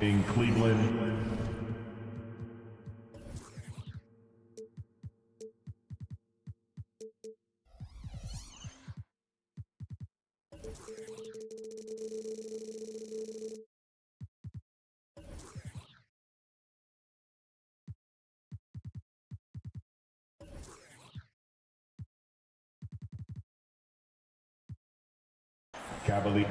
in Cleveland. Cavaliers.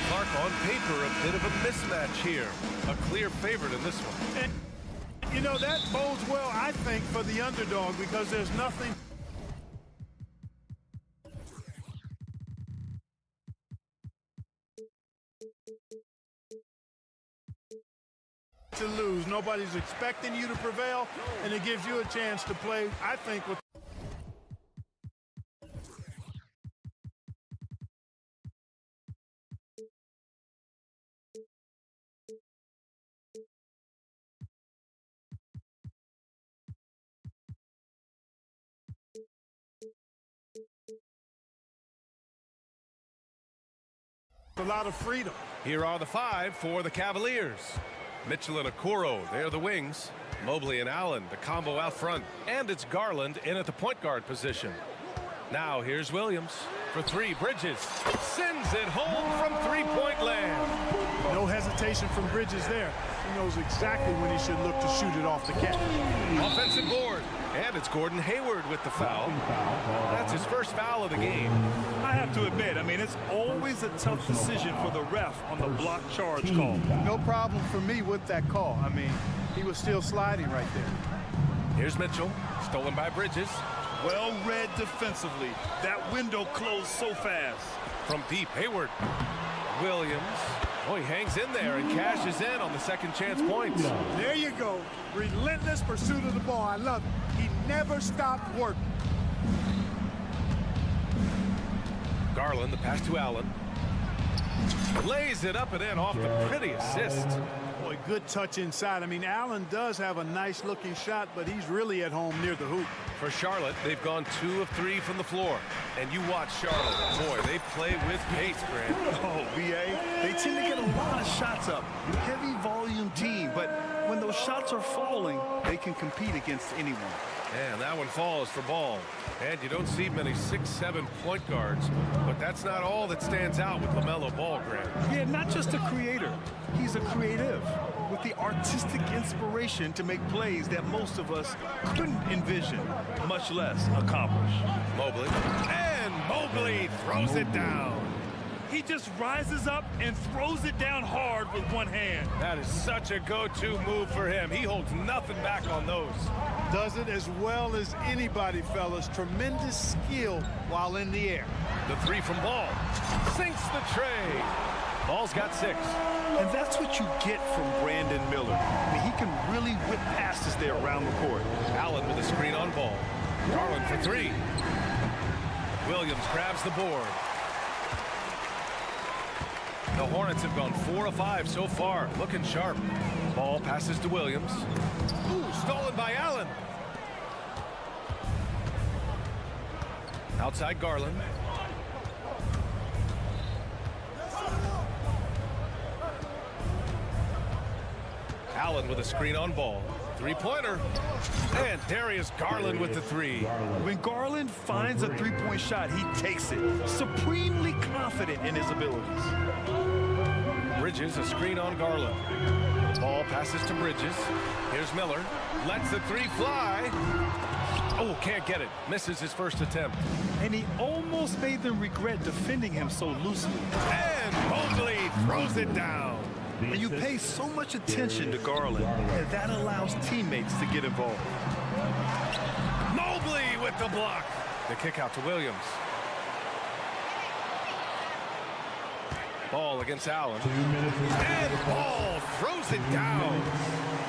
Clark on paper, a bit of a mismatch here. A clear favorite in this one. And, you know, that bodes well, I think, for the underdog because there's nothing to lose. Nobody's expecting you to prevail, and it gives you a chance to play, I think, with a lot of freedom. Here are the five for the Cavaliers. Mitchell and Okoro, they're the wings. Mobley and Allen, the combo out front. And it's Garland in at the point guard position. Now here's Williams for three. Bridges sends it home from three-point land. No hesitation from Bridges there. He knows exactly when he should look to shoot it off the catch. Offensive board. And it's Gordon Hayward with the foul. That's his first foul of the game. I have to admit, I mean, it's always a tough decision for the ref on the block charge call. No problem for me with that call. I mean, he was still sliding right there. Here's Mitchell, stolen by Bridges. Well read defensively. That window closed so fast. From deep, Hayward. Williams. Oh, he hangs in there and cashes in on the second chance points. There you go. Relentless pursuit of the ball. I love it. He never stopped working. Garland, the pass to Allen. Lays it up and in off the pretty assist. Boy, good touch inside. I mean, Allen does have a nice-looking shot, but he's really at home near the hoop. For Charlotte, they've gone 2 of 3 from the floor. And you watch Charlotte. Boy, they play with pace, Grant. Oh, B.A., they tend to get a lot of shots up. Heavy volume team, but when those shots are falling, they can compete against anyone. And that one falls for ball. And you don't see many 6'7" point guards, but that's not all that stands out with LaMelo Ball, Grant. Yeah, not just a creator. He's a creative with the artistic inspiration to make plays that most of us couldn't envision, much less accomplish. Mobley. And Mobley throws it down. He just rises up and throws it down hard with one hand. That is such a go-to move for him. He holds nothing back on those. Does it as well as anybody, fellas. Tremendous skill while in the air. The three from Ball. Sinks the tray. Ball's got 6. And that's what you get from Brandon Miller. I mean, he can really whip passes there around the court. Allen with a screen on Ball. Garland for 3. Williams grabs the board. The Hornets have gone 4 of 5 so far, looking sharp. Ball passes to Williams. Ooh, stolen by Allen. Outside Garland. Allen with a screen on Ball. Three-pointer. And Darius Garland with the 3. When Garland finds a three-point shot, he takes it. Supremely confident in his abilities. Bridges, a screen on Garland. Ball passes to Bridges. Here's Miller. Lets the 3 fly. Oh, can't get it. Misses his first attempt. And he almost made them regret defending him so loosely. And Mobley throws it down. And you pay so much attention to Garland, and that allows teammates to get involved. Mobley with the block. The kick out to Williams. Ball against Allen. 2 minutes. And Ball throws it down.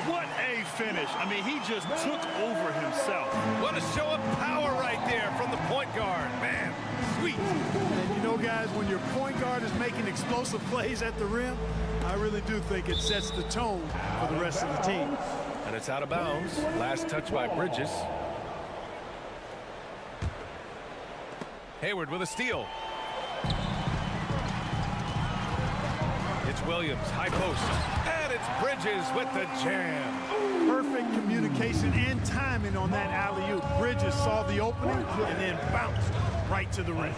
What a finish. I mean, he just took over himself. What a show of power right there from the point guard. Man, sweet. And you know, guys, when your point guard is making explosive plays at the rim, I really do think it sets the tone for the rest of the team. And it's out of bounds. Last touch by Bridges. Hayward with a steal. It's Williams, high post. And it's Bridges with the jam. Perfect communication and timing on that alley-oop. Bridges saw the opening and then bounced right to the rim.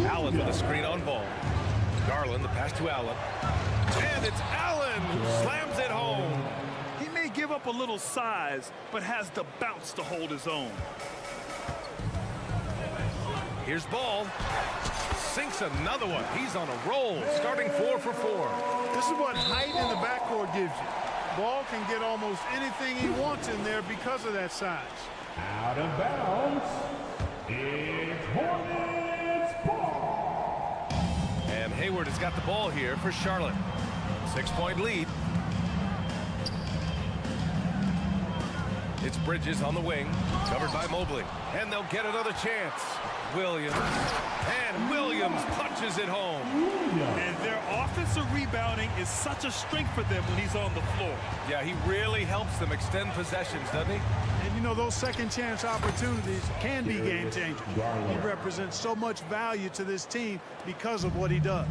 Allen with a screen on ball. Garland, the pass to Allen. And it's Allen who slams it home. He may give up a little size, but has the bounce to hold his own. Here's Ball. Sinks another one. He's on a roll, starting 4 for 4. This is what height in the backcourt gives you. Ball can get almost anything he wants in there because of that size. Out of bounds. It's Hornets ball. And Hayward has got the ball here for Charlotte. 6-point lead. It's Bridges on the wing, covered by Mobley. And they'll get another chance. Williams. And Williams punches it home. And their offensive rebounding is such a strength for them when he's on the floor. Yeah, he really helps them extend possessions, doesn't he? And you know, those second chance opportunities can be game changers. He represents so much value to this team because of what he does.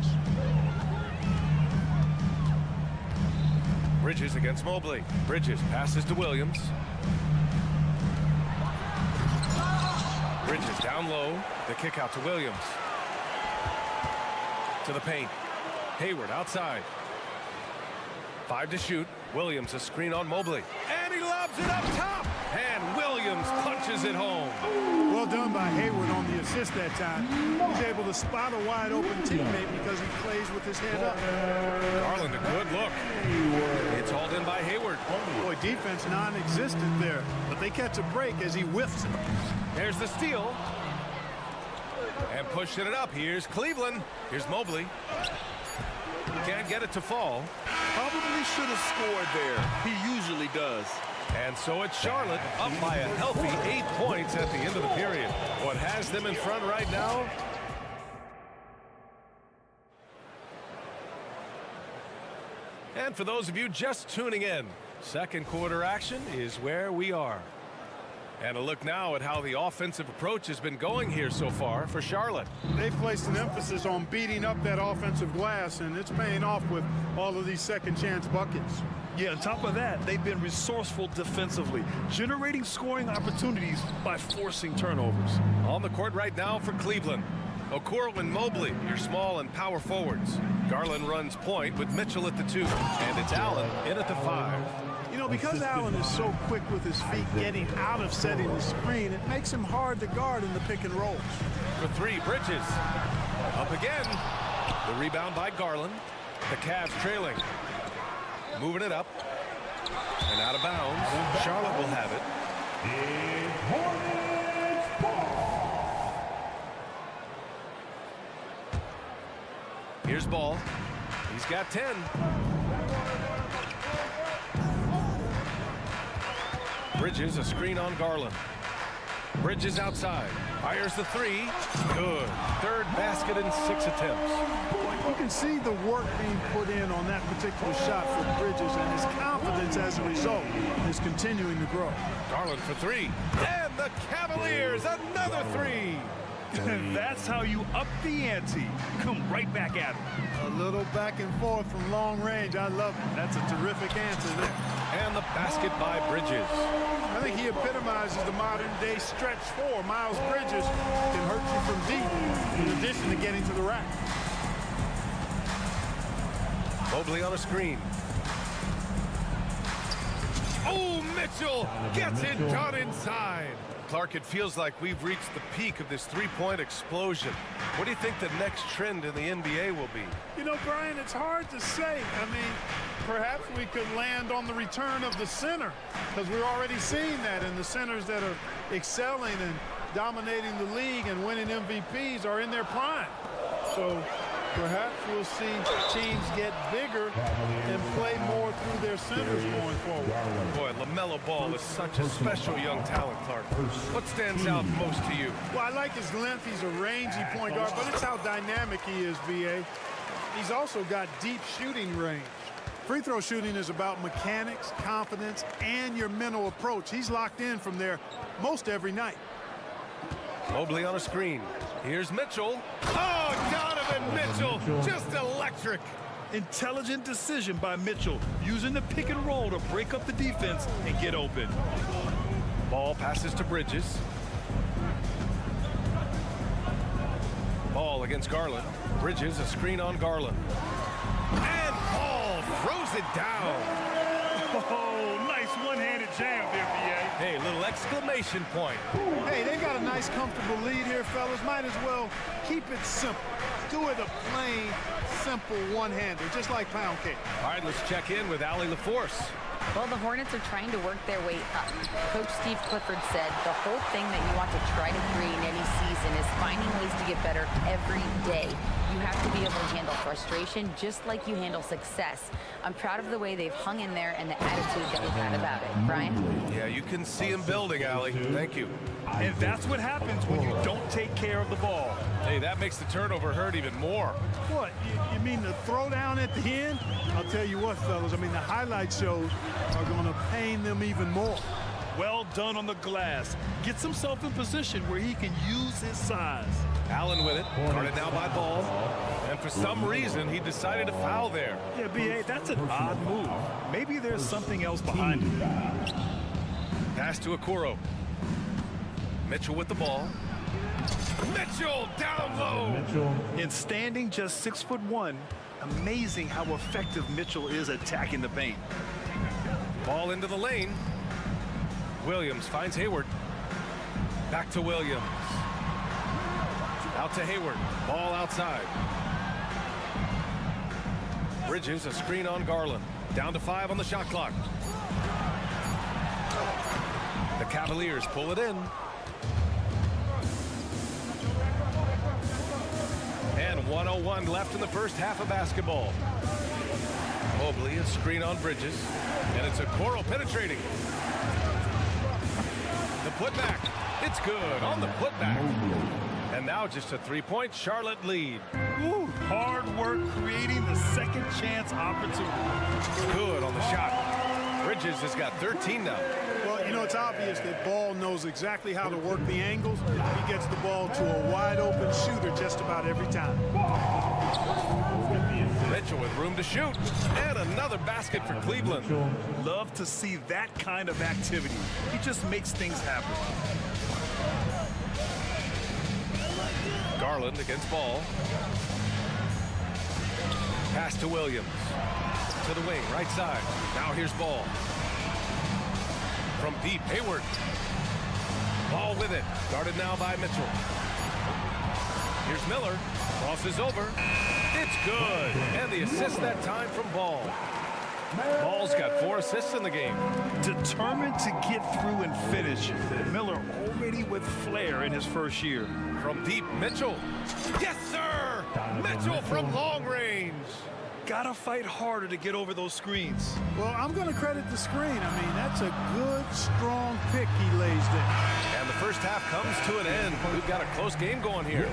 Bridges against Mobley. Bridges passes to Williams. Bridges down low. The kick out to Williams. To the paint. Hayward outside. 5 to shoot. Williams a screen on Mobley. And he lobs it up top. And Williams punches it home. Well done by Hayward on the assist that time. He's able to spot a wide open teammate because he plays with his head up. Garland, a good look. It's hauled in by Hayward. Boy, defense non-existent there. But they catch a break as he whiffs it. There's the steal. And pushing it up. Here's Cleveland. Here's Mobley. Can't get it to fall. Probably should have scored there. He usually does. And so it's Charlotte up by a healthy 8 points at the end of the period. What has them in front right now? And for those of you just tuning in, second quarter action is where we are. And a look now at how the offensive approach has been going here so far for Charlotte. They've placed an emphasis on beating up that offensive glass, and it's paying off with all of these second chance buckets. Yeah, on top of that, they've been resourceful defensively, generating scoring opportunities by forcing turnovers. On the court right now for Cleveland. Okoro and Mobley, your small and power forwards. Garland runs point with Mitchell at the 2. And it's Allen in at the 5. You know, because Allen is so quick with his feet getting out of setting the screen, it makes him hard to guard in the pick and rolls. For 3, Bridges. Up again. The rebound by Garland. The Cavs trailing. Moving it up. And out of bounds. Charlotte will have it. It's Hornets ball. Here's Ball. He's got 10. Bridges, a screen on Garland. Bridges outside. Fires the 3. Good. Third basket in 6 attempts. You can see the work being put in on that particular shot for Bridges, and his confidence as a result is continuing to grow. Garland for 3. And the Cavaliers, another 3. And that's how you up the ante. Come right back at him. A little back and forth from long range. I love it. That's a terrific answer there. And the basket by Bridges. I think he epitomizes the modern-day stretch 4. Miles Bridges can hurt you from deep, in addition to getting to the rack. Mobley on a screen. Oh, Mitchell gets it done inside. Clark, it feels like we've reached the peak of this three-point explosion. What do you think the next trend in the NBA will be? You know, Brian, it's hard to say. I mean, perhaps we could land on the return of the center, because we're already seeing that, and the centers that are excelling and dominating the league and winning MVPs are in their prime. So perhaps we'll see teams get bigger and play more through their centers going forward. Boy, LaMelo Ball is such a special young talent, Clark. What stands out most to you? Well, I like his length. He's a rangy point guard, but it's how dynamic he is, B.A. He's also got deep shooting range. Free throw shooting is about mechanics, confidence, and your mental approach. He's locked in from there most every night. Mobley on a screen. Here's Mitchell. Oh, got him Donovan Mitchell, just electric. Intelligent decision by Mitchell, using the pick and roll to break up the defense and get open. Ball passes to Bridges. Ball against Garland. Bridges, a screen on Garland. And Ball throws it down. Oh, nice one-handed jam there, B.A. Hey, little exclamation point. Hey, they got a nice, comfortable lead here, fellas. Might as well keep it simple. Do it a plain, simple one-hander, just like pound cake. All right, let's check in with Allie LaForce. Well, the Hornets are trying to work their way up. Coach Steve Clifford said the whole thing that you want to try to create in any season is finding ways to get better every day. You have to be able to handle frustration just like you handle success. I'm proud of the way they've hung in there and the attitude that we've had about it. Brian? Yeah, you can see him building, Allie. Thank you. And that's what happens when you don't take care of the ball. Hey, that makes the turnover hurt even more. What, you mean the throwdown at the end? I'll tell you what, fellas, I mean, the highlight shows are going to pain them even more. Well done on the glass. Gets himself in position where he can use his size. Allen with it, guarded now by Ball. And for some reason, he decided to foul there. Yeah, B.A., that's an odd move. Maybe there's something else behind it. Pass to Okoro. Mitchell with the ball. Mitchell down low. In standing just 6'1", amazing how effective Mitchell is attacking the paint. Ball into the lane. Williams finds Hayward. Back to Williams. Out to Hayward. Ball outside. Bridges, a screen on Garland. Down to 5 on the shot clock. The Cavaliers pull it in. And 1:01 left in the first half of basketball. Mobley, a screen on Bridges. And it's Okoro penetrating. The putback. It's good on the putback. And now just a three-point Charlotte lead. Ooh, hard work creating the second chance opportunity. Good on the shot. Bridges has got 13 now. Well, you know, it's obvious that Ball knows exactly how to work the angles. He gets the ball to a wide-open shooter just about every time. Mitchell with room to shoot. And another basket for Cleveland. Love to see that kind of activity. He just makes things happen. Garland against Ball. Pass to Williams. To the wing, right side. Now here's Ball. From deep, Hayward. Ball with it. Guarded now by Mitchell. Here's Miller. Crosses over. It's good. And the assist that time from Ball. Ball's got 4 assists in the game. Determined to get through and finish. Miller already with flair in his first year. From deep, Mitchell. Yes, sir! Mitchell from long range. Gotta fight harder to get over those screens. Well, I'm going to credit the screen. I mean, that's a good, strong pick he lays there. And the first half comes to an end. We've got a close game going here.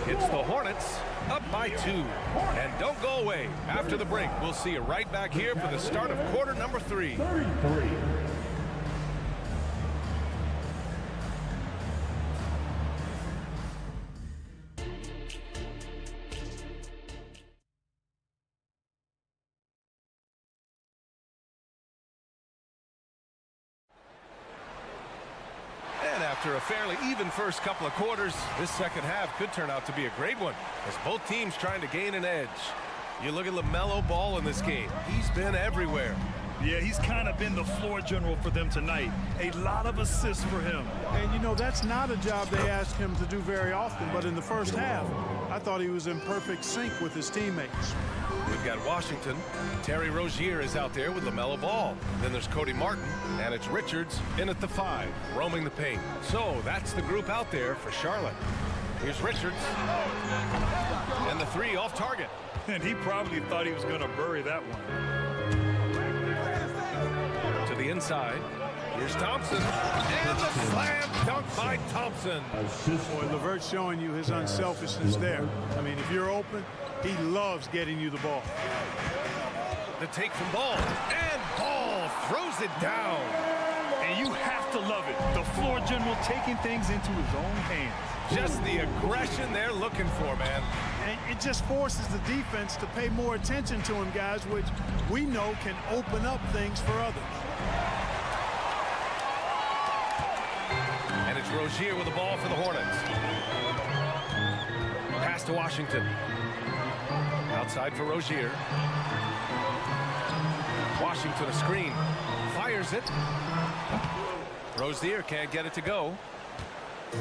It's the Hornets up by 2. And don't go away. After the break, we'll see you right back here for the start of quarter number 3. 33. After a fairly even first couple of quarters, this second half could turn out to be a great one as both teams trying to gain an edge. You look at LaMelo Ball in this game. He's been everywhere. Yeah, he's kind of been the floor general for them tonight. A lot of assists for him. And, you know, that's not a job they ask him to do very often, but in the first half, I thought he was in perfect sync with his teammates. We've got Washington. Terry Rozier is out there with LaMelo Ball. Then there's Cody Martin, and it's Richards in at the 5, roaming the paint. So that's the group out there for Charlotte. Here's Richards. And the 3 off target. And he probably thought he was going to bury that one. To the inside. Here's Thompson. And the slam dunk by Thompson. Boy, LeVert's showing you his unselfishness there. I mean, if you're open, he loves getting you the ball. The take from Ball. And Ball throws it down. And you have to love it. The floor general taking things into his own hands. Just the aggression they're looking for, man. And it just forces the defense to pay more attention to him, guys, which we know can open up things for others. And it's Rozier with the ball for the Hornets. Pass to Washington. Outside for Rozier. Washington a screen. Fires it. Rozier can't get it to go.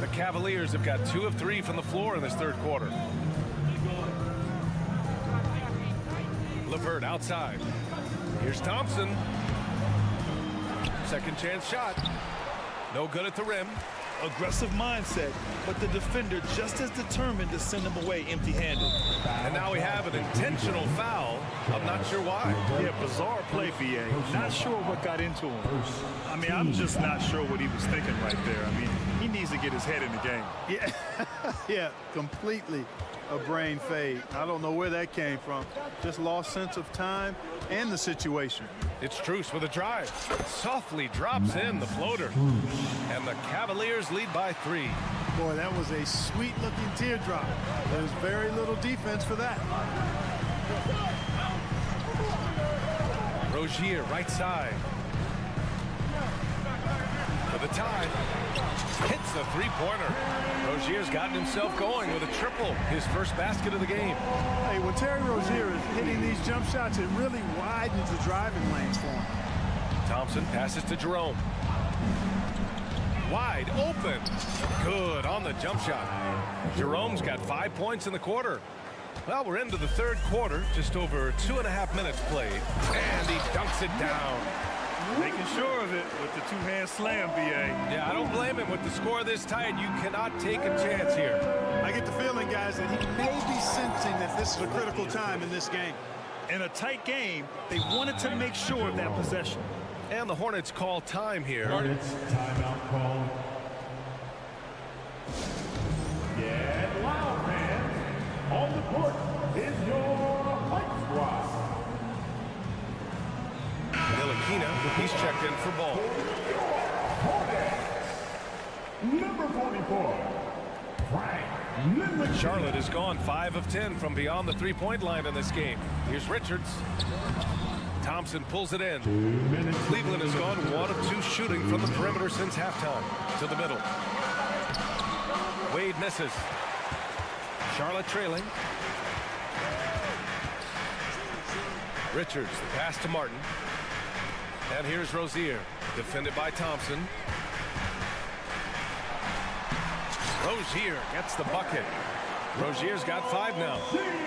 The Cavaliers have got 2 of 3 from the floor in this third quarter. LeVert outside. Here's Thompson. Second chance shot. No good at the rim. Aggressive mindset, but the defender just as determined to send him away empty-handed. And now we have an intentional foul. I'm not sure why. Yeah, bizarre play, B.A. Not sure what got into him. I mean, I'm just not sure what he was thinking right there. I mean, he needs to get his head in the game. Yeah, yeah, completely a brain fade. I don't know where that came from. Just lost sense of time and the situation. It's Strus with a drive. Softly drops in the floater. And the Cavaliers lead by 3. Boy, that was a sweet-looking teardrop. There's very little defense for that. Rozier right side. For the tie. Hits the three-pointer. Rozier's gotten himself going with a triple. His first basket of the game. Hey, when Terry Rozier is hitting these jump shots, it really widens the driving lanes for him. Thompson passes to Jerome. Wide open. Good on the jump shot. Jerome's got 5 points in the quarter. Well, we're into the third quarter. Just over 2.5 minutes played. And he dunks it down. Making sure of it with the two-hand slam, B.A. Yeah, I don't blame him. With the score this tight, you cannot take a chance here. I get the feeling, guys, that he may be sensing that this is a critical time in this game. In a tight game, they wanted to make sure of that possession. And the Hornets call time here. Hornets timeout call. Get loud, fans. On the court is your White Squad. Ntilikina, he's checked in for ball. Number 44, Frank Ntilikina. Charlotte has gone 5 of 10 from beyond the three-point line in this game. Here's Richards. Thompson pulls it in. 2 minutes. Cleveland has gone 1 of 2 shooting from the perimeter since halftime. To the middle. Wade misses. Charlotte trailing. Richards, the pass to Martin. And here's Rozier, defended by Thompson. Rozier gets the bucket. Rozier's got 5 now.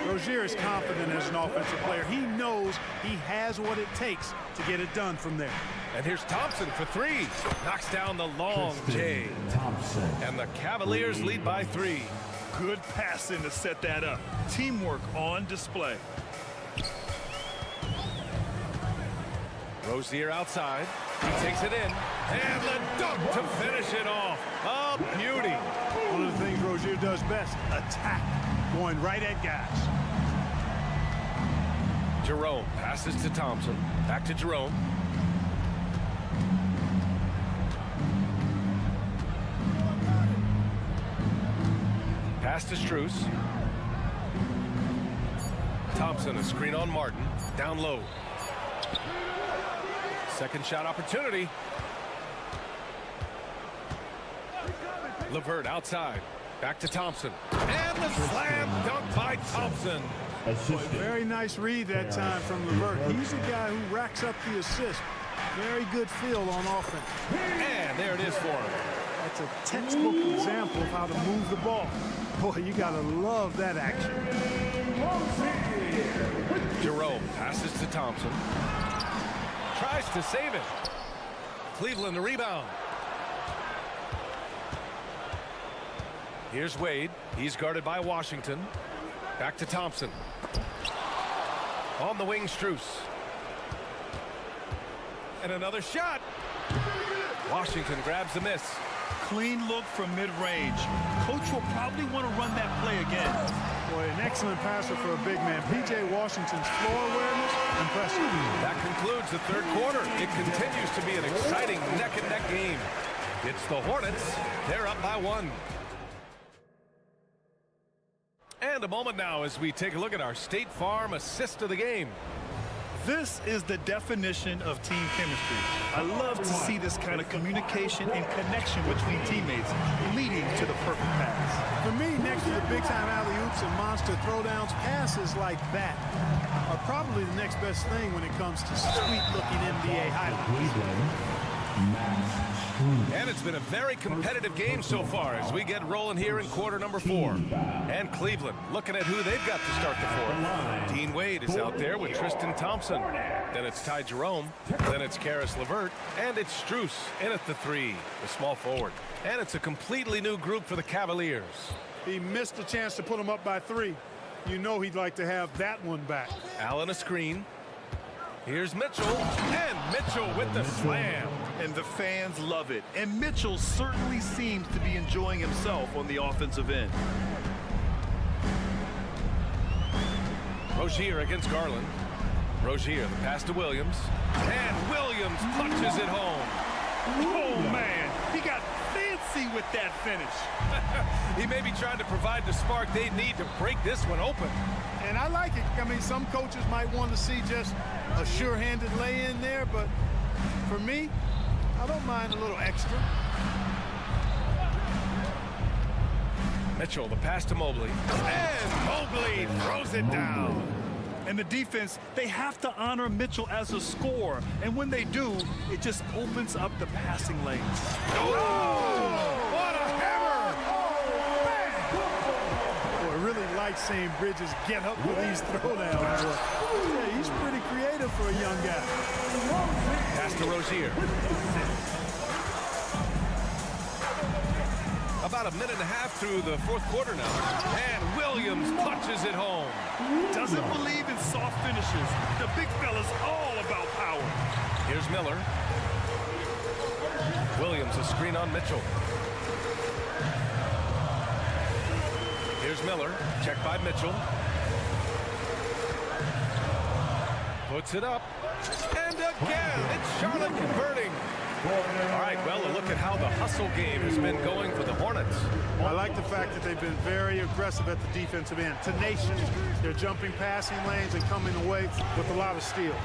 Rozier is confident as an offensive player. He knows he has what it takes to get it done from there. And here's Thompson for 3. Knocks down the long J. Thompson. And the Cavaliers lead by 3. Good passing to set that up. Teamwork on display. Rozier outside. He takes it in. And the dunk to finish it off. A beauty. One of the things Rozier does best, attack, going right at guys. Jerome passes to Thompson. Back to Jerome. Pass to Strus. Thompson, a screen on Martin. Down low. Second shot opportunity. LeVert outside. Back to Thompson. And the slam dunk by Thompson. Assistant. Very nice read that time from LeVert. He's a guy who racks up the assist. Very good feel on offense. And there it is for him. That's a textbook example of how to move the ball. Boy, you gotta love that action. Jerome passes to Thompson. Tries to save it. Cleveland the rebound. Here's Wade. He's guarded by Washington. Back to Thompson. On the wing, Strus. And another shot. Washington grabs the miss. Clean look from mid-range. Coach will probably want to run that play again. Boy, an excellent passer for a big man. P.J. Washington's floor awareness, impressive. That concludes the third quarter. It continues to be an exciting neck-and-neck game. It's the Hornets. They're up by 1. And a moment now as we take a look at our State Farm assist of the game. This is the definition of team chemistry. I love to see this kind of communication and connection between teammates leading to the perfect pass. For me, next to the big-time alley-oops and monster throwdowns, passes like that are probably the next best thing when it comes to sweet-looking NBA highlights. And it's been a very competitive game so far as we get rolling here in quarter number 4. And Cleveland looking at who they've got to start the fourth. Dean Wade is out there with Tristan Thompson. Then it's Ty Jerome. Then it's Karis LeVert. And it's Strus in at the 3, the small forward. And it's a completely new group for the Cavaliers. He missed a chance to put him up by 3. You know he'd like to have that one back. Allen a screen. Here's Mitchell. And Mitchell with the slam. And the fans love it. And Mitchell certainly seems to be enjoying himself on the offensive end. Rozier against Garland. Rozier, the pass to Williams. And Williams punches it home. Oh, man. He got fancy with that finish. He may be trying to provide the spark they need to break this one open. And I like it. I mean, some coaches might want to see just a sure-handed lay-in there, but for me, I don't mind a little extra. Mitchell, the pass to Mobley. And Mobley throws it down. And the defense, they have to honor Mitchell as a scorer. And when they do, it just opens up the passing lanes. Oh! What a hammer! Boy, I really like seeing Bridges get up with these throwdowns. Yeah, he's pretty creative for a young guy. Pass to Rozier. About a minute and a half through the fourth quarter now. And Williams punches it home. Doesn't believe in soft finishes. The big fella's all about power. Here's Miller. Williams a screen on Mitchell. Here's Miller. Checked by Mitchell. Puts it up. And again, it's Charlotte converting. All right, well, a look at how the hustle game has been going for the Hornets. I like the fact that they've been very aggressive at the defensive end. Tenacious. They're jumping passing lanes and coming away with a lot of steals.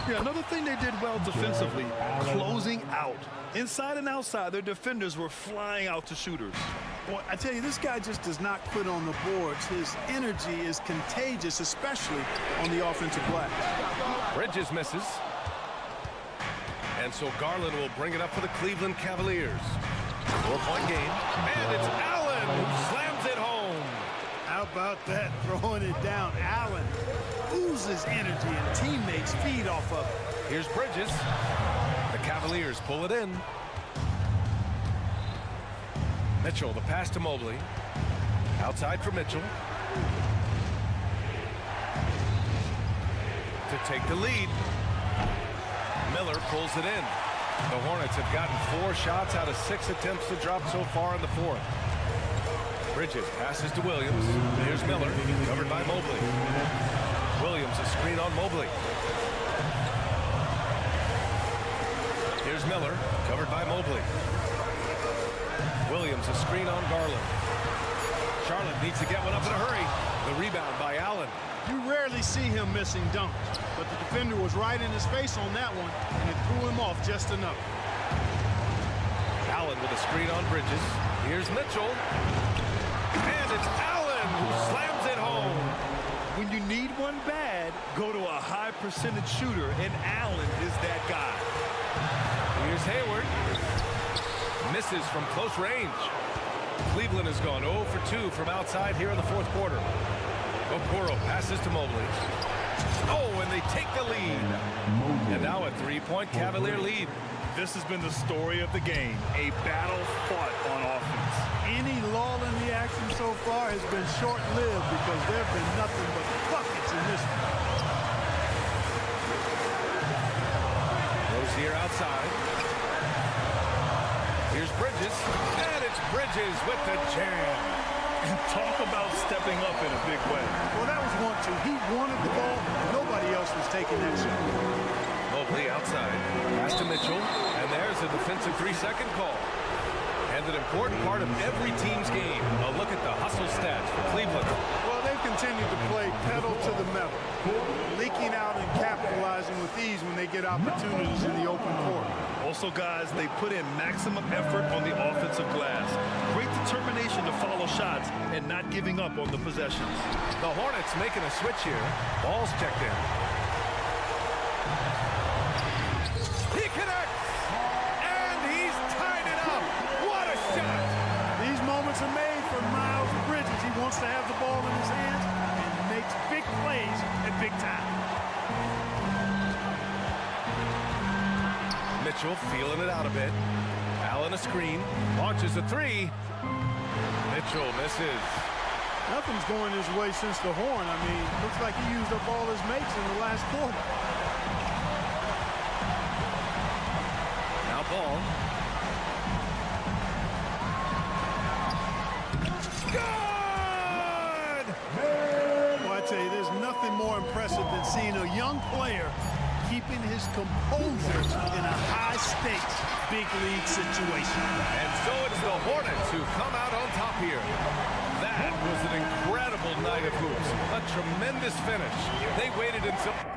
Yeah, another thing they did well defensively, closing out. Inside and outside, their defenders were flying out to shooters. Boy, I tell you, this guy just does not quit on the boards. His energy is contagious, especially on the offensive glass. Bridges misses. And so Garland will bring it up for the Cleveland Cavaliers. 4-point game. And it's Allen who slams it home. How about that, throwing it down? Allen oozes energy and teammates feed off of it. Here's Bridges. The Cavaliers pull it in. Mitchell, the pass to Mobley. Outside for Mitchell. To take the lead. Miller pulls it in. The Hornets have gotten 4 shots out of 6 attempts to drop so far in the fourth. Bridges passes to Williams. Here's Miller, covered by Mobley. Williams a screen on Mobley. Here's Miller, covered by Mobley. Williams a screen on Garland. Charlotte needs to get one up in a hurry. The rebound by Allen. You rarely see him missing dunks, but the defender was right in his face on that one, and it threw him off just enough. Allen with a screen on Bridges. Here's Mitchell. And it's Allen who slams it home. When you need one bad, go to a high percentage shooter, and Allen is that guy. Here's Hayward. Misses from close range. Cleveland has gone 0 for 2 from outside here in the fourth quarter. Okoro passes to Mobley. Oh, and they take the lead. And now a 3-point Cavalier lead. This has been the story of the game, a battle fought on offense. Any lull in the action so far has been short-lived because there have been nothing but buckets in this one. Rozier outside. Here's Bridges. And it's Bridges with the jam. And talk about stepping up in a big way. Well, that was 1-2. He wanted the ball. Nobody else was taking that shot. Mobley outside. Pass to Mitchell. And there's a defensive 3-second call. And an important part of every team's game. A look at the hustle stats for Cleveland. Well, they've continued to play pedal to the metal, leaking out and capitalizing with ease when they get opportunities in the open court. Also, guys, they put in maximum effort on the offensive glass. Great determination to follow shots and not giving up on the possessions. The Hornets making a switch here. Ball's checked in. He connects! And he's tied it up! What a shot! These moments are made for Miles Bridges. He wants to have the ball in his hands and makes big plays at big time. Mitchell feeling it out a bit. Allen a screen. Launches a three. Mitchell misses. Nothing's going his way since the horn. I mean, looks like he used up all his mates in the last quarter. Now ball. Good! Well, I tell you, there's nothing more impressive than seeing a young player keeping his composure in a high-stakes, big league situation. And so it's the Hornets who come out on top here. That was an incredible night of hoops. A tremendous finish. They waited until...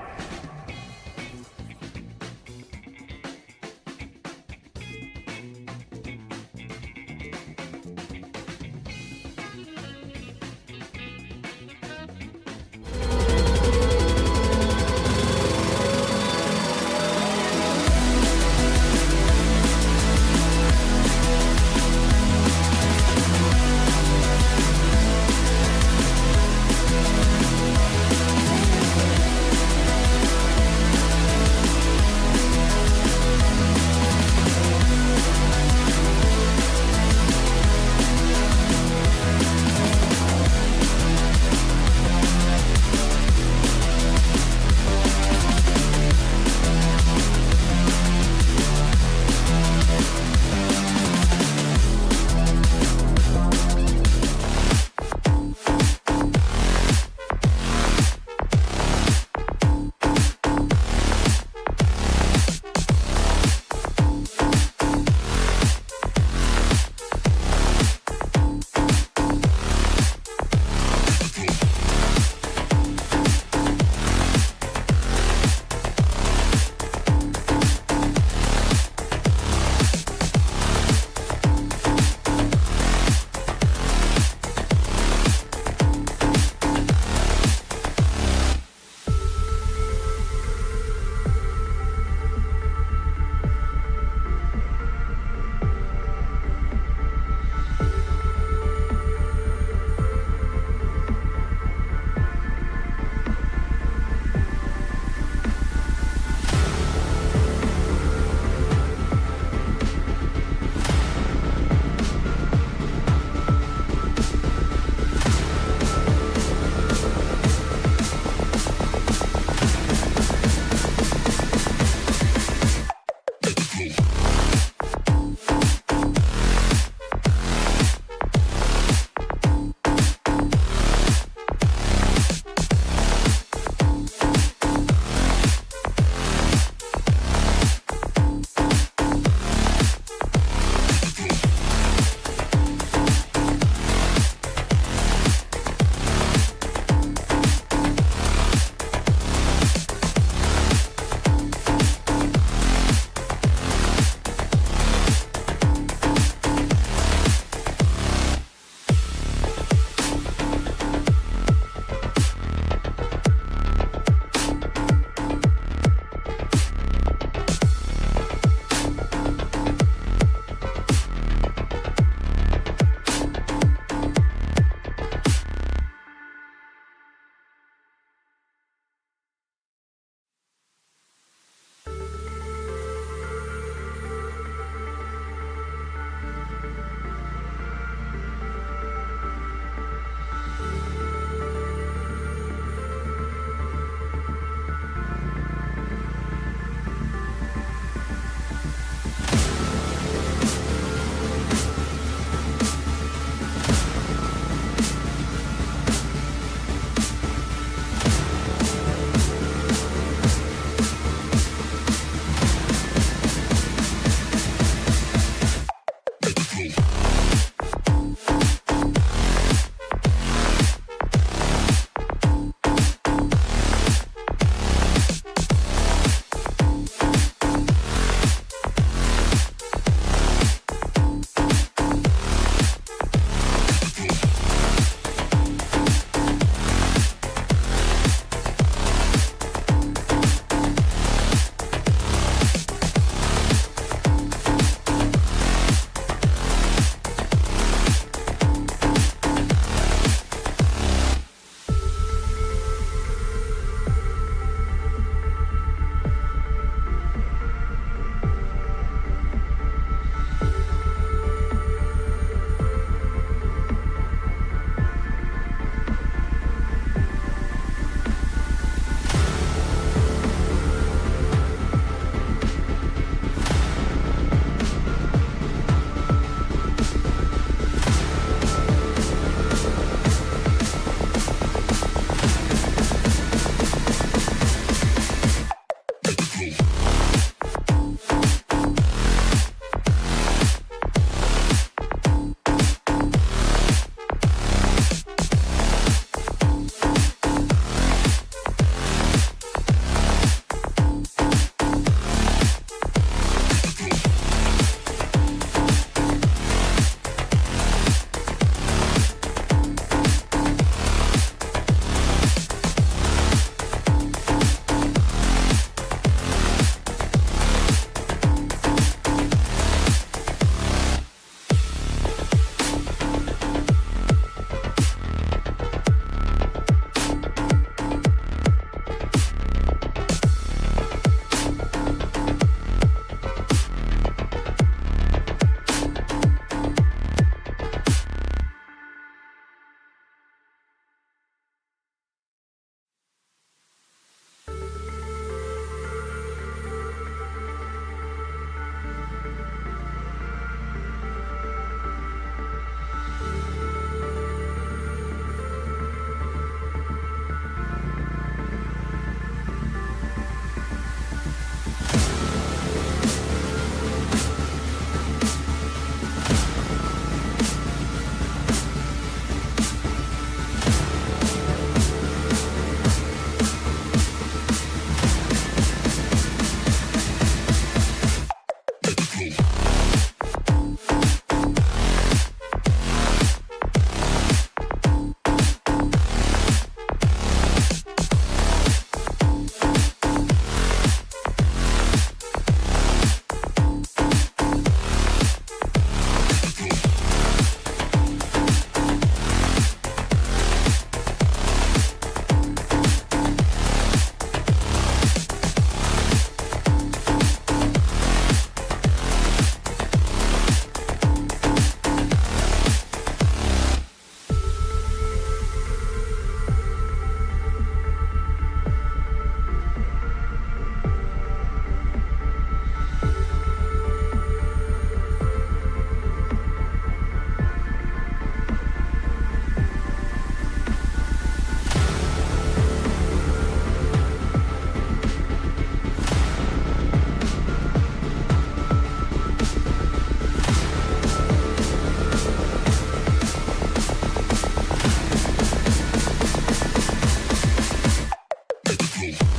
The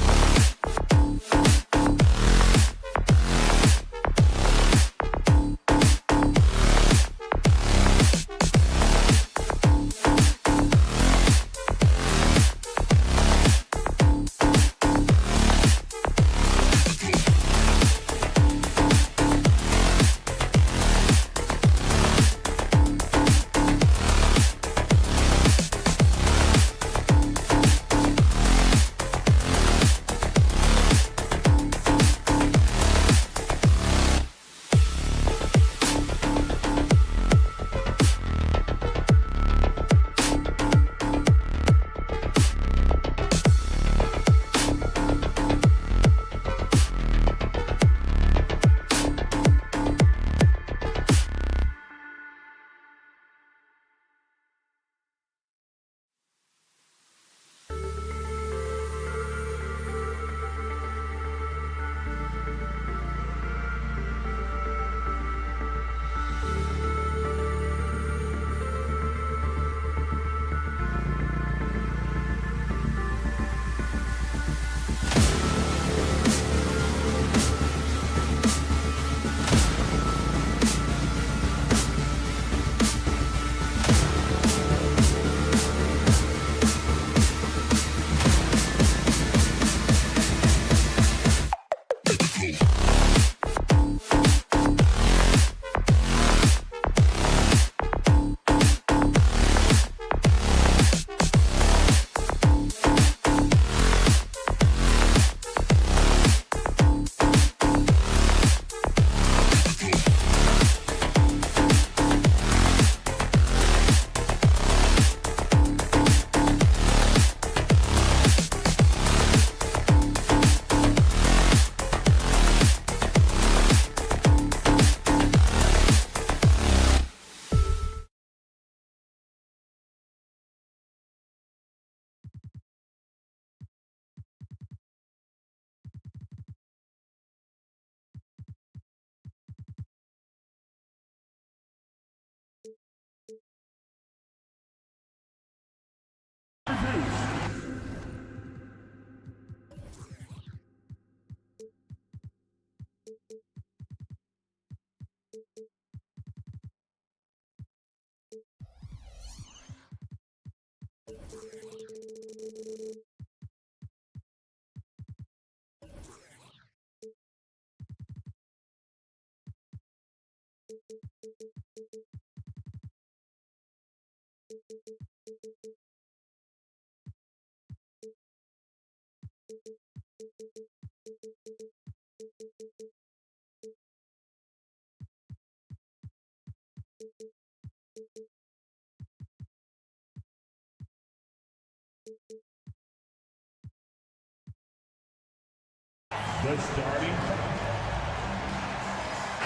starting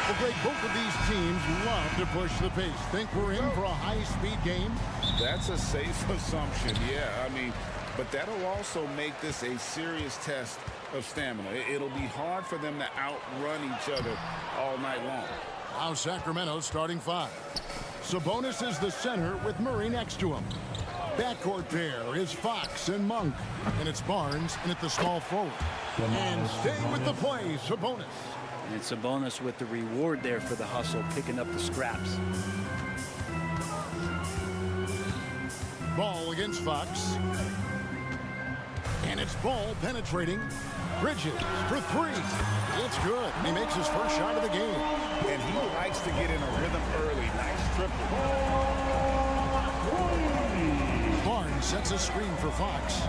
Well, Greg, both of these teams love to push the pace. Think we're in for a high-speed game? That's a safe assumption, yeah. I mean, but that'll also make this a serious test of stamina. It'll be hard for them to outrun each other all night long. Now Sacramento's starting five. Sabonis is the center with Murray next to him. Backcourt pair is Fox and Monk. And it's Barnes in at the small forward. And stay with the play, Sabonis. And it's Sabonis with the reward there for the hustle, picking up the scraps. Ball against Fox. And it's Ball penetrating. Bridges for three. It's good. He makes his first shot of the game. And he likes to get in a rhythm early. Nice triple. Barnes sets a screen for Fox.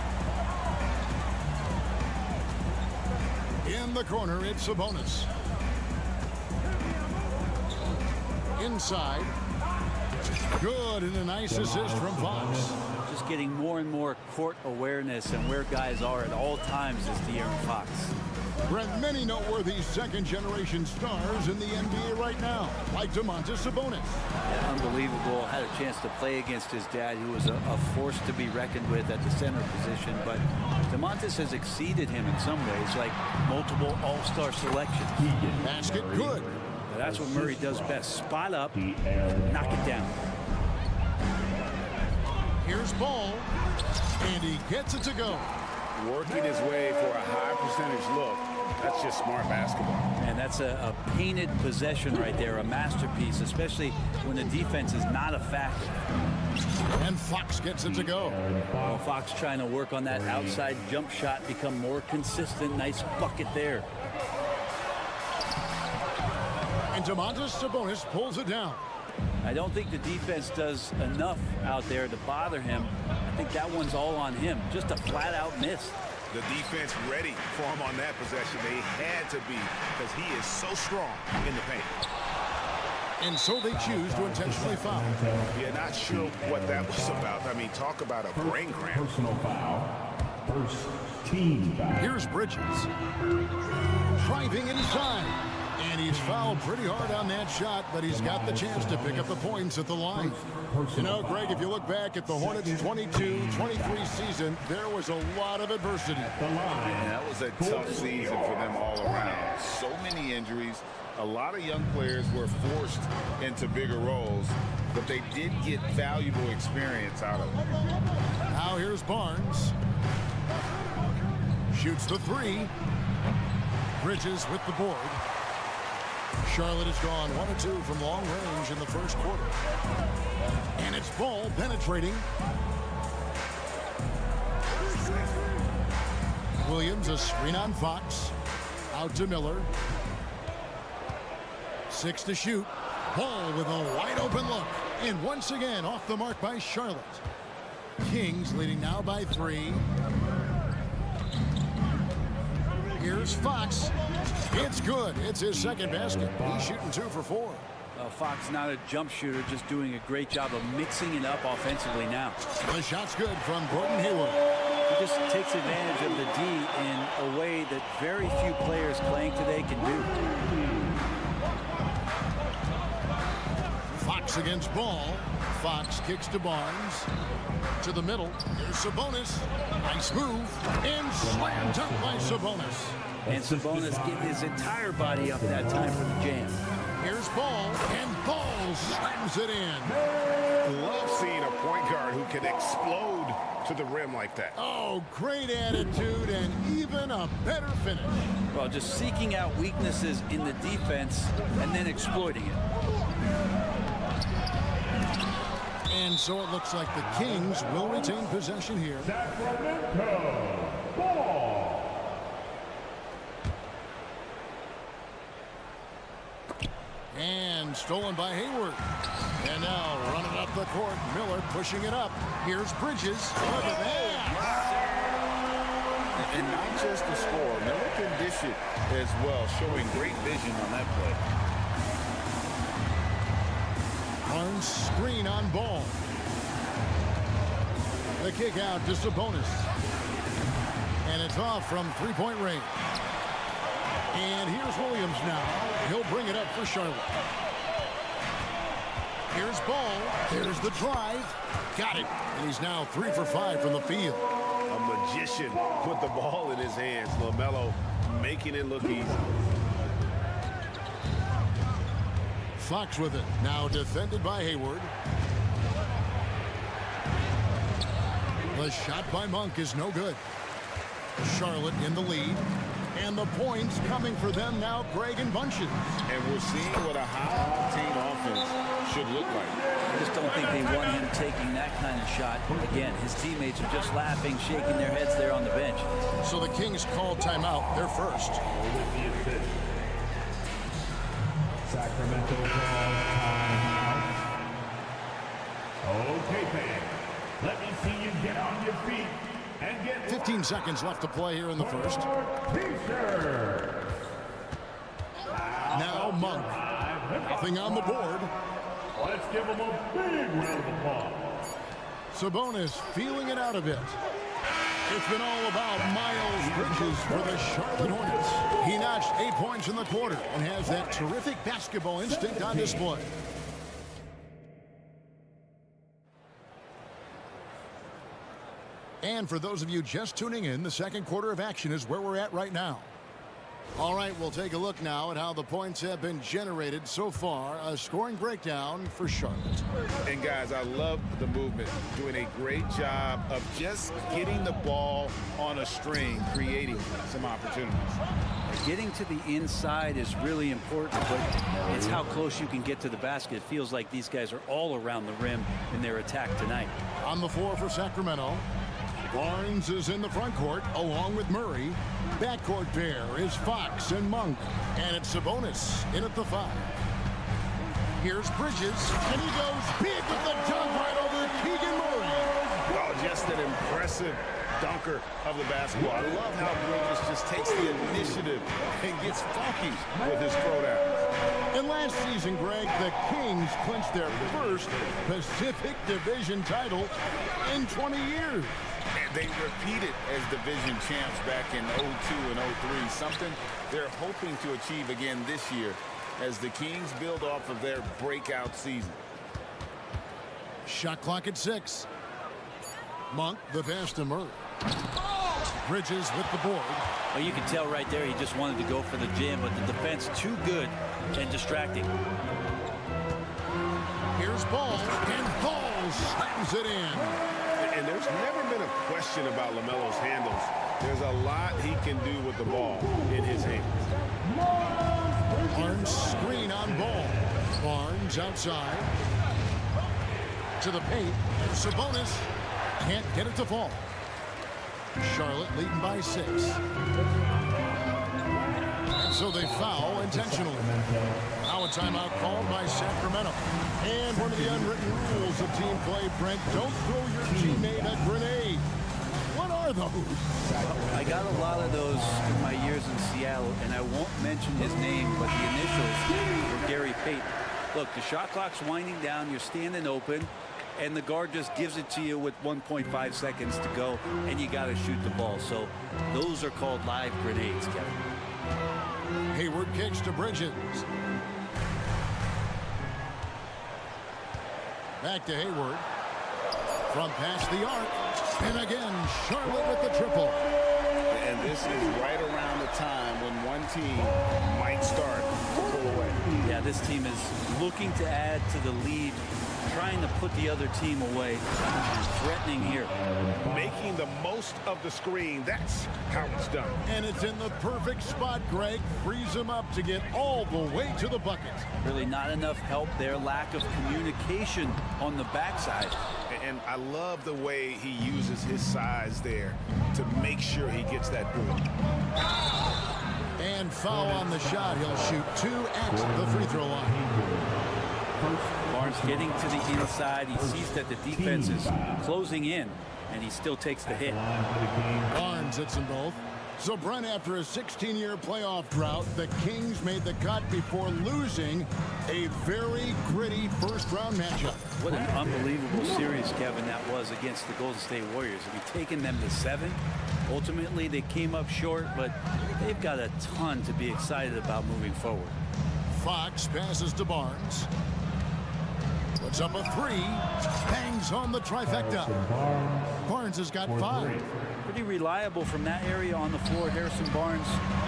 In the corner, it's Sabonis. Inside. Good, and a nice assist from Fox. Just getting more and more court awareness and where guys are at all times is De'Aaron Fox. Brent, many noteworthy second-generation stars in the NBA right now, like Domantas Sabonis. Yeah, unbelievable. Had a chance to play against his dad, who was a force to be reckoned with at the center position. But Domantas has exceeded him in some ways, like multiple all-star selections. Basket good. But that's what Murray does best. Spot up, knock it down. Here's Ball, and he gets it to go. working his way for a high percentage look. That's just smart basketball. And that's a painted possession right there, a masterpiece, especially when the defense is not a factor. And Fox gets it to go. Well, Fox trying to work on that outside jump shot, become more consistent. Nice bucket there. And Domantas Sabonis pulls it down. I don't think the defense does enough out there to bother him. I think that one's all on him. Just a flat-out miss. The defense ready for him on that possession. They had to be, because he is so strong in the paint. And so they choose to intentionally foul. Yeah, not sure what that was about. I mean, talk about a brain cramp. Personal foul. First team foul. Here's Bridges. Driving inside. And he's fouled pretty hard on that shot, but he's got the chance to pick up the points at the line. You know, Greg, if you look back at the Hornets 22-23 season, there was a lot of adversity. And that was a tough season for them all around. So many injuries. A lot of young players were forced into bigger roles, but they did get valuable experience out of it. Now here's Barnes. Shoots the three. Bridges with the board. Charlotte has gone 1 of 2 from long range in the first quarter. And it's Ball penetrating. Williams, a screen on Fox. Out to Miller. 6 to shoot. Ball with a wide open look. And once again off the mark by Charlotte. Kings leading now by 3. Here's Fox. It's good. It's his second basket. He's shooting 2 for 4. Fox not a jump shooter, just doing a great job of mixing it up offensively now. The shot's good from Gordon Hayward. He just takes advantage of the D in a way that very few players playing today can do. Fox against Ball. Fox kicks to Barnes. To the middle. Here's Sabonis. Nice move. And slam dunk by Sabonis. And Sabonis getting his entire body up that time for the jam. Here's Ball. And Ball slams it in. Love seeing a point guard who can explode to the rim like that. Oh, great attitude and even a better finish. Well, just seeking out weaknesses in the defense and then exploiting it. And so it looks like the Kings will retain possession here. Sacramento. Ball. And stolen by Hayward. And now running up the court. Miller pushing it up. Here's Bridges. Look at that. And not just the score. Miller can dish it as well, showing great vision on that play. Barnes screen on Ball. The kick out to Sabonis. And it's off from three-point range. And here's Williams now. He'll bring it up for Charlotte. Here's Ball. There's the drive. Got it. And he's now 3 for 5 from the field. A magician put the ball in his hands. LaMelo making it look easy. Fox with it. Now defended by Hayward. The shot by Monk is no good. Charlotte in the lead. And the points coming for them now, Greg and bunches. And we're seeing what a high-octane offense should look like. I just don't think they want him taking that kind of shot. Again, his teammates are just laughing, shaking their heads there on the bench. So the Kings call timeout. They're first. Sacramento calls timeout. Okay, fans. Let me see you get on your feet and get 15 seconds left to play here in the first. T-shirts. Now Monk. Nothing on the board. Let's give him a big round of applause. Sabonis feeling it out a bit. It's been all about Miles Bridges for the Charlotte Hornets. He notched 8 points in the quarter and has that terrific basketball instinct on display. And for those of you just tuning in, the second quarter of action is where we're at right now. All right, we'll take a look now at how the points have been generated so far. A scoring breakdown for Charlotte. And guys, I love the movement. Doing a great job of just getting the ball on a string, creating some opportunities. Getting to the inside is really important, but it's how close you can get to the basket. It feels like these guys are all around the rim in their attack tonight. On the floor for Sacramento, Barnes is in the front court along with Murray. Backcourt pair is Fox and Monk, and it's Sabonis in at the 5. Here's Bridges, and he goes big with the dunk right over Keegan Murray. Oh, just an impressive dunker of the basketball. I love how Bridges just takes the initiative and gets funky with his throwdowns. And last season, Greg, the Kings clinched their first Pacific Division title in 20 years. And they repeated as division champs back in 02 and 03, something they're hoping to achieve again this year as the Kings build off of their breakout season. Shot clock at 6. Monk, the pass to Murray. Bridges with the board. Well, you can tell right there he just wanted to go for the jam, but the defense too good and distracting. Here's Ball, and Ball slams it in. And there's never been a question about LaMelo's handles. There's a lot he can do with the ball in his hands. Barnes screen on Ball. Barnes outside. To the paint. Sabonis can't get it to fall. Charlotte leading by 6. And so they foul intentionally. Now a timeout called by Sacramento. And one of the unwritten rules of team play, Brent, don't throw your teammate a grenade. What are those? I got a lot of those in my years in Seattle, and I won't mention his name, but the initials were Gary Payton. Look, the shot clock's winding down, you're standing open, and the guard just gives it to you with 1.5 seconds to go, and you got to shoot the ball. So those are called live grenades, Kevin. Hayward kicks to Bridges. Back to Hayward. From past the arc. And again, Charlotte with the triple. And this is right around the time when one team might start to pull away. Yeah, this team is looking to add to the lead, trying to put the other team away, and threatening here. Making the most of the screen, that's how it's done. And it's in the perfect spot, Greg. Frees him up to get all the way to the bucket. Really not enough help there. Lack of communication on the backside. And I love the way he uses his size there to make sure he gets that board. And foul on the shot. He'll shoot 2 at the free throw line. Barnes getting to the inside. He sees that the defense is closing in, and he still takes the hit. Barnes hits them both. So, Brent, after a 16-year playoff drought, the Kings made the cut before losing a very gritty first-round matchup. What an unbelievable series, Kevin, that was against the Golden State Warriors. I mean, taking them to 7. Ultimately, they came up short, but they've got a ton to be excited about moving forward. Fox passes to Barnes. Puts up a 3. Bangs on the trifecta. Barnes has got 5. Pretty reliable from that area on the floor. Harrison Barnes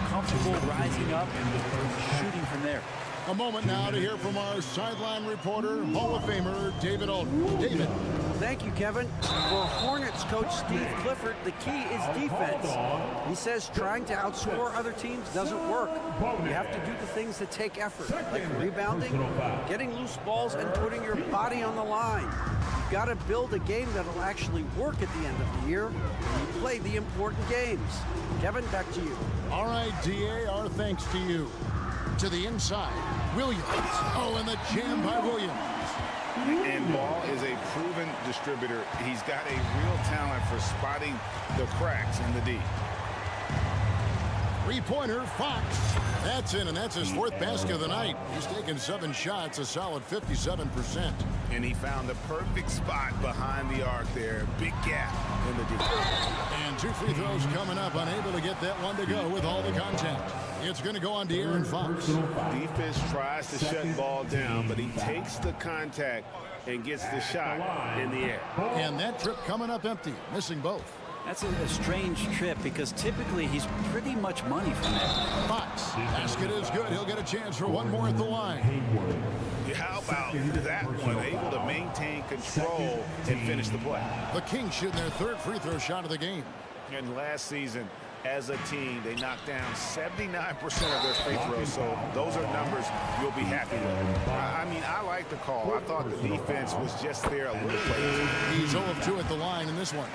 comfortable rising up and shooting from there. A moment now to hear from our sideline reporter, Hall of Famer David Alden. David. Thank you, Kevin. For Hornets coach Steve Clifford, the key is defense. He says trying to outscore other teams doesn't work. You have to do the things that take effort, like rebounding, getting loose balls, and putting your body on the line. You've got to build a game that'll actually work at the end of the year when you play the important games. Kevin, back to you. All right, DA, our thanks to you. To the inside, Williams. Oh, and the jam by Williams. And Ball is a proven distributor. He's got a real talent for spotting the cracks in the D. Three-pointer, Fox. That's in, and that's his 4th basket of the night. He's taken 7 shots, a solid 57%. And he found the perfect spot behind the arc there. Big gap in the D. And 2 free throws coming up, unable to get that one to go with all the contact. It's going to go on De'Aaron Fox. Defense tries to shut Ball down, but he takes the contact and gets the shot in the air. And that trip coming up empty, missing both. That's a strange trip because typically he's pretty much money from there. Fox, basket is good. He'll get a chance for one more at the line. Yeah, how about that one? Able to maintain control and finish the play. The Kings shooting their third free throw shot of the game. And last season, as a team, they knocked down 79% of their free throws, so those are numbers you'll be happy with. I mean, I like the call. I thought the defense was just there a little late. He's 0 of 2 at the line in this one.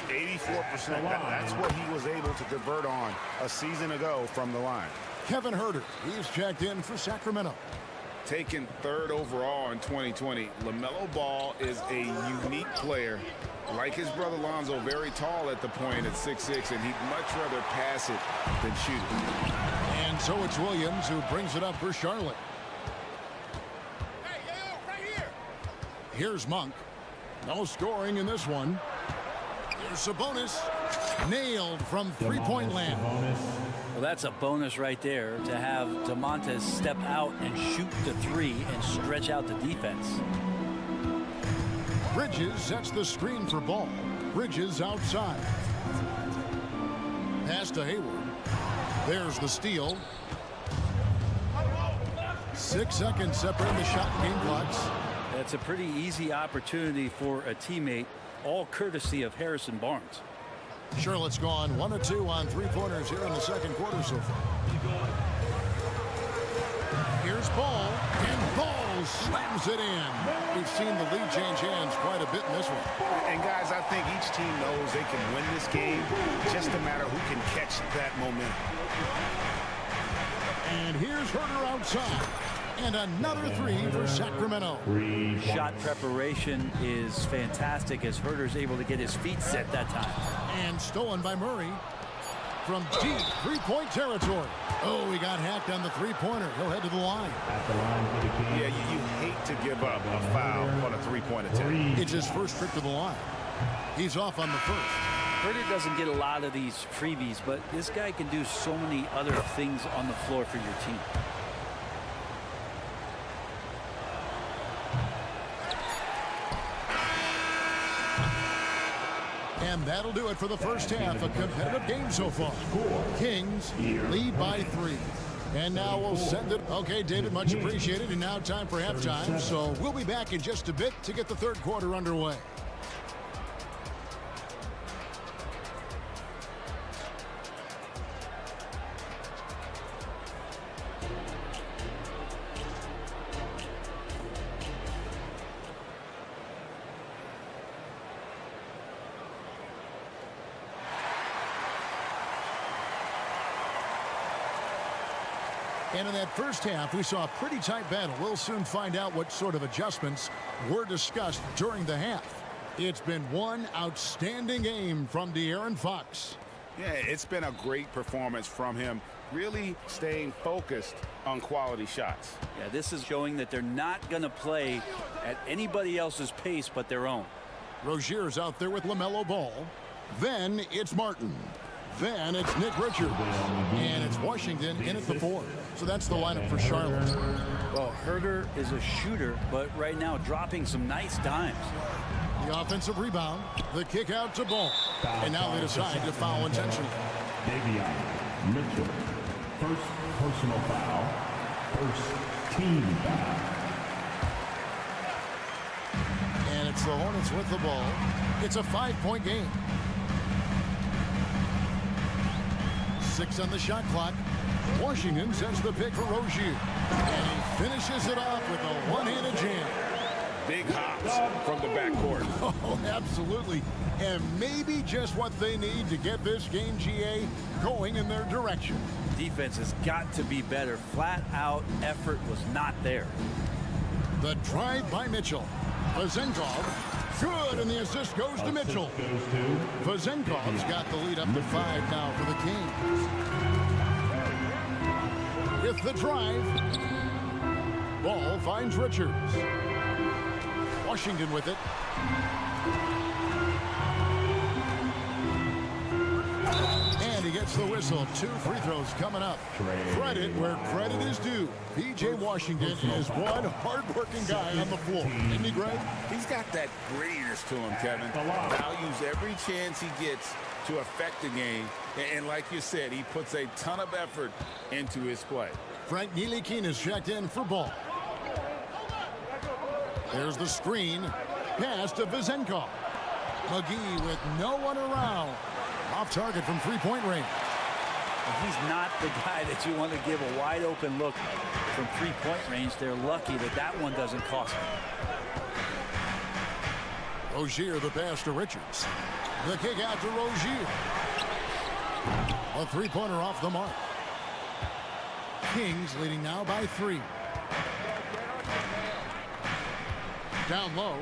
84%. That's what he was able to convert on a season ago from the line. Kevin Huerter, he's checked in for Sacramento. Taken third overall in 2020, LaMelo Ball is a unique player. Like his brother Lonzo, very tall at the point at 6'6", and he'd much rather pass it than shoot it. And so it's Williams who brings it up for Charlotte. Here's Monk. No scoring in this one. Here's Sabonis. Nailed from three-point land. Well, that's a bonus right there to have Domantas step out and shoot the three and stretch out the defense. Bridges sets the screen for Ball. Bridges outside. Pass to Hayward. There's the steal. 6 seconds separate the shot and game clocks. That's a pretty easy opportunity for a teammate, all courtesy of Harrison Barnes. Charlotte's gone 1 of 2 on three-pointers here in the second quarter so far. Here's Ball, and Ball slams it in. We've seen the lead change hands quite a bit in this one. And guys, I think each team knows they can win this game, just a matter who can catch that momentum. And here's Huerter outside. And another three for Sacramento. Shot preparation is fantastic as Huerter's able to get his feet set that time. And stolen by Murray from deep three-point territory. Oh, he got hacked on the three-pointer. He'll head to the line. Yeah, you hate to give up a foul on a three-point attempt. It's his first trip to the line. He's off on the first. Huerter doesn't get a lot of these freebies, but this guy can do so many other things on the floor for your team. And that'll do it for the first half. A competitive game so far. Kings lead by 3. And now we'll send it. Okay, David, much appreciated. And now time for halftime. So we'll be back in just a bit to get the third quarter underway. And in that first half, we saw a pretty tight battle. We'll soon find out what sort of adjustments were discussed during the half. It's been one outstanding game from De'Aaron Fox. Yeah, it's been a great performance from him, really staying focused on quality shots. Yeah, this is showing that they're not going to play at anybody else's pace but their own. Rozier's out there with LaMelo Ball. Then it's Martin. Then it's Nick Richards. And it's Washington in at the 4. So that's the lineup for Charlotte. Well, Huerter is a shooter, but right now dropping some nice dimes. The offensive rebound. The kick out to Ball. And now they decide to foul intentionally. Davion Mitchell. First personal foul. First team foul. And it's the Hornets with the ball. It's a 5-point game. 6 on the shot clock. Washington sends the pick for Rozier. And he finishes it off with a one-handed jam. Big hops from the backcourt. Oh, absolutely. And maybe just what they need to get this game, GA, going in their direction. Defense has got to be better. Flat out effort was not there. The drive by Mitchell. Vazenkov. Good, and the assist goes to Mitchell. Vazenkov's got the lead up to 5 now for the Kings. With the drive, Ball finds Richards. Washington with it. And he gets the whistle. 2 free throws coming up. Credit where credit is due. P.J. Washington is one hard-working guy on the floor. Isn't he, Greg? He's got that grittiness to him, Kevin. Values every chance he gets to to affect the game. And like you said, he puts a ton of effort into his play. Frank Ntilikina is checked in for ball. There's the screen. Pass to Vizenko. McGee with no one around. Off target from three-point range. He's not the guy that you want to give a wide open look from three-point range. They're lucky that that one doesn't cost them. Rozier the pass to Richards. The kick out to Rozier. A three-pointer off the mark. Kings leading now by 3. Down low.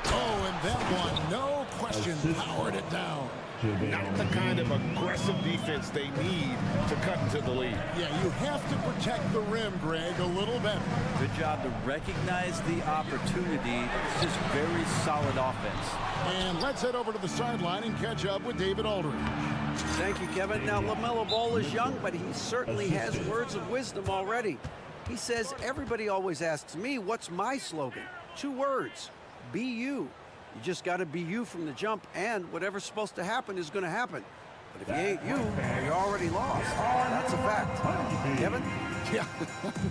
Oh, and that one, no question, powered it down. Not the kind of aggressive defense they need to cut into the lead. Yeah, you have to protect the rim, Greg, a little better. Good job to recognize the opportunity. It's just very solid offense. And let's head over to the sideline and catch up with David Aldridge. Thank you, Kevin. Now, LaMelo Ball is young, but he certainly has words of wisdom already. He says, everybody always asks me, what's my slogan? 2 words, be you. You just got to be you from the jump, and whatever's supposed to happen is going to happen. But if you ain't you, you already lost. That's a fact. Kevin? Yeah,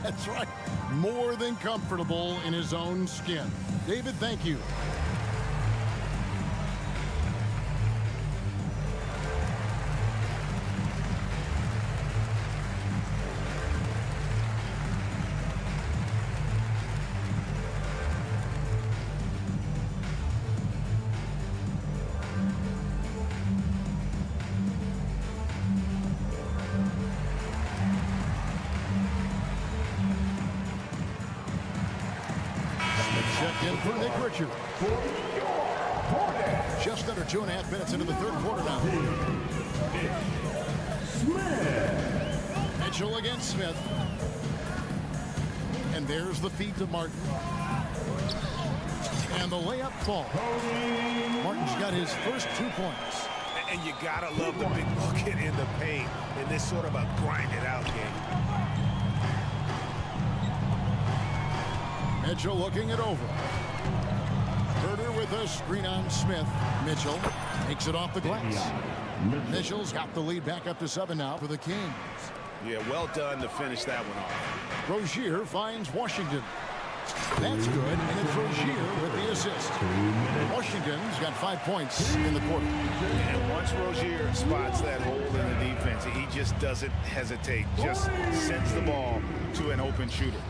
that's right. More than comfortable in his own skin. David, thank you. Just under 2.5 minutes into the third quarter now. Mitchell against Smith. And there's the feed to Martin. And the layup falls. Martin's got his first 2 points. And you gotta love the big bucket in the paint in this sort of a grind-it-out game. Mitchell looking it over. Herder with a screen on Smith. Mitchell takes it off the glass. Mitchell's got the lead back up to 7 now for the Kings. Yeah, well done to finish that one off. Rozier finds Washington. That's good, and it's Rozier with the assist. Washington's got 5 points in the quarter. And once Rozier spots that hole in the defense, he just doesn't hesitate. Just sends the ball to an open shooter.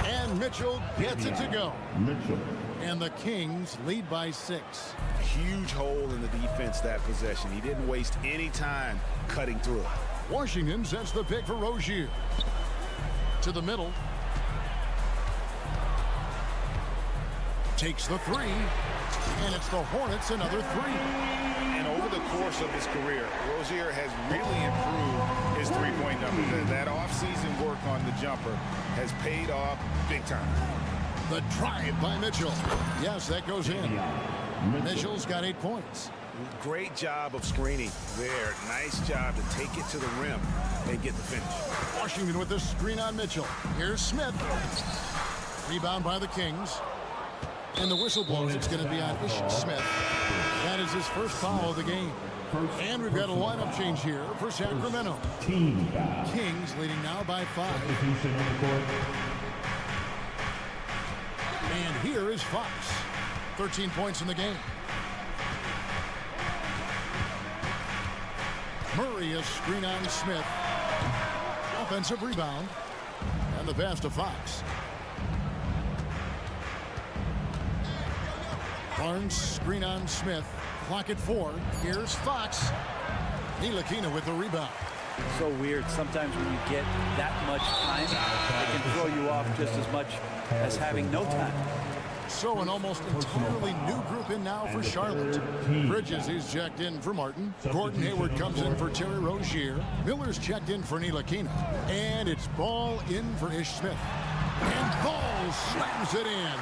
And Mitchell gets it to go. And the Kings lead by 6. Huge hole in the defense that possession. He didn't waste any time cutting through it. Washington sets the pick for Rozier. To the middle. Takes the 3. And it's the Hornets another 3. And over the course of his career, Rozier has really improved his three-point numbers. That offseason work on the jumper has paid off big time. The drive by Mitchell. Yes, that goes in. Mitchell's got 8 points. Great job of screening there. Nice job to take it to the rim and get the finish. Washington with the screen on Mitchell. Here's Smith. Rebound by the Kings. And the whistle blows. It's going to be on Ish Smith. That is his first foul of the game. And we've got a lineup change here for Sacramento. Kings leading now by 5. And here is Fox. 13 points in the game. Murray, a screen on Smith. Offensive rebound. And the pass to Fox. Barnes, screen on Smith. Clock at 4. Here's Fox. Ntilikina with the rebound. So weird. Sometimes when you get that much time, it can throw you off just as much as having no time. So an almost entirely new group in now for Charlotte. Bridges is checked in for Martin. Gordon Hayward comes in for Terry Rozier. Miller's checked in for Ntilikina. And it's Ball in for Ish Smith. And Ball slams it in.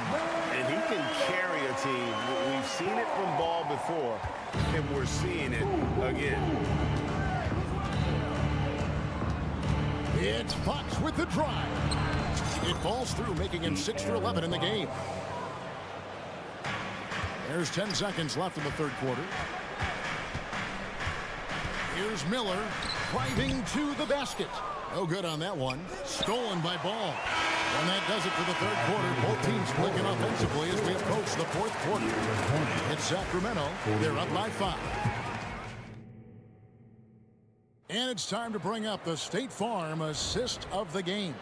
And he can carry a team. We've seen it from Ball before, and we're seeing it again. It's Fox with the drive. It falls through, making him 6 for 11 in the game. There's 10 seconds left in the third quarter. Here's Miller driving to the basket. No good on that one. Stolen by Ball. And that does it for the third quarter. Both teams clicking offensively as we approach the fourth quarter. It's Sacramento. They're up by 5. And it's time to bring up the State Farm assist of the game.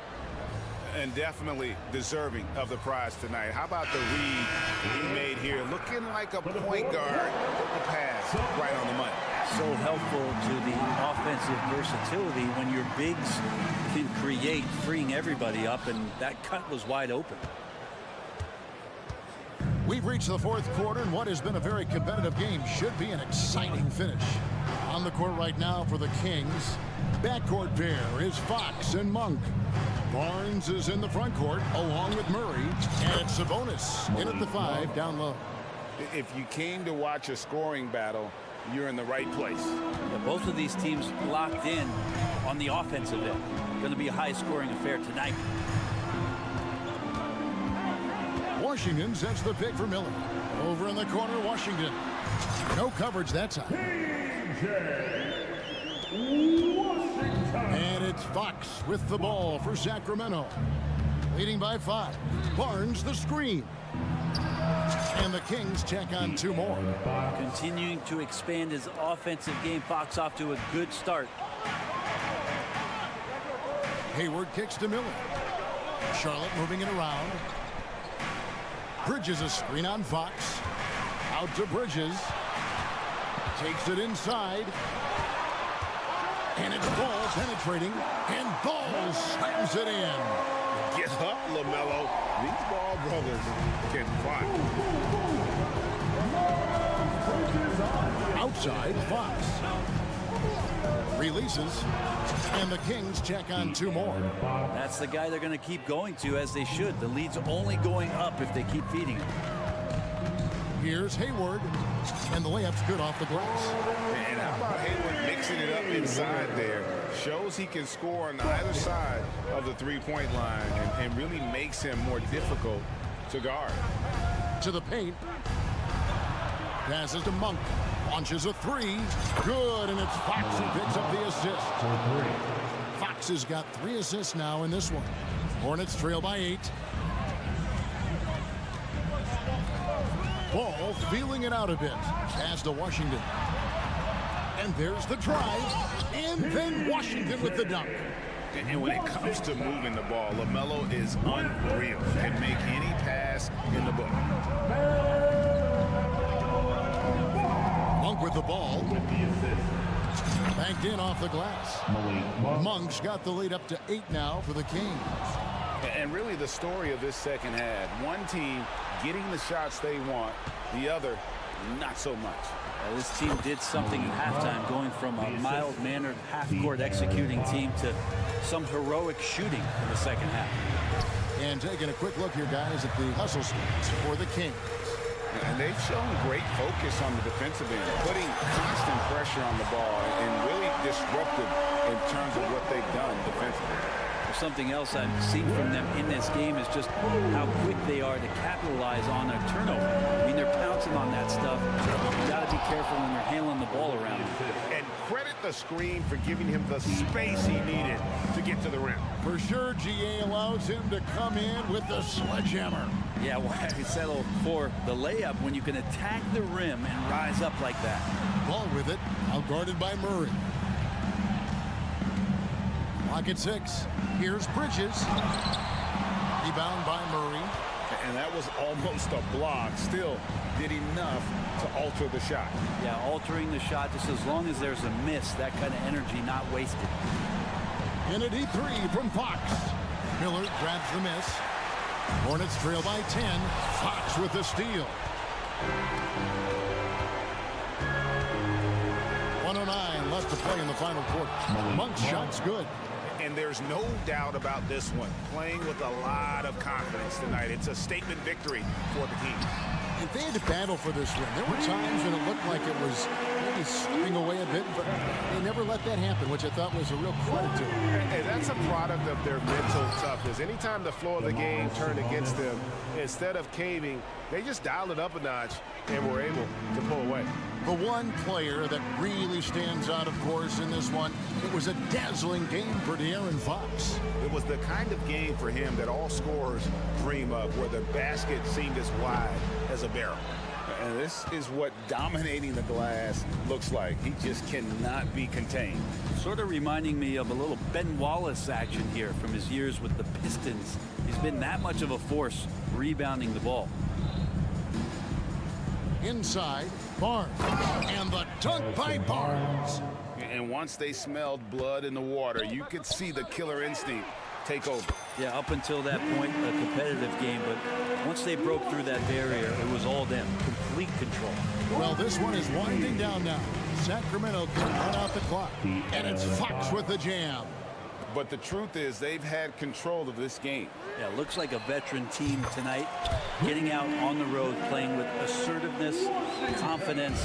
And definitely deserving of the prize tonight. How about the read he made here? Looking like a point guard. The pass right on the money. So helpful to the offensive versatility when your bigs can create, freeing everybody up, and that cut was wide open. We've reached the fourth quarter, and what has been a very competitive game should be an exciting finish. On the court right now for the Kings, backcourt pair is Fox and Monk. Barnes is in the front court along with Murray, and it's Sabonis in at the 5 down low. If you came to watch a scoring battle, you're in the right place. Yeah, both of these teams locked in on the offensive end. Going to be a high-scoring affair tonight. Washington sets the pick for Miller. Over in the corner, Washington. No coverage that time. And it's Fox with the ball for Sacramento. Leading by 5. Barnes the screen. And the Kings check on 2 more. Continuing to expand his offensive game. Fox off to a good start. Hayward kicks to Miller. Charlotte moving it around. Bridges a screen on Fox. Out to Bridges. Takes it inside. And it's Ball penetrating. And Ball slams it in. Get up, LaMelo. These Ball brothers can fight. Outside, Fox. Releases. And the Kings check on 2 more. That's the guy they're going to keep going to, as they should. The lead's only going up if they keep feeding him. Here's Hayward. And the layup's good off the glass. And how about Hayward mixing it up inside there? Shows he can score on either side of the three-point line and really makes him more difficult to guard. To the paint. Passes to Monk. Launches a 3. Good, and it's Fox who picks up the assist. Fox has got 3 assists now in this one. Hornets trail by 8. Ball feeling it out a bit. Pass to Washington. And there's the drive. And then Washington with the dunk. And when it comes to moving the ball, LaMelo is unreal. Can make any pass in the book. Monk with the ball. Banked in off the glass. Monk's got the lead up to 8 now for the Kings. And really the story of this second half. One team getting the shots they want, the other not so much. This team did something at halftime, going from a mild-mannered half-court executing team to some heroic shooting in the second half. And taking a quick look here, guys, at the hustle stats for the Kings. And they've shown great focus on the defensive end, putting constant pressure on the ball and really disruptive in terms of what they've done defensively. Something else I've seen from them in this game is just how quick they are to capitalize on a turnover. I mean, they're pouncing on that stuff. You got to be careful when you're handling the ball around. And credit the screen for giving him the space he needed to get to the rim. For sure, GA allows him to come in with the sledgehammer. Yeah, why settle for the layup when you can attack the rim and rise up like that? Ball with it, out guarded by Murray. Clock at 6. Here's Bridges. Rebound by Murray. And that was almost a block. Still did enough to alter the shot. Yeah, altering the shot just as long as there's a miss, that kind of energy not wasted. In a deep 3 from Fox. Miller grabs the miss. Hornets trail by 10. Fox with the steal. 1:09 left to play in the final quarter. Monk's shot's good. And there's no doubt about this one. Playing with a lot of confidence tonight. It's a statement victory for the team. If they had to battle for this win, there were times when it looked like it was maybe slipping away a bit, but they never let that happen, which I thought was a real credit to them. And that's a product of their mental toughness. Anytime the flow of the game turned against them, instead of caving, they just dialed it up a notch and were able to pull away. The one player that really stands out, of course, in this one, it was a dazzling game for De'Aaron Fox. It was the kind of game for him that all scorers dream of, where the basket seemed as wide as a barrel. And this is what dominating the glass looks like. He just cannot be contained. Sort of reminding me of a little Ben Wallace action here from his years with the Pistons. He's been that much of a force rebounding the ball. Inside, Barnes, and the dunk by Barnes. And once they smelled blood in the water, you could see the killer instinct take over. Yeah, up until that point, a competitive game, but once they broke through that barrier, it was all them, complete control. Well, this one is winding down now. Sacramento can run out the clock, and it's Fox with the jam. But the truth is, they've had control of this game. Yeah, looks like a veteran team tonight, getting out on the road, playing with assertiveness, confidence,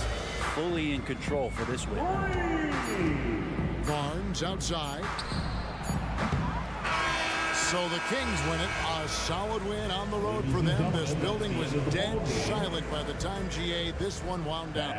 fully in control for this win. Barnes outside. So the Kings win it. A solid win on the road for them. This building was dead silent by the time, GA, this one wound down.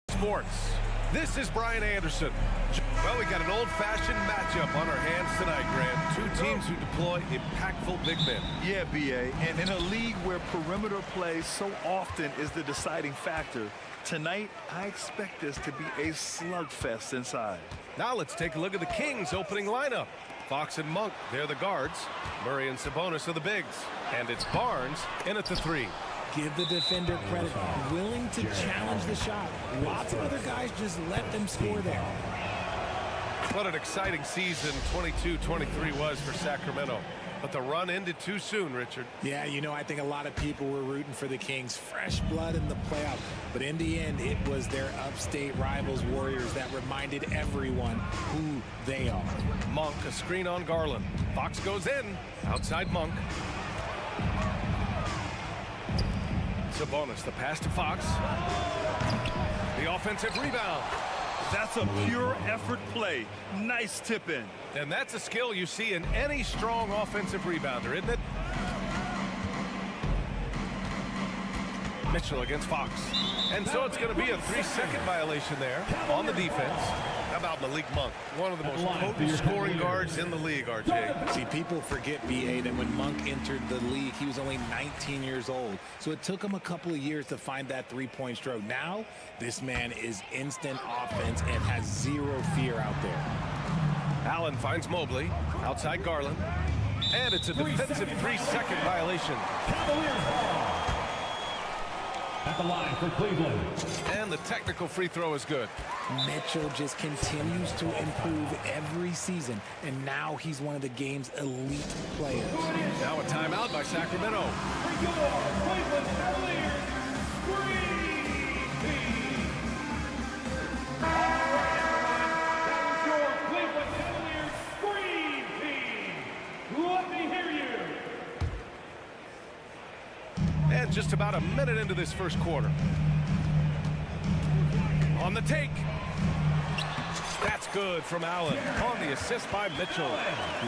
Sports. This is Brian Anderson. Well, we got an old-fashioned matchup on our hands tonight, Grant. Two teams who deploy impactful big men. Yeah, B.A., and in a league where perimeter play so often is the deciding factor, tonight I expect this to be a slugfest inside. Now let's take a look at the Kings' opening lineup. Fox and Monk, they're the guards. Murray and Sabonis are the bigs. And it's Barnes in at the 3. Give the defender credit, willing to challenge the shot. Lots of other guys just let them score there. What an exciting season 22-23 was for Sacramento. But the run ended too soon, Richard. Yeah, you know, I think a lot of people were rooting for the Kings. Fresh blood in the playoff. But in the end, it was their upstate rivals, Warriors, that reminded everyone who they are. Monk, a screen on Garland. Fox goes in. Outside Monk. Sabonis, the pass to Fox. The offensive rebound. That's a pure effort play. Nice tip in. And that's a skill you see in any strong offensive rebounder, isn't it? Mitchell against Fox. And so it's going to be a 3-second violation there on the defense. How about Malik Monk, one of the most potent scoring guards in the league, RJ. See, people forget, B.A., that when Monk entered the league, he was only 19 years old. So it took him a couple of years to find that three-point stroke. Now, this man is instant offense and has zero fear out there. Allen finds Mobley, outside Garland. And it's a defensive 3-second violation. Cavaliers ball. At the line for Cleveland. And the technical free throw is good. Mitchell just continues to improve every season, and now he's one of the game's elite players. Now a timeout by Sacramento. For your Cleveland Cavaliers, Screen Team. All right, everyone, that was your Cleveland Cavaliers Screen Team. Let me hear you. And just about a minute into this first quarter. On the take. That's good from Allen. On the assist by Mitchell.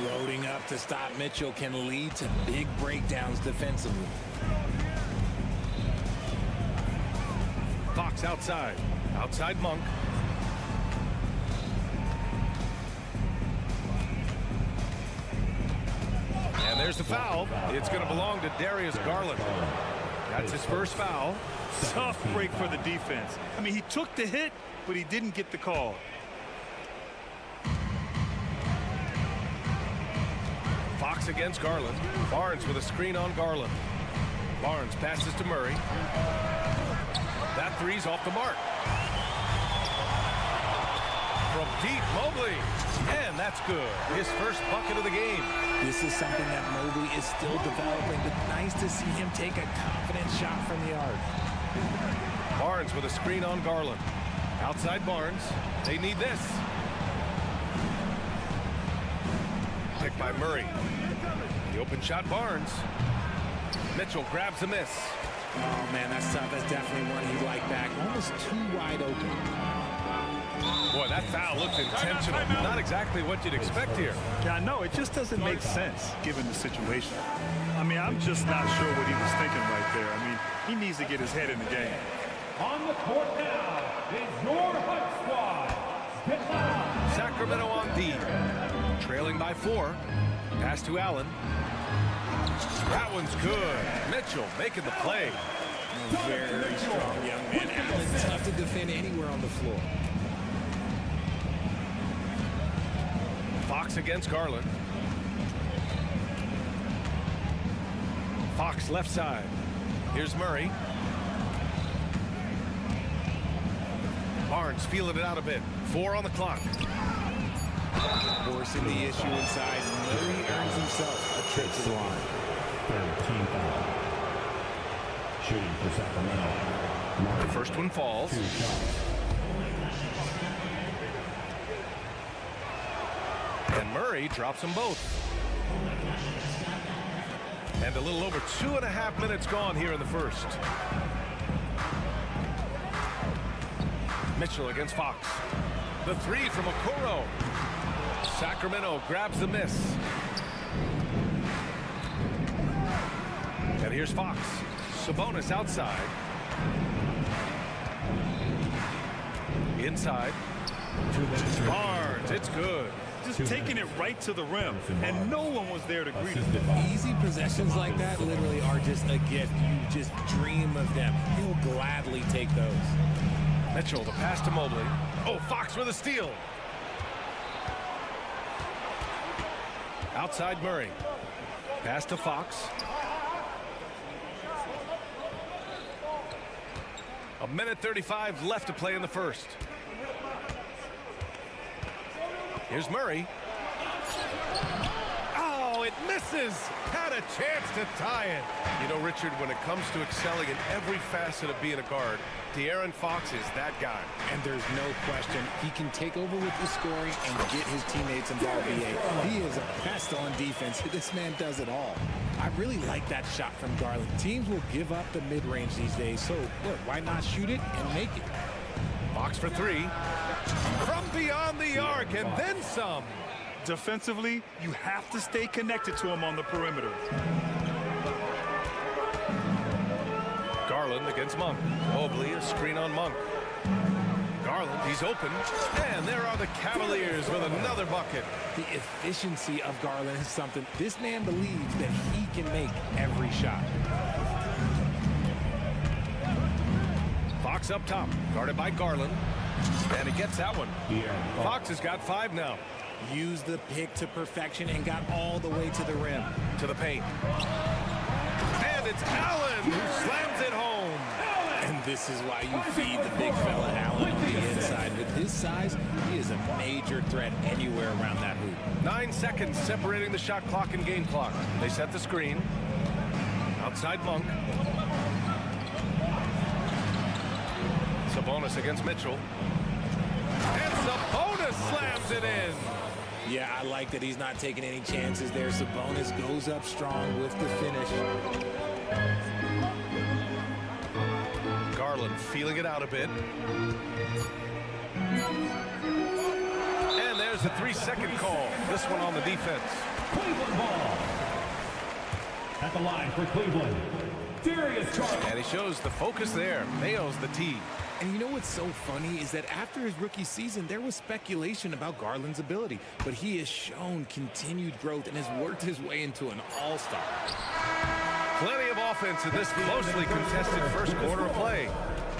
Loading up to stop Mitchell can lead to big breakdowns defensively. Fox outside. Outside Monk. And there's the foul. It's going to belong to Darius Garland. That's his first foul. Tough break for the defense. I mean, he took the hit, but he didn't get the call. Fox against Garland. Barnes with a screen on Garland. Barnes passes to Murray. That three's off the mark. From deep, Mobley. And that's good. His first bucket of the game. This is something that Mobley is still developing, but nice to see him take a confident shot from the arc. Barnes with a screen on Garland. Outside Barnes. They need this. Pick by Murray. The open shot, Barnes. Mitchell grabs a miss. Oh, man, that's tough. That's definitely one he'd like back. Almost too wide open. Boy, that foul looked intentional. Not exactly what you'd expect here. Yeah, I know. It just doesn't make sense given the situation. I mean, I'm just not sure what he was thinking right there. I mean, he needs to get his head in the game. On the court now is your Hunt Squad. Get down. Sacramento on D. Trailing by 4. Pass to Allen. That one's good. Mitchell making the play. Very strong young man. Allen tough to defend anywhere on the floor. Fox against Garland. Fox left side. Here's Murray. Barnes feeling it out a bit. 4 on the clock. Forcing the issue inside. Murray earns himself a trip to the line. 13 foul. Shooting for Sacramento. The first one falls. 2 shots. And Murray drops them both. And a little over 2.5 minutes gone here in the first. Mitchell against Fox. The 3 from Okoro. Sacramento grabs the miss. And here's Fox. Sabonis outside. Inside. Barnes, it's good. Just taking it right to the rim, and no one was there to greet him. Easy possessions like that literally are just a gift. You just dream of them. He'll gladly take those. Mitchell, the pass to Mobley. Oh, Fox with a steal. Outside Murray. Pass to Fox. A minute 35 left to play in the first. Here's Murray. Oh, it misses. Had a chance to tie it. You know, Richard, when it comes to excelling in every facet of being a guard, De'Aaron Fox is that guy. And there's no question he can take over with the scoring and get his teammates involved. He is a pest on defense. This man does it all. I really like that shot from Garland. Teams will give up the mid-range these days, so look, why not shoot it and make it? Fox for 3. From beyond the arc and then some. Defensively, you have to stay connected to him on the perimeter. Garland against Monk. Mobley, a screen on Monk. Garland, he's open. And there are the Cavaliers with another bucket. The efficiency of Garland is something. This man believes that he can make every shot. Fox up top, guarded by Garland. And he gets that one. Fox has got 5 now. Used the pick to perfection and got all the way to the rim. To the paint. And it's Allen who slams it home. And this is why you feed the big fella Allen on the inside. With his size, he is a major threat anywhere around that hoop. 9 seconds separating the shot clock and game clock. They set the screen. Outside Monk. Sabonis against Mitchell. And Sabonis slams it in. Yeah, I like that he's not taking any chances there. Sabonis goes up strong with the finish. Garland feeling it out a bit. And there's a 3-second call. This one on the defense. Cleveland ball. At the line for Cleveland, Darius Garland. And he shows the focus there. Nails the tee. And you know what's so funny is that after his rookie season, there was speculation about Garland's ability. But he has shown continued growth and has worked his way into an all-star. Plenty of offense in this closely contested first quarter of play.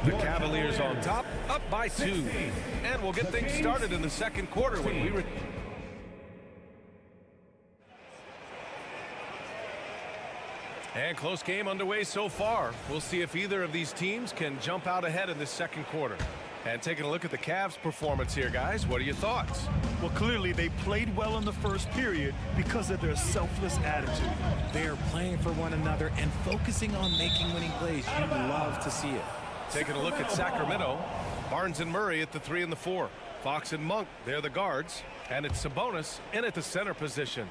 The Cavaliers on top, up by 2. And we'll get things started in the second quarter when we return. And close game underway so far. We'll see if either of these teams can jump out ahead in this second quarter. And taking a look at the Cavs' performance here, guys, what are your thoughts? Well, clearly they played well in the first period because of their selfless attitude. They're playing for one another and focusing on making winning plays. You love to see it. Taking a look at Sacramento. Barnes and Murray at the 3 and the 4. Fox and Monk, they're the guards. And it's Sabonis in at the center position.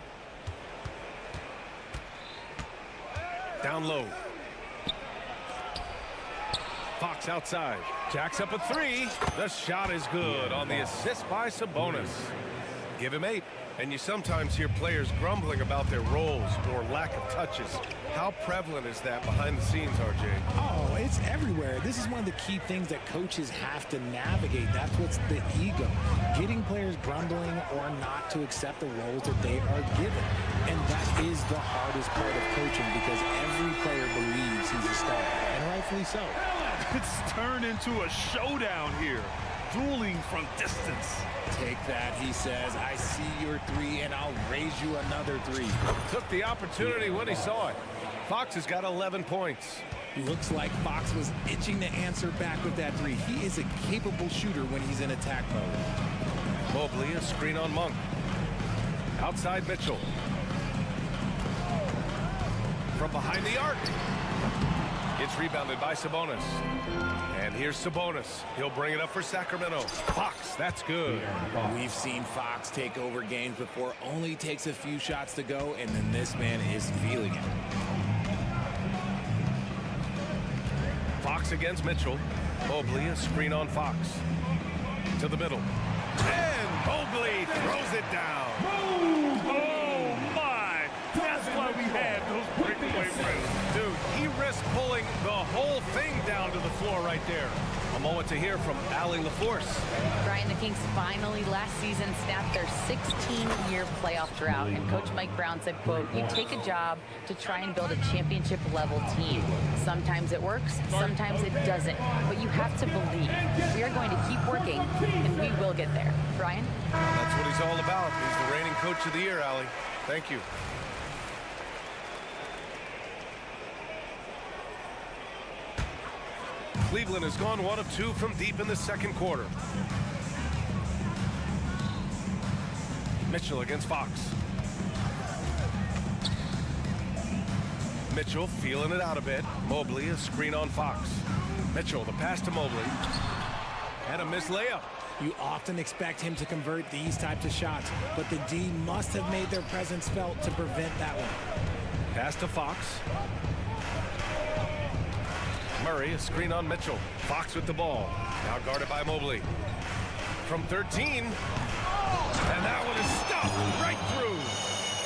Down low. Fox outside. Jacks up a 3. The shot is good on the assist by Sabonis. Give him 8. And you sometimes hear players grumbling about their roles or lack of touches. How prevalent is that behind the scenes, RJ? Oh, it's everywhere. This is one of the key things that coaches have to navigate. That's what's the ego. Getting players grumbling or not to accept the roles that they are given. And that is the hardest part of coaching because every player believes he's a star, and rightfully so. It's turned into a showdown here. Dueling from distance. Take that, he says. I see your three, and I'll raise you another three. Took the opportunity when he saw it. Fox has got 11 points. Looks like Fox was itching to answer back with that three. He is a capable shooter when he's in attack mode. Mobley, a screen on Monk. Outside Mitchell. From behind the arc. It's rebounded by Sabonis. And here's Sabonis. He'll bring it up for Sacramento. Fox, that's good. We've seen Fox take over games before. Only takes a few shots to go, and then this man is feeling it. Fox against Mitchell. Mobley, a screen on Fox. To the middle. And Mobley throws it down. Oh, my. That's why we had those breakaway runs. Dude, he risked pulling the whole thing down to the floor right there. A moment to hear from Allie LaForce. Brian, the Kings finally last season snapped their 16-year playoff drought, and Coach Mike Brown said, quote, "You take a job to try and build a championship-level team. Sometimes it works, sometimes it doesn't, but you have to believe. We are going to keep working, and we will get there." Brian? That's what he's all about. He's the reigning Coach of the Year, Allie. Thank you. Cleveland has gone 1 of 2 from deep in the second quarter. Mitchell against Fox. Mitchell feeling it out a bit. Mobley, a screen on Fox. Mitchell, the pass to Mobley. And a missed layup. You often expect him to convert these types of shots, but the D must have made their presence felt to prevent that one. Pass to Fox. Murray, a screen on Mitchell. Fox with the ball. Now guarded by Mobley. From 13. And that one is stuffed right through.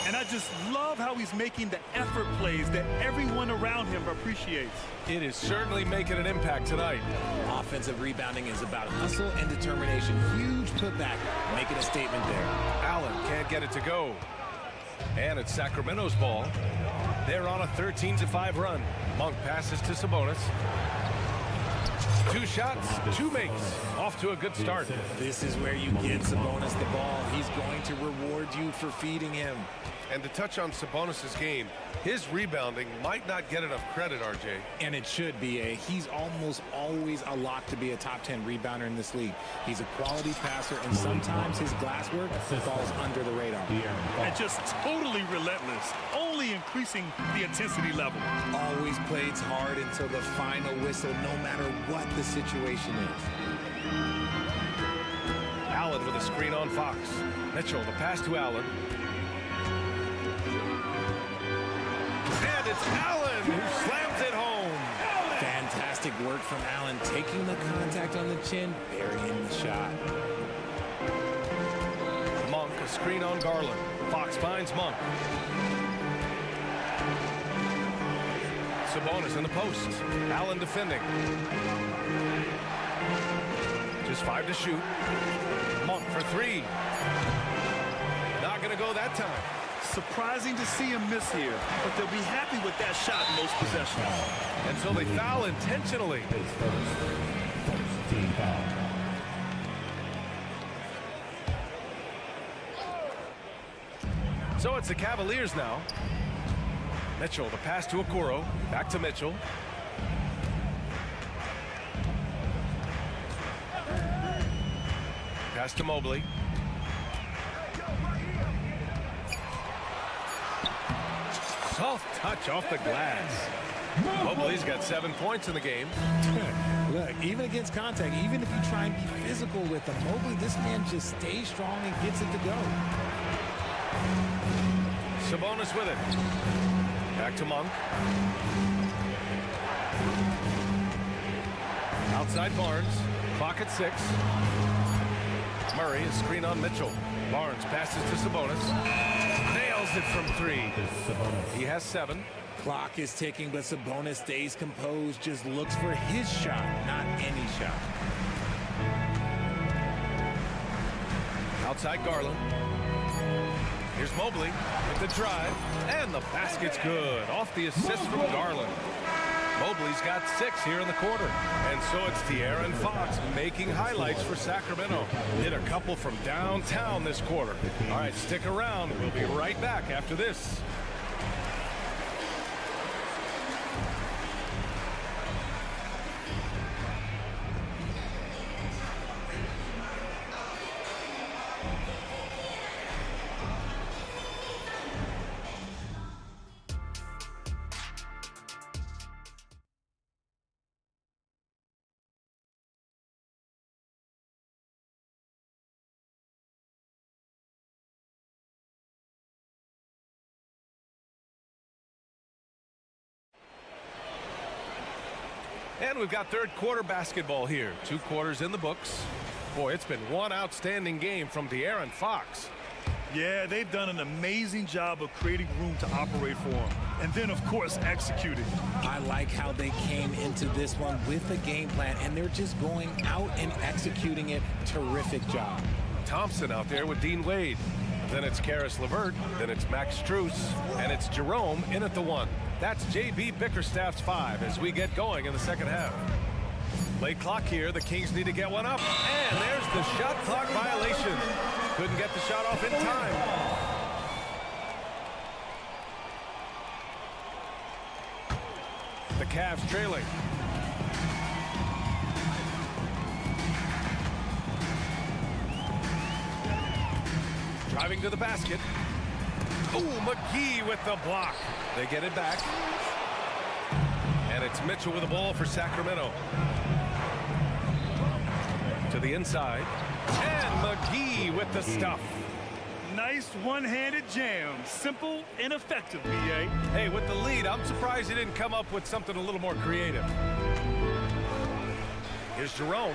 And I just love how he's making the effort plays that everyone around him appreciates. It is certainly making an impact tonight. Offensive rebounding is about hustle and determination. Huge putback, making a statement there. Allen can't get it to go. And it's Sacramento's ball. They're on a 13-5 run. Monk passes to Sabonis. 2 shots, 2 makes. Off to a good start. This is where you get Sabonis the ball. He's going to reward you for feeding him. And to touch on Sabonis' game, his rebounding might not get enough credit, RJ. And it should be. He's almost always a lock to be a top 10 rebounder in this league. He's a quality passer, and sometimes his glass work falls under the radar. And just totally relentless, only increasing the intensity level. Always plays hard until the final whistle, no matter what the situation is. Allen with a screen on Fox. Mitchell, the pass to Allen. And it's Allen who slams it home. Fantastic work from Allen, taking the contact on the chin, burying the shot. Monk, a screen on Garland. Fox finds Monk. Sabonis in the post. Allen defending. Just 5 to shoot. Monk for 3. Not going to go that time. Surprising to see him miss here, but they'll be happy with that shot in most possessions. And so they foul intentionally. So it's the Cavaliers now. Mitchell, the pass to Okoro. Back to Mitchell. Pass to Mobley. Soft touch off the glass. Mobley's got 7 points in the game. Look, even against contact, even if you try and be physical with him, Mobley, this man just stays strong and gets it to go. Sabonis with it. Back to Monk. Outside Barnes. Clock at 6. Murray, a screen on Mitchell. Barnes passes to Sabonis. Nails it from 3. He has 7. Clock is ticking, but Sabonis stays composed, just looks for his shot, not any shot. Outside Garland. Here's Mobley with the drive, and the basket's good. Off the assist from Garland. Mobley's got 6 here in the quarter. And so it's De'Aaron Fox making highlights for Sacramento. Hit a couple from downtown this quarter. All right, stick around. We'll be right back after this. And we've got third quarter basketball here. 2 quarters in the books. Boy, it's been one outstanding game from De'Aaron Fox. Yeah, they've done an amazing job of creating room to operate for him. And then, of course, executing. I like how they came into this one with a game plan, and they're just going out and executing it. Terrific job. Thompson out there with Dean Wade. Then it's Karis LeVert. Then it's Max Strus. And it's Jerome in at the 1. That's J.B. Bickerstaff's 5 as we get going in the second half. Late clock here. The Kings need to get one up. And there's the shot clock violation. Couldn't get the shot off in time. The Cavs trailing. Driving to the basket. Ooh, McGee with the block. They get it back. And it's Mitchell with the ball for Sacramento. To the inside. And McGee with the stuff. Nice one-handed jam. Simple and effective, B.A. Hey, with the lead, I'm surprised he didn't come up with something a little more creative. Here's Jerome.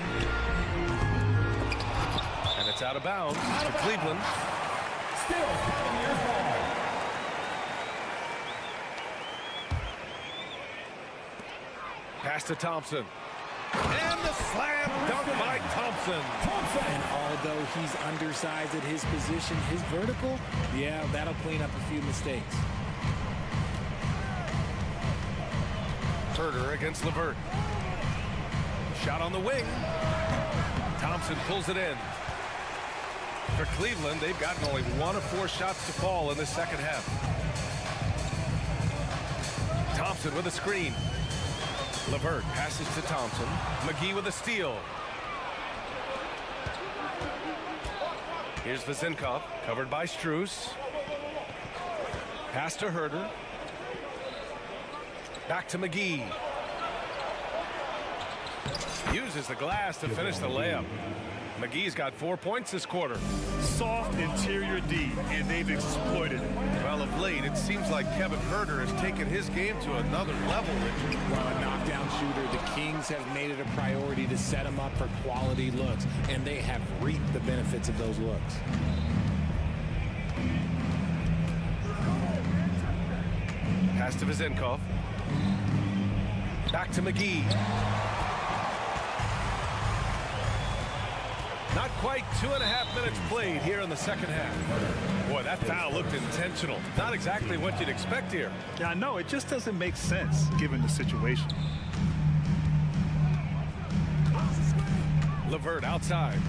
And it's out of bounds to Cleveland. Still Cavaliers ball. Pass to Thompson. And the slam dunk by Thompson. And although he's undersized at his position, his vertical, yeah, that'll clean up a few mistakes. Herder against LeVert. Shot on the wing. Thompson pulls it in. For Cleveland, they've gotten only 1 of 4 shots to fall in the second half. Thompson with a screen. LeVert passes to Thompson. McGee with a steal. Here's Vezenkov, covered by Strus. Pass to Herder. Back to McGee. Uses the glass to finish the layup. McGee's got 4 points this quarter. Soft interior D, and they've exploited it. Well, of late, it seems like Kevin Herder has taken his game to another level. Well, a knockdown shooter, the Kings have made it a priority to set him up for quality looks, and they have reaped the benefits of those looks. Pass to Vezenkov. Back to McGee. Not quite 2.5 minutes played here in the second half. Boy, that foul looked intentional. Not exactly what you'd expect here. Yeah, I know. It just doesn't make sense given the situation. LeVert outside.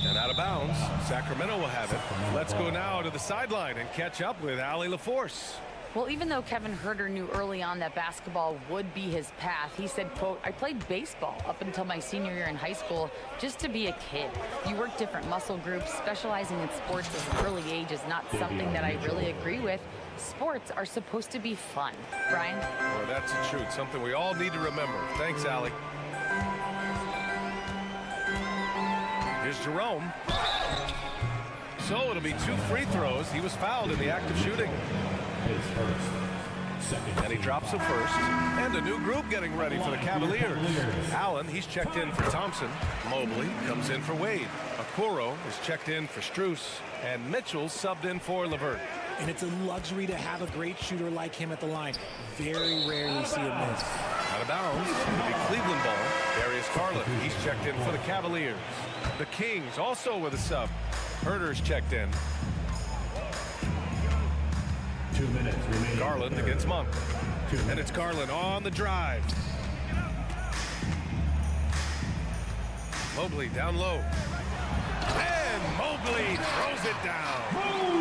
And out of bounds. Sacramento will have it. Let's go now to the sideline and catch up with Allie LaForce. Well, even though Kevin Herder knew early on that basketball would be his path, he said, quote, "I played baseball up until my senior year in high school just to be a kid. You work different muscle groups. Specializing in sports at an early age is not something that I really agree with. Sports are supposed to be fun." Brian? Well, that's the truth. Something we all need to remember. Thanks, Allie. Here's Jerome. So it'll be 2 free throws. He was fouled in the act of shooting. And he drops the first. And a new group getting ready for the Cavaliers. Allen, he's checked in for Thompson. Mobley comes in for Wade. Okoro is checked in for Strus. And Mitchell's subbed in for LeVert. And it's a luxury to have a great shooter like him at the line. Very rarely see him miss. Out of bounds. It'll be Cleveland ball. Darius Garland, he's checked in for the Cavaliers. The Kings also with a sub. Herder's checked in. 2 minutes remaining. Garland against Monk. And it's Garland on the drive. Mobley down low. And Mobley throws it down.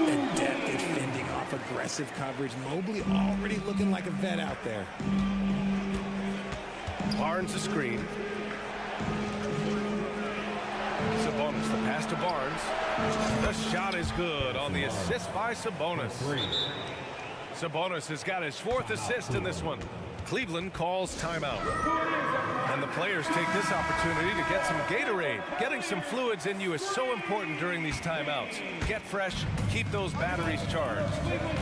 Adept at fending off aggressive coverage. Mobley already looking like a vet out there. Barnes the screen. Sabonis, the pass to Barnes. The shot is good on the assist by Sabonis. Sabonis has got his 4th assist in this one. Cleveland calls timeout. And the players take this opportunity to get some Gatorade. Getting some fluids in you is so important during these timeouts. Get fresh, keep those batteries charged.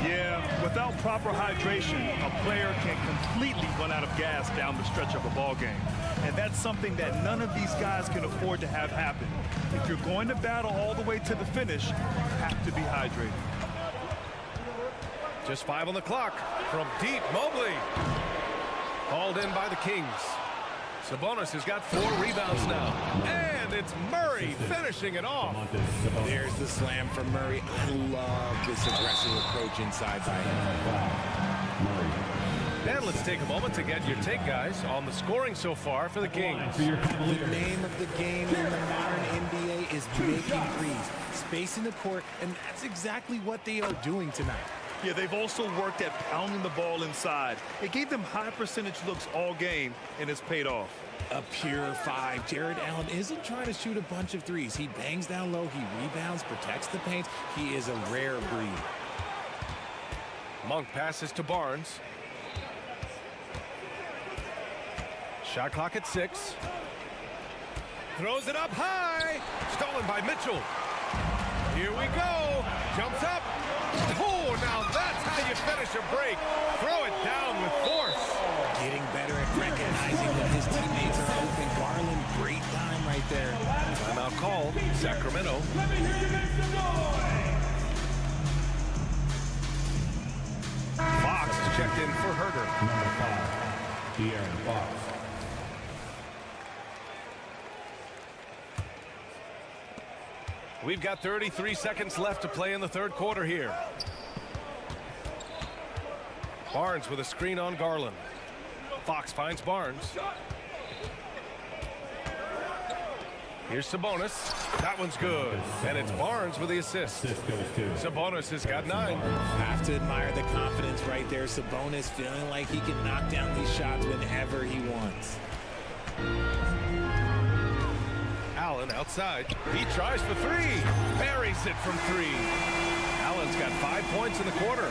Yeah, without proper hydration, a player can completely run out of gas down the stretch of a ball game. And that's something that none of these guys can afford to have happen. If you're going to battle all the way to the finish, you have to be hydrated. Just 5 on the clock. From deep, Mobley. Hauled in by the Kings. Sabonis has got 4 rebounds now. And it's Murray finishing it off. There's the slam from Murray. I love this aggressive approach inside by him. And let's take a moment to get your take, guys, on the scoring so far for the Kings. The name of the game in the modern NBA is making threes. Spacing the court, and that's exactly what they are doing tonight. Yeah, they've also worked at pounding the ball inside. It gave them high percentage looks all game, and it's paid off. A pure 5. Jared Allen isn't trying to shoot a bunch of threes. He bangs down low, he rebounds, protects the paint. He is a rare breed. Monk passes to Barnes. Shot clock at 6. Throws it up high. Stolen by Mitchell. Here we go. Jumps up. Oh, now that's how you finish a break. Throw it down with force. Getting better at recognizing when his teammates are open. Garland, great time right there. Timeout call, Sacramento. Let me hear you make some noise. Fox is checked in for Herder. Number 5, De'Aaron Fox. We've got 33 seconds left to play in the 3rd quarter here. Barnes with a screen on Garland. Fox finds Barnes. Here's Sabonis. That one's good. And it's Barnes with the assist. Sabonis has got 9. Have to admire the confidence right there. Sabonis feeling like he can knock down these shots whenever he wants. Allen outside. He tries for 3. Buries it from 3. Allen's got 5 points in the quarter.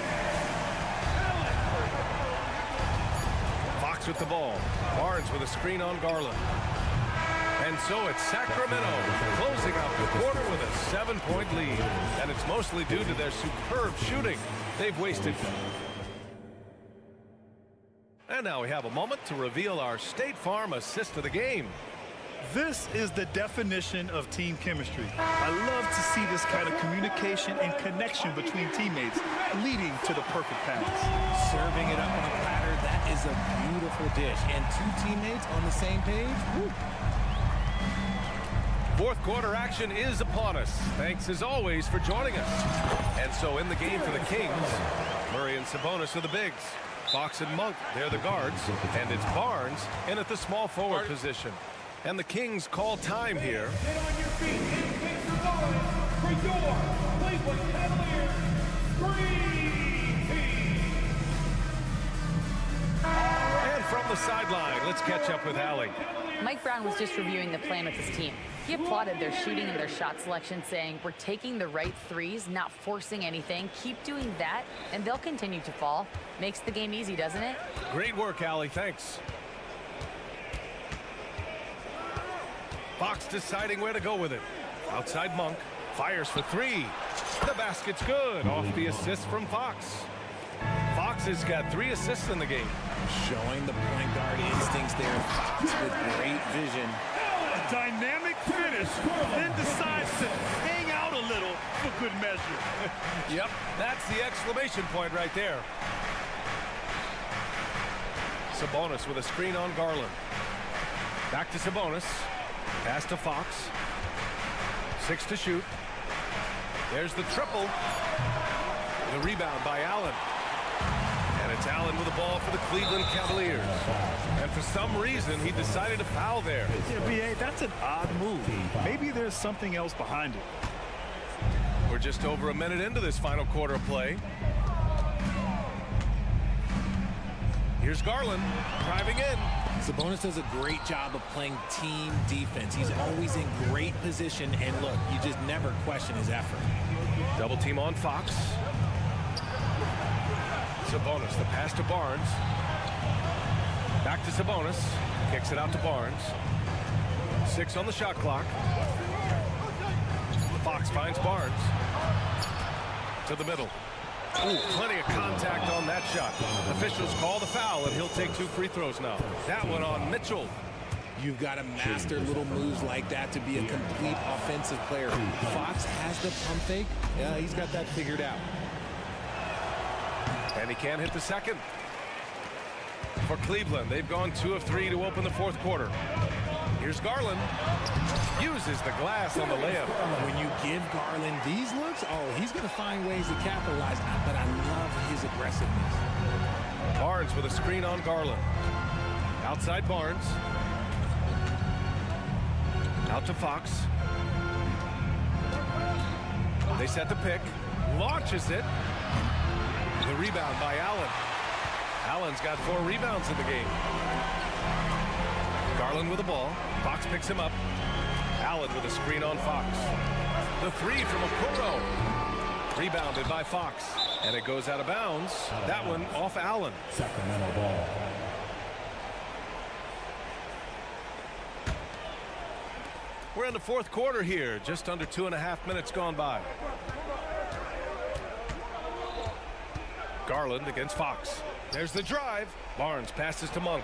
Fox with the ball. Barnes with a screen on Garland. And so it's Sacramento closing out the quarter with a 7-point lead. And it's mostly due to their superb shooting. They've wasted. And now we have a moment to reveal our State Farm assist of the game. This is the definition of team chemistry. I love to see this kind of communication and connection between teammates leading to the perfect pass. Serving it up on a platter, that is a beautiful dish. And 2 teammates on the same page. Woo. 4th quarter action is upon us. Thanks as always for joining us. And so in the game for the Kings, Murray and Sabonis are the bigs. Fox and Monk, they're the guards. And it's Barnes in at the small forward position. And the Kings call time here. Get on your feet and face your ball for your Cleveland Cavaliers Green Team. And from the sideline, let's catch up with Allie. Mike Brown was just reviewing the plan with his team. He applauded their shooting and their shot selection, saying, we're taking the right threes, not forcing anything. Keep doing that, and they'll continue to fall. Makes the game easy, doesn't it? Great work, Allie. Thanks. Fox deciding where to go with it. Outside Monk. Fires for 3. The basket's good. Off the assist from Fox. Fox has got 3 assists in the game. Showing the point guard instincts there. Fox with great vision. A dynamic finish, then decides to hang out a little for good measure. Yep, that's the exclamation point right there. Sabonis with a screen on Garland. Back to Sabonis. Pass to Fox. 6 to shoot. There's the triple. The rebound by Allen. And It's Allen with the ball for the Cleveland Cavaliers. And for some reason, he decided to foul there. Yeah, B.A., that's an odd move. Maybe there's something else behind it. We're just over a minute into this final quarter of play. Here's Garland driving in. Sabonis does a great job of playing team defense. He's always in great position, and look, you just never question his effort. Double team on Fox. Sabonis, the pass to Barnes. Back to Sabonis. Kicks it out to Barnes. 6 on the shot clock. Fox finds Barnes. To the middle. Ooh, plenty of contact on that shot. Officials call the foul, and he'll take 2 free throws now. That one on Mitchell. You've got to master little moves like that to be a complete offensive player. Fox has the pump fake. Yeah, he's got that figured out. And he can't hit the second. For Cleveland, they've gone 2 of 3 to open the fourth quarter. Here's Garland. Uses the glass on the layup. When you give Garland these looks, oh, he's going to find ways to capitalize. But I love his aggressiveness. Barnes with a screen on Garland. Outside Barnes. Out to Fox. They set the pick. Launches it. The rebound by Allen. Allen's got 4 rebounds in the game. Garland with the ball. Fox picks him up. Allen with a screen on Fox. The 3 from Okoro. Rebounded by Fox. And it goes out of bounds. That one off Allen. Sacramento ball. We're in the fourth quarter here. Just under 2.5 minutes gone by. Garland against Fox. There's the drive. Barnes passes to Monk.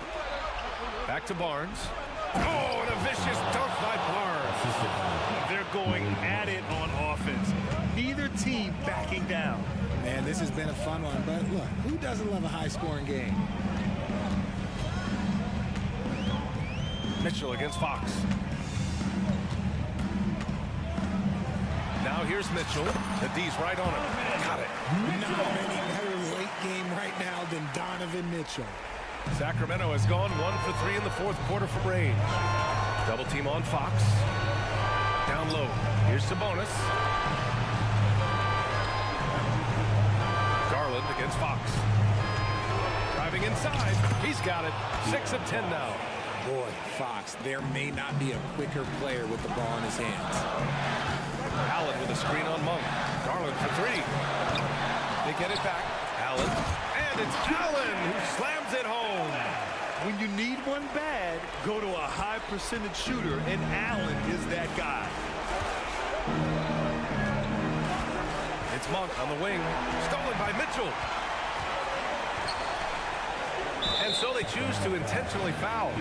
Back to Barnes. Oh, and a vicious dunk by Barnes. They're going at it on offense. Neither team backing down. Man, this has been a fun one. But look, who doesn't love a high-scoring game? Mitchell against Fox. Now here's Mitchell. The D's right on him. Got it. Not any better late game right now than Donovan Mitchell. Sacramento has gone 1 for 3 in the fourth quarter from range. Double team on Fox. Down low. Here's Sabonis. Garland against Fox. Driving inside. He's got it. 6 of 10 now. Boy, Fox, there may not be a quicker player with the ball in his hands. Allen with a screen on Monk. Garland for 3. They get it back. Allen. And it's Allen who slams it home. When you need one bad, go to a high percentage shooter, and Allen is that guy. It's Monk on the wing. Stolen by Mitchell. And so they choose to intentionally foul.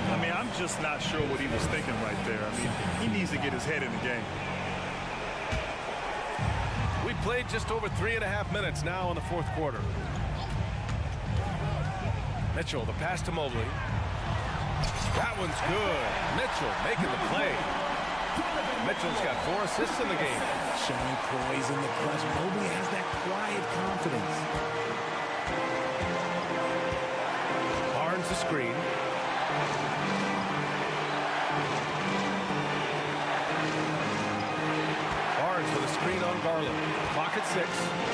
I mean, I'm just not sure what he was thinking right there. I mean, he needs to get his head in the game. We played just over 3.5 minutes now in the fourth quarter. Mitchell, the pass to Mobley. That one's good. Mitchell making the play. Mitchell's got 4 assists in the game. Showing poise in the clutch. Mobley has that quiet confidence. Barnes the screen. Barnes with a screen on Garland. Clock at 6.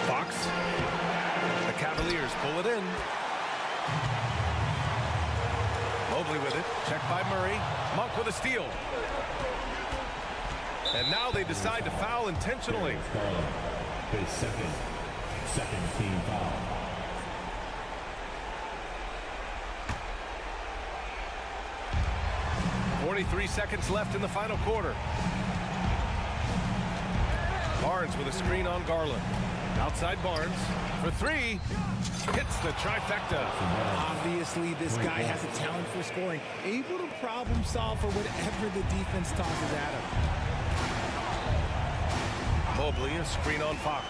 Fox. The Cavaliers pull it in. Mobley with it. Checked by Murray. Monk with a steal. And now they decide to foul intentionally. His second team foul. 43 seconds left in the final quarter. Barnes with a screen on Garland. Outside Barnes for 3. Hits the trifecta. Obviously, this guy has a talent for scoring. Able to problem solve for whatever the defense tosses at him. Mobley, a screen on Fox.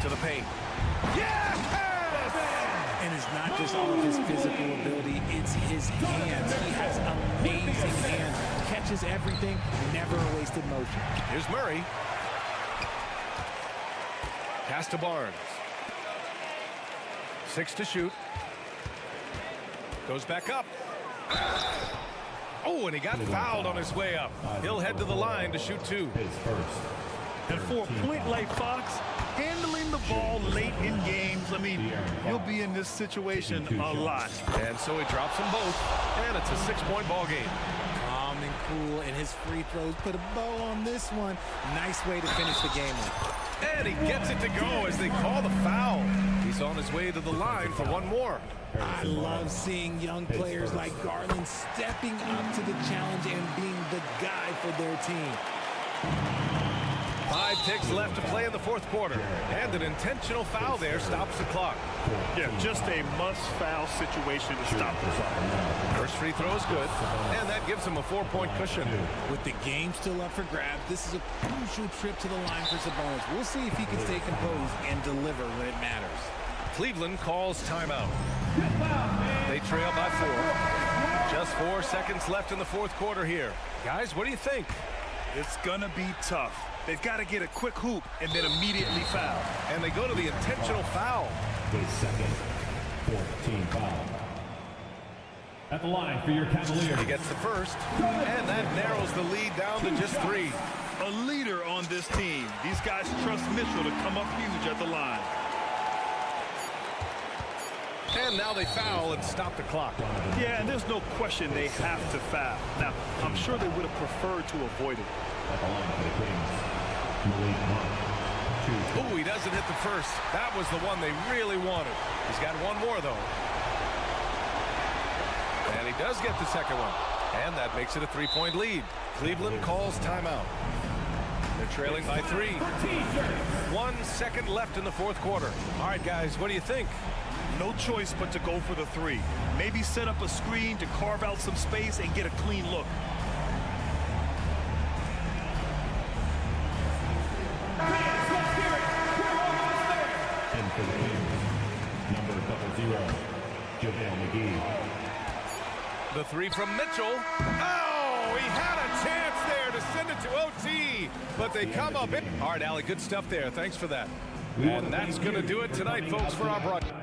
To the paint. Yes! And it's not just all of his physical ability, it's his hands. He has amazing hands. Catches everything, never a wasted motion. Here's Murray. Pass to Barnes. 6 to shoot. Goes back up. Oh, and he got fouled on his way up. He'll head to the line to shoot 2. And for a point like Fox, handling the ball late in games, I mean, you'll be in this situation a lot. And so he drops them both, and it's a 6-point ball game. Calm and cool, and his free throws put a bow on this one. Nice way to finish the game off. And he gets it to go as they call the foul. He's on his way to the line for one more. I love seeing young players like Garland stepping up to the challenge and being the guy for their team. 5 ticks left to play in the fourth quarter, and an intentional foul there stops the clock. Yeah, just a must-foul situation to stop the clock. First free throw is good, and that gives him a 4-point cushion. With the game still up for grabs, this is a crucial trip to the line for Sabonis. We'll see if he can stay composed and deliver when it matters. Cleveland calls timeout. They trail by 4. Just 4 seconds left in the fourth quarter here. Guys, what do you think? It's gonna be tough. They've got to get a quick hoop and then immediately foul. And they go to the intentional foul. The second 14 foul. At the line for your Cavaliers. He gets the first, and that narrows the lead down to just 3. A leader on this team. These guys trust Mitchell to come up huge at the line. And now they foul and stop the clock. Yeah, and there's no question they have to foul. Now, I'm sure they would have preferred to avoid it. At the line for the Kings. Oh, he doesn't hit the first. That was the one they really wanted. He's got one more, though. And he does get the second one. And that makes it a 3-point lead. Cleveland calls timeout. They're trailing by 3. 1 second left in the fourth quarter. All right, guys, what do you think? No choice but to go for the 3. Maybe set up a screen to carve out some space and get a clean look. And for the Kings, number 00, JaVale McGee. The 3 from Mitchell. Oh, he had a chance there to send it to OT, but they come up. All right, Allie, good stuff there. Thanks for that. And that's going to do it tonight, folks, for our broadcast.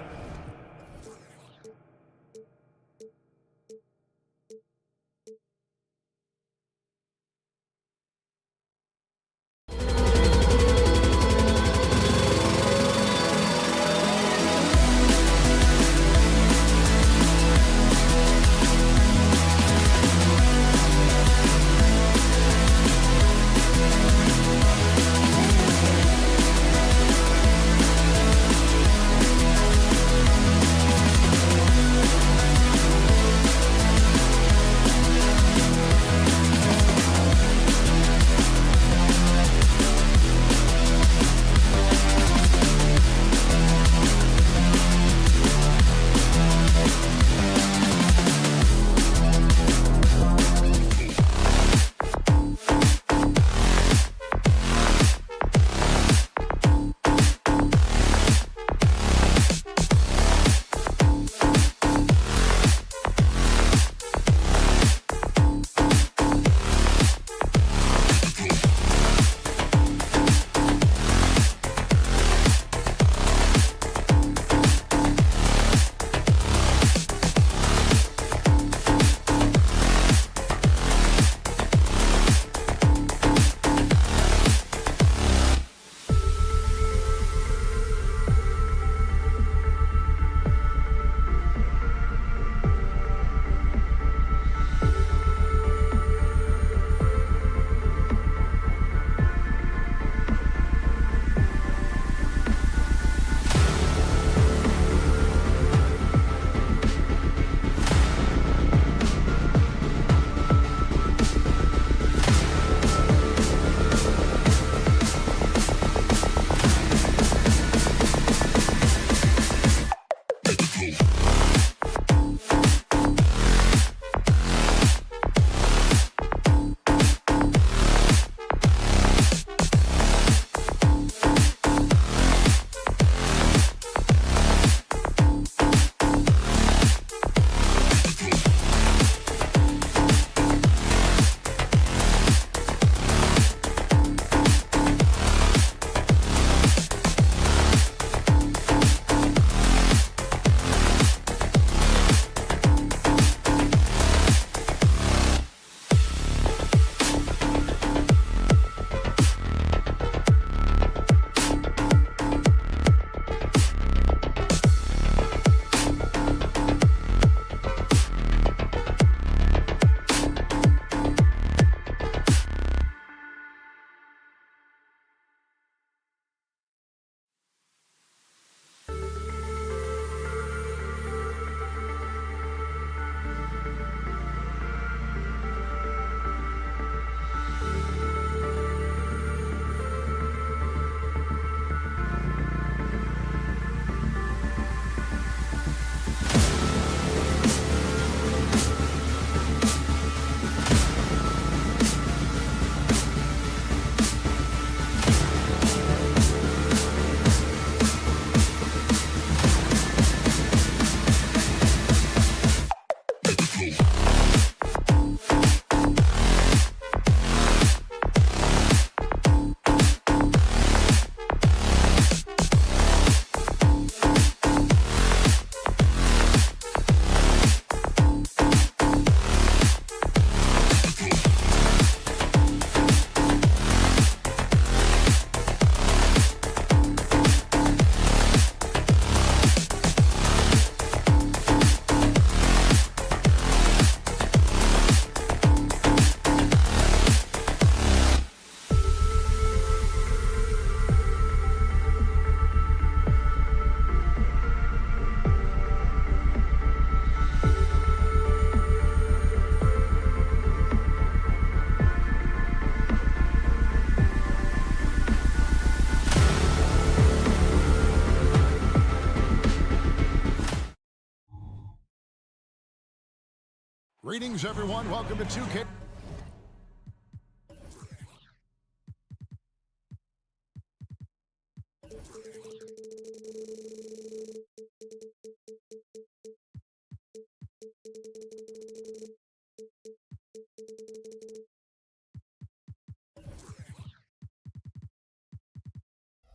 Greetings, everyone. Welcome to 2K.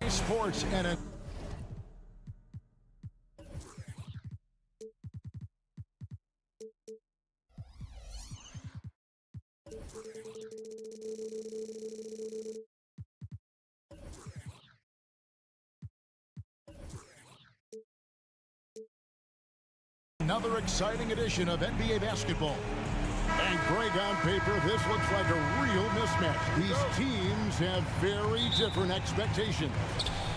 Sports and a another exciting edition of NBA basketball. And Greg, on paper, this looks like a real mismatch. These teams have very different expectations.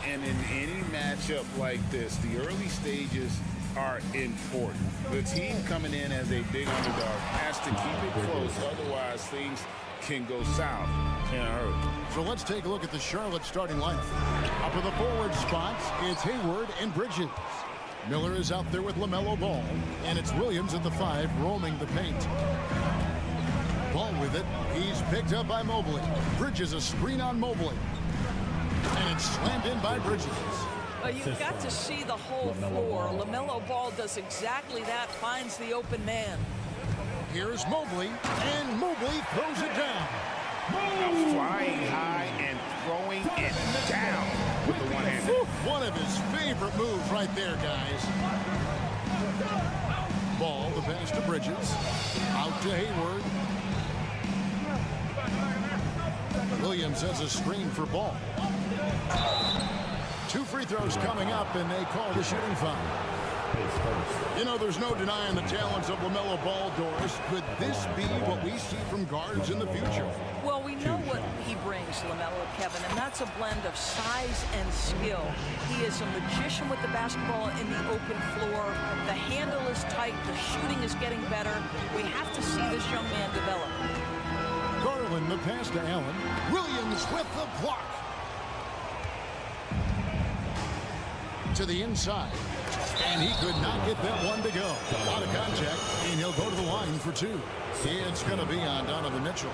And in any matchup like this, the early stages are important. The team coming in as a big underdog has to keep it close, otherwise things can go south in a hurry. So let's take a look at the Charlotte starting lineup. Up in the forward spots, it's Hayward and Bridges. Miller is out there with LaMelo Ball, and it's Williams at the 5 roaming the paint. Ball with it. He's picked up by Mobley. Bridges a screen on Mobley. And it's slammed in by Bridges. Well, you've got to see the whole floor. LaMelo Ball does exactly that, finds the open man. Here's Mobley, and Mobley throws it down. Now flying high and throwing it down with the one-hander. One of his favorite moves right there, guys. Ball, the pass to Bridges. Out to Hayward. Williams has a screen for Ball. 2 free throws coming up, and they call the shooting foul. You know, there's no denying the talents of LaMelo Ball, Doris. Could this be what we see from guards in the future? Well, we know what he brings, LaMelo, Kevin, and that's a blend of size and skill. He is a magician with the basketball in the open floor. The handle is tight. The shooting is getting better. We have to see this young man develop. Garland, the pass to Allen. Williams with the block. To the inside. And he could not get that one to go. Out of contact, and he'll go to the line for 2. It's going to be on Donovan Mitchell.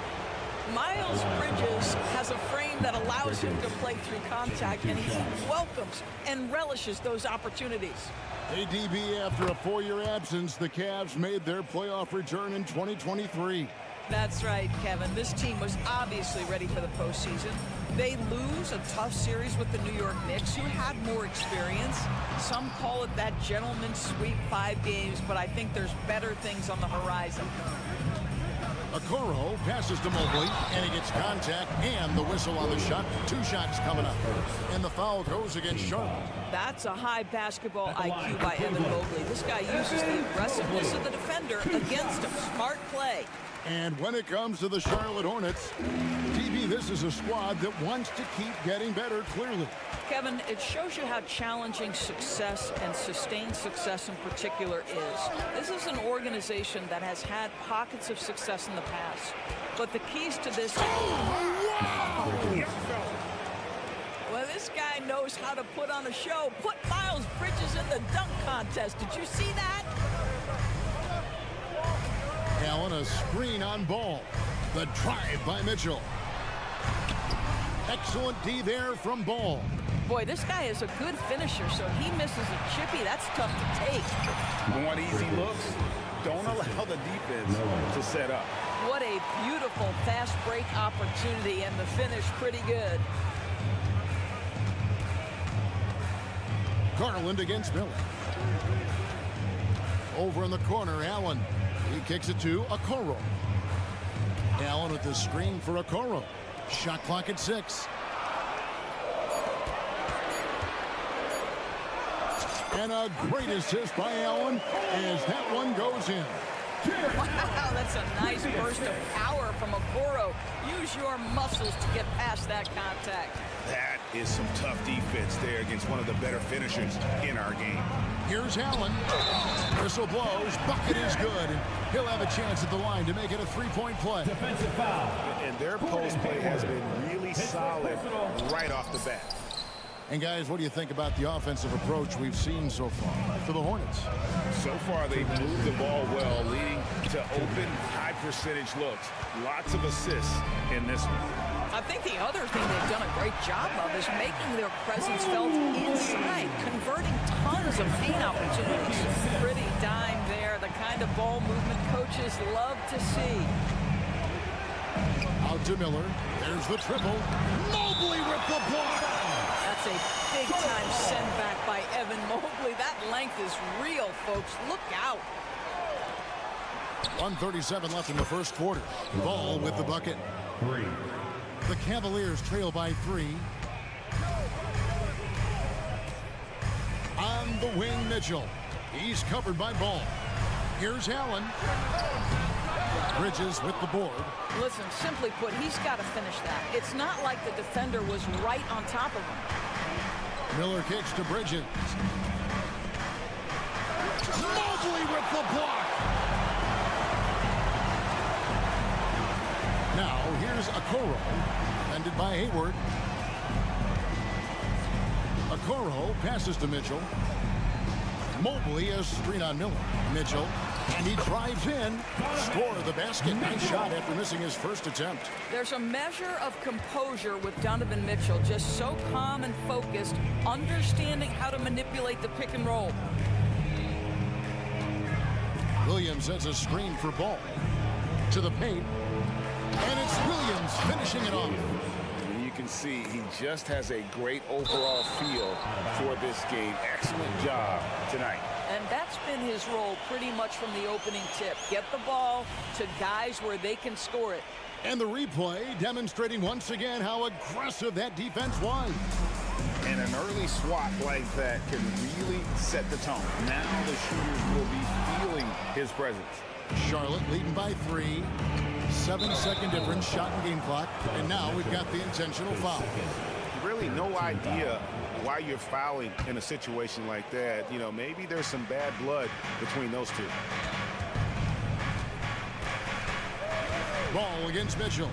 Miles Bridges has a frame that allows him to play through contact, and he welcomes and relishes those opportunities. ADB, after a 4-year absence, the Cavs made their playoff return in 2023. That's right, Kevin. This team was obviously ready for the postseason. They lose a tough series with the New York Knicks, who had more experience. Some call it that gentleman's sweep, 5 games, but I think there's better things on the horizon. Okoro passes to Mobley, and he gets contact and the whistle on the shot. 2 shots coming up, and the foul goes against Charlotte. That's a high basketball IQ by Evan Mobley. This guy uses the aggressiveness of the defender against him. Smart play. And when it comes to the Charlotte Hornets, DB, this is a squad that wants to keep getting better, clearly. Kevin, it shows you how challenging success and sustained success in particular is. This is an organization that has had pockets of success in the past. But the keys to this... Well, this guy knows how to put on a show. Put Miles Bridges in the dunk contest. Did you see that? Allen, a screen on Ball. The drive by Mitchell. Excellent D there from Ball. Boy, this guy is a good finisher, so he misses a chippy. That's tough to take. You want easy looks? Don't allow the defense to set up. What a beautiful fast break opportunity, and the finish pretty good. Garland against Miller. Over in the corner, Allen. He kicks it to Okoro. Allen with the screen for Okoro. Shot clock at 6. And a great assist by Allen as that one goes in. Wow, that's a nice burst of power from Okoro. Use your muscles to get past that contact. That is some tough defense there against one of the better finishers in our game. Here's Allen. Whistle blows. Bucket is good. And he'll have a chance at the line to make it a 3-point play. Defensive foul. And their post play has been really solid right off the bat. And guys, what do you think about the offensive approach we've seen so far for the Hornets? So far, they've moved the ball well, leading to open, high-percentage looks. Lots of assists in this one. I think the other thing they've done a great job of is making their presence felt inside, converting tons of paint opportunities. Pretty dime there, the kind of ball movement coaches love to see. Out to Miller. There's the triple. Mobley with the block. That's a big-time send back by Evan Mobley. That length is real, folks. Look out. 1:37 left in the first quarter. Ball with the bucket. The Cavaliers trail by 3. On the wing, Mitchell. He's covered by Ball. Here's Allen. Bridges with the board. Listen, simply put, he's got to finish that. It's not like the defender was right on top of him. Miller kicks to Bridges. Mobley with the block. Now here's Okoro. Defended by Hayward. Okoro passes to Mitchell. Mobley is screen on Miller. Mitchell. And he drives in. Score the basket. Nice shot after missing his first attempt. There's a measure of composure with Donovan Mitchell. Just so calm and focused, understanding how to manipulate the pick and roll. Williams has a screen for Ball. To the paint. And it's Williams finishing it off. You can see he just has a great overall feel for this game. Excellent job tonight. And that's been his role pretty much from the opening tip. Get the ball to guys where they can score it. And the replay demonstrating once again how aggressive that defense was. And an early swat like that can really set the tone. Now the shooters will be feeling his presence. Charlotte leading by 3. 7-second difference, shot and game clock. And now we've got the intentional foul. Really no idea why you're fouling in a situation like that. You know, maybe there's some bad blood between those two. Ball against Mitchell.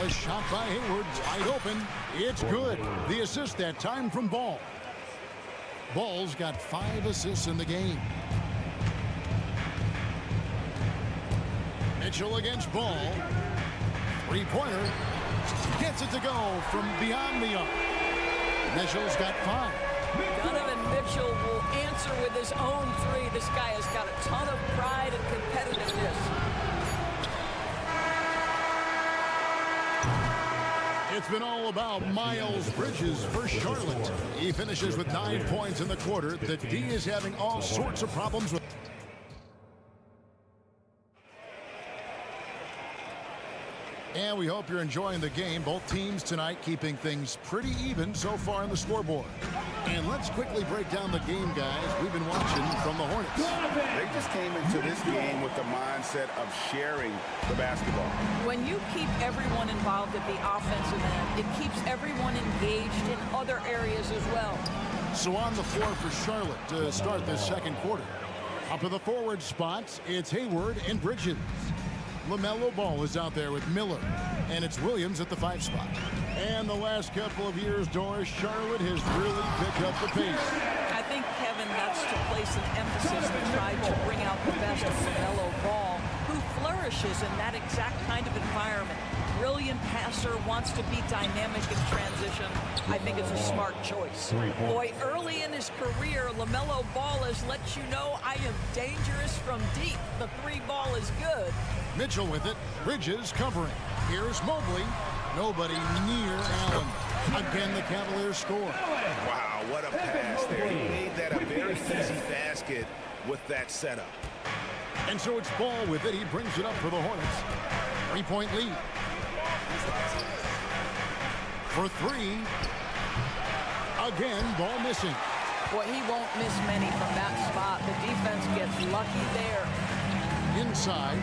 A shot by Hayward, wide open. It's good. The assist that time from Ball. Ball's got 5 assists in the game. Mitchell against Ball. Three-pointer. Gets it to go from beyond the arc. Mitchell's got 5. Donovan Mitchell will answer with his own 3. This guy has got a ton of pride and competitiveness. It's been all about Miles Bridges for Charlotte. He finishes with 9 points in the quarter. The D is having all sorts of problems with. And we hope you're enjoying the game. Both teams tonight keeping things pretty even so far on the scoreboard. And let's quickly break down the game, guys. We've been watching from the Hornets. They just came into this game with the mindset of sharing the basketball. When you keep everyone involved at the offensive end, it keeps everyone engaged in other areas as well. So on the floor for Charlotte to start this second quarter. Up in the forward spots, it's Hayward and Bridges. LaMelo Ball is out there with Miller, and it's Williams at the 5 spot. And the last couple of years, Doris, Charlotte has really picked up the pace. I think, Kevin, that's to place an emphasis to try to bring out the best of LaMelo Ball, who flourishes in that exact kind of environment. Brilliant passer, wants to be dynamic in transition. I think it's a smart choice. Boy, early in his career, LaMelo Ball has let you know, I am dangerous from deep. The 3 ball is good. Mitchell with it. Bridges covering. Here's Mobley. Nobody near Allen. Again, the Cavaliers score. Wow, what a pass there. He made that a very easy basket with that setup. And so it's Ball with it. He brings it up for the Hornets. 3-point lead. For 3. Again, Ball missing. Boy, he won't miss many from that spot. The defense gets lucky there. Inside.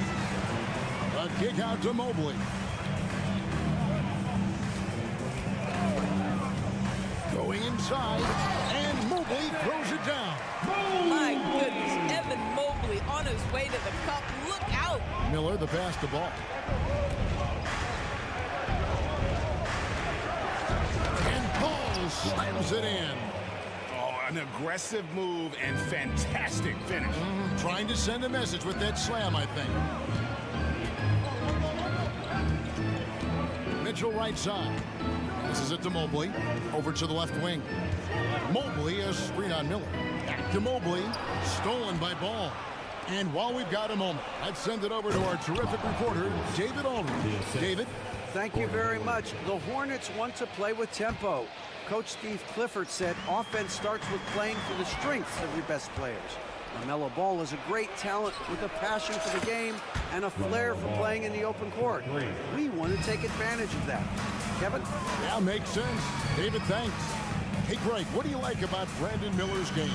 A kick out to Mobley. Going inside, and Mobley throws it down. My goodness, Evan Mobley on his way to the cup. Look out. Miller, the pass to Ball. And Ball slams it in. Oh, an aggressive move and fantastic finish. Trying to send a message with that slam, I think. Mitchell right side. This is it to Mobley. Over to the left wing. Mobley has screen on Miller. Back to Mobley. Stolen by Ball. And while we've got a moment, let's send it over to our terrific reporter, David Aldridge. David? Thank you very much. The Hornets want to play with tempo. Coach Steve Clifford said offense starts with playing for the strengths of your best players. LaMelo Ball is a great talent with a passion for the game and a flair for playing in the open court. We want to take advantage of that. Kevin? Yeah, makes sense. David, thanks. Hey, Greg, what do you like about Brandon Miller's game?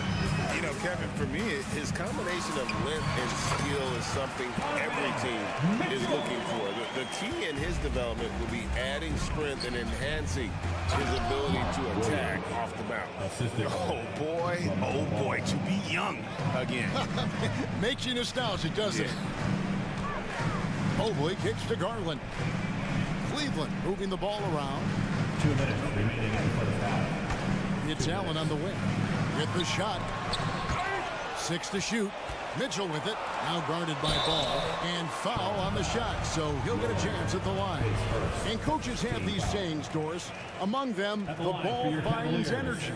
You know, Kevin, for me, his combination of length and skill is something every team is looking for. The key in his development will be adding strength and enhancing his ability to attack off the bounce. Oh boy, to be young again. Makes you nostalgic, doesn't it? Mobley kicks to Garland. Cleveland moving the ball around. 2 minutes remaining in the first half. It's Allen on the wing. Get the shot. 6 to shoot. Mitchell with it. Now guarded by Ball. And foul on the shot, so he'll get a chance at the line. And coaches have these sayings, Doris. Among them, the ball finds energy.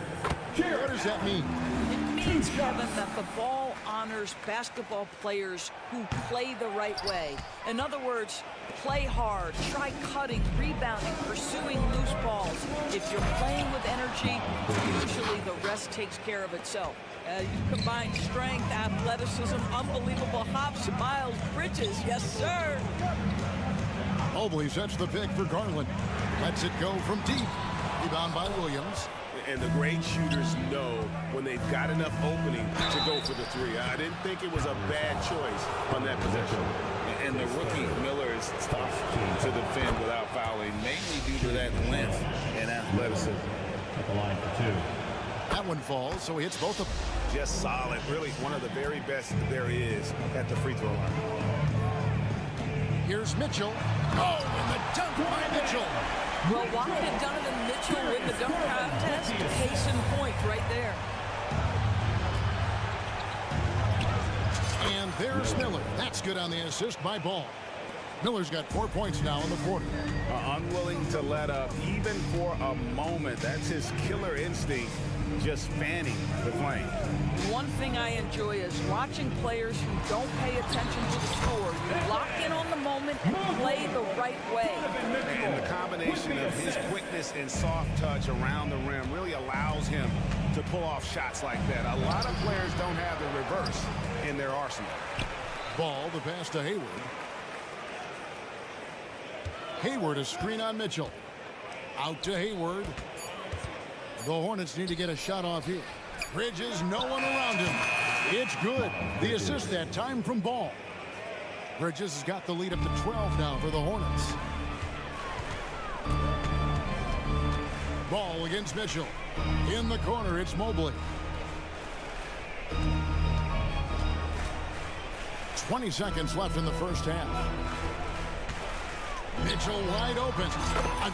What does that mean? It means, Kevin, that the ball honors basketball players who play the right way. In other words, play hard, try cutting, rebounding, pursuing loose balls. If you're playing with energy, usually the rest takes care of itself. You combine strength, athleticism, unbelievable hops, Miles Bridges, yes sir. Mobley sets the pick for Garland. Lets it go from deep. Rebound by Williams. And the great shooters know when they've got enough opening to go for the three. I didn't think it was a bad choice on that possession. And the rookie Miller is tough to defend without fouling, mainly due to that length and athleticism. At the line for 2. That one falls, so he hits both of them. Just solid, really one of the very best there is at the free throw line. Here's Mitchell. Oh, and the dunk by Mitchell. Well, why did Donovan Mitchell win the dunk contest? Case in point right there. And there's Miller. That's good on the assist by Ball. Miller's got 4 points now in the quarter. Unwilling to let up even for a moment. That's his killer instinct, just fanning the flame. One thing I enjoy is watching players who don't pay attention to the score. You lock in on the moment and play the right way. And the combination of his quickness and soft touch around the rim really allows him to pull off shots like that. A lot of players don't have the reverse in their arsenal. Ball, the pass to Hayward. Hayward, a screen on Mitchell. Out to Hayward. The Hornets need to get a shot off here. Bridges, no one around him. It's good. The assist that time from Ball. Bridges has got the lead up to 12 now for the Hornets. Ball against Mitchell. In the corner, it's Mobley. 20 seconds left in the first half. Mitchell wide open.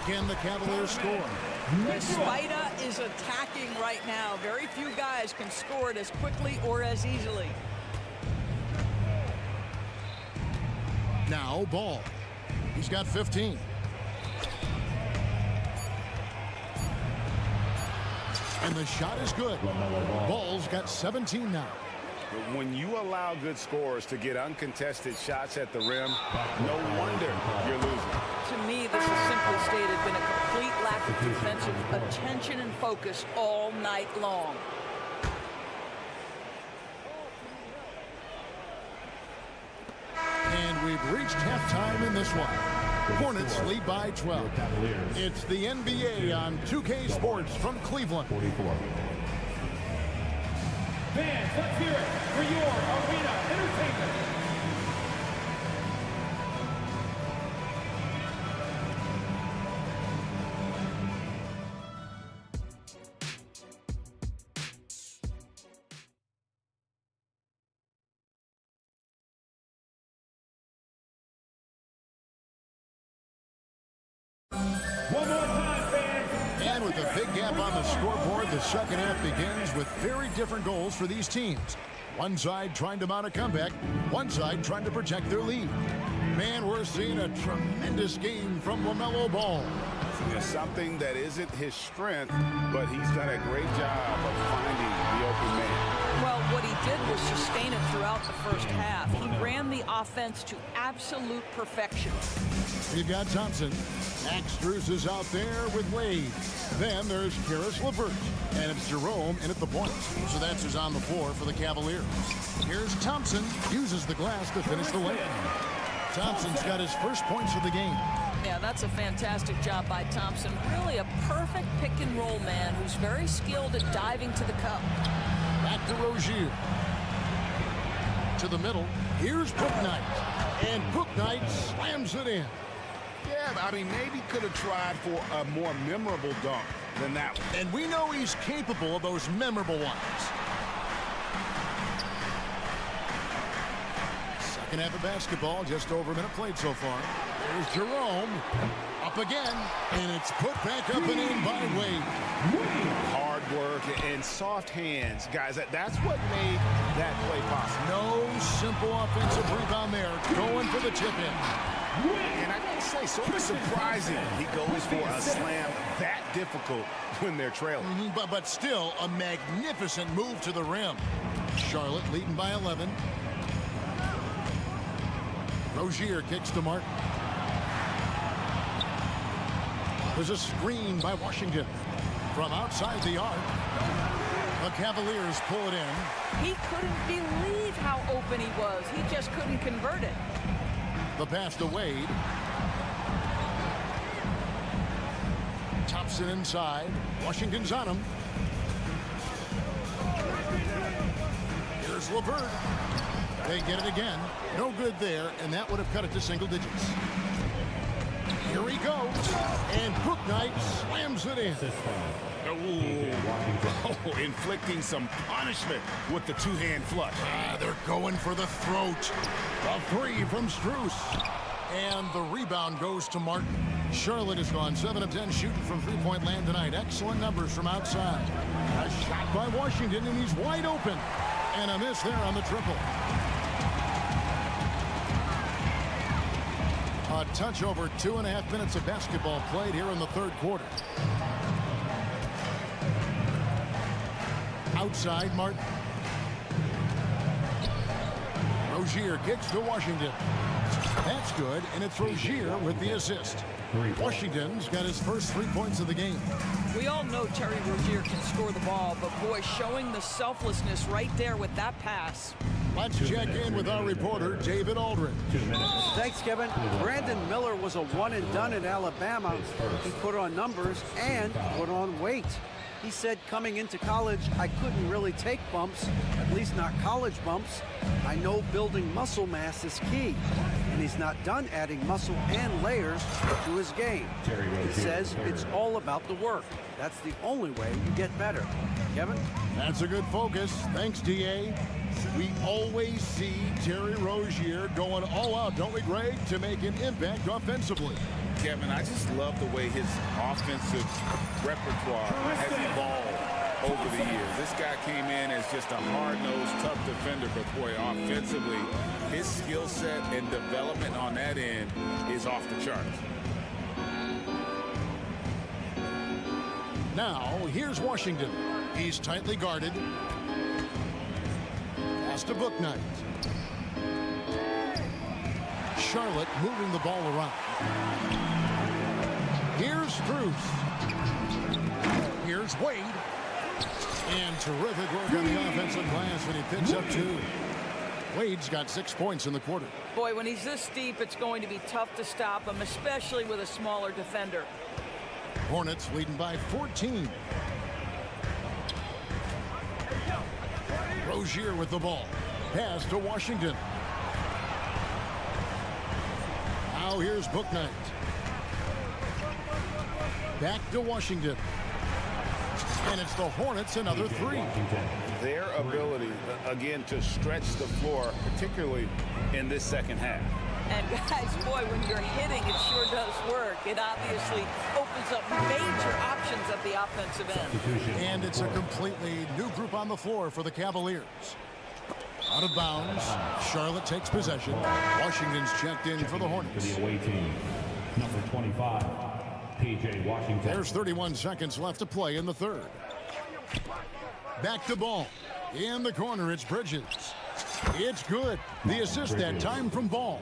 Again, the Cavaliers score. Spida is attacking right now. Very few guys can score it as quickly or as easily. Now Ball. He's got 15. And the shot is good. Ball's got 17 now. When you allow good scorers to get uncontested shots at the rim, no wonder you're losing. To me, this is simply stated been a complete lack of defensive attention and focus all night long. And we've reached halftime in this one. Hornets lead by 12. It's the NBA on 2K Sports from Cleveland. 44. Fans, let's hear it for your arena entertainment. One more time, fans. And with a big gap on the scoreboard, the second half begins with very different goals for these teams. One side trying to mount a comeback, one side trying to protect their lead. Man, we're seeing a tremendous game from LaMelo Ball. Something that isn't his strength, but he's done a great job of finding the open man. Well, what he did was sustain it throughout the first half. He ran the offense to absolute perfection. You've got Thompson. Max Strus is out there with Wade. Then there's Karis LeVert. And it's Jerome in at the point. So that's who's on the floor for the Cavaliers. Here's Thompson. Uses the glass to finish the layup. Thompson's got his first points of the game. Yeah, that's a fantastic job by Thompson. Really a perfect pick-and-roll man who's very skilled at diving to the cup. Back to Rozier. To the middle. Here's Bouknight. And Bouknight slams it in. Yeah, I mean, maybe could have tried for a more memorable dunk than that one. And we know he's capable of those memorable ones. Second half of basketball, just over a minute played so far. There's Jerome. Up again. And it's put back up and in by Wade. Hard work and soft hands. Guys, that's what made that play possible. No simple offensive rebound there. Going for the tip in. And I gotta say, sort of surprising he goes for a slam that difficult when they're trailing. But still, a magnificent move to the rim. Charlotte leading by 11. Rozier kicks to Martin. There's a screen by Washington. From outside the arc, the Cavaliers pull it in. He couldn't believe how open he was. He just couldn't convert it. The pass to Wade. Thompson inside. Washington's on him. Here's LeVert. They get it again. No good there, and that would have cut it to single digits. Here he goes. And Bouknight slams it in. Oh, inflicting some punishment with the two-hand flush. They're going for the throat. A three from Strus. And the rebound goes to Martin. Charlotte has gone 7 of 10 shooting from three-point land tonight. Excellent numbers from outside. A shot by Washington, and he's wide open. And a miss there on the triple. A touch over 2.5 minutes of basketball played here in the third quarter. Outside, Martin. Rozier kicks to Washington. That's good, and it's Rozier with the assist. Washington's got his first 3 points of the game. We all know Terry Rozier can score the ball, but boy, showing the selflessness right there with that pass. Let's check in with our reporter, David Aldridge. Thanks, Kevin. Brandon Miller was a one-and-done in Alabama. He put on numbers and put on weight. He said coming into college, I couldn't really take bumps, at least not college bumps. I know building muscle mass is key, and he's not done adding muscle and layers to his game. He says it's all about the work. That's the only way you get better. Kevin? That's a good focus. Thanks, D.A. We always see Terry Rozier going all out, don't we, Greg, to make an impact offensively. Kevin, I just love the way his offensive repertoire has evolved over the years. This guy came in as just a hard-nosed, tough defender, but boy, offensively, his skill set and development on that end is off the charts. Now, here's Washington. He's tightly guarded. Pass to Bouknight. Charlotte moving the ball around. Here's Strus. Here's Wade. And terrific work on the offensive glass when he picks up 2. Wade's got 6 points in the quarter. Boy, when he's this deep, it's going to be tough to stop him, especially with a smaller defender. Hornets leading by 14. Rozier with the ball. Pass to Washington. Now here's Bouknight. Back to Washington. And it's the Hornets, another 3. Their ability, again, to stretch the floor, particularly in this second half. And guys, boy, when you're hitting, it sure does work. It obviously opens up major options at at the offensive end. And it's a completely new group on the floor for the Cavaliers. Out of bounds. Charlotte takes possession. Washington's checked in for the Hornets. The away team, number 25, P.J. Washington. There's 31 seconds left to play in the third. Back to Ball. In the corner, it's Bridges. It's good. The assist that time from Ball.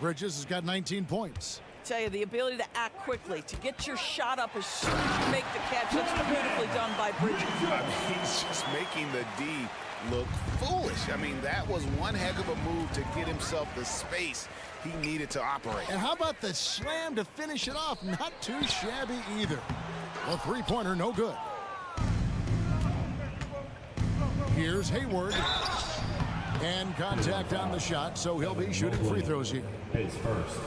Bridges has got 19 points. Tell you, the ability to act quickly, to get your shot up as soon as you make the catch. That's beautifully done by Bridges. I mean, he's just making the D look foolish. I mean, that was one heck of a move to get himself the space he needed to operate. And how about the slam to finish it off? Not too shabby either. The three-pointer, no good. Here's Hayward. And contact on the shot, so he'll be shooting free throws here. His first.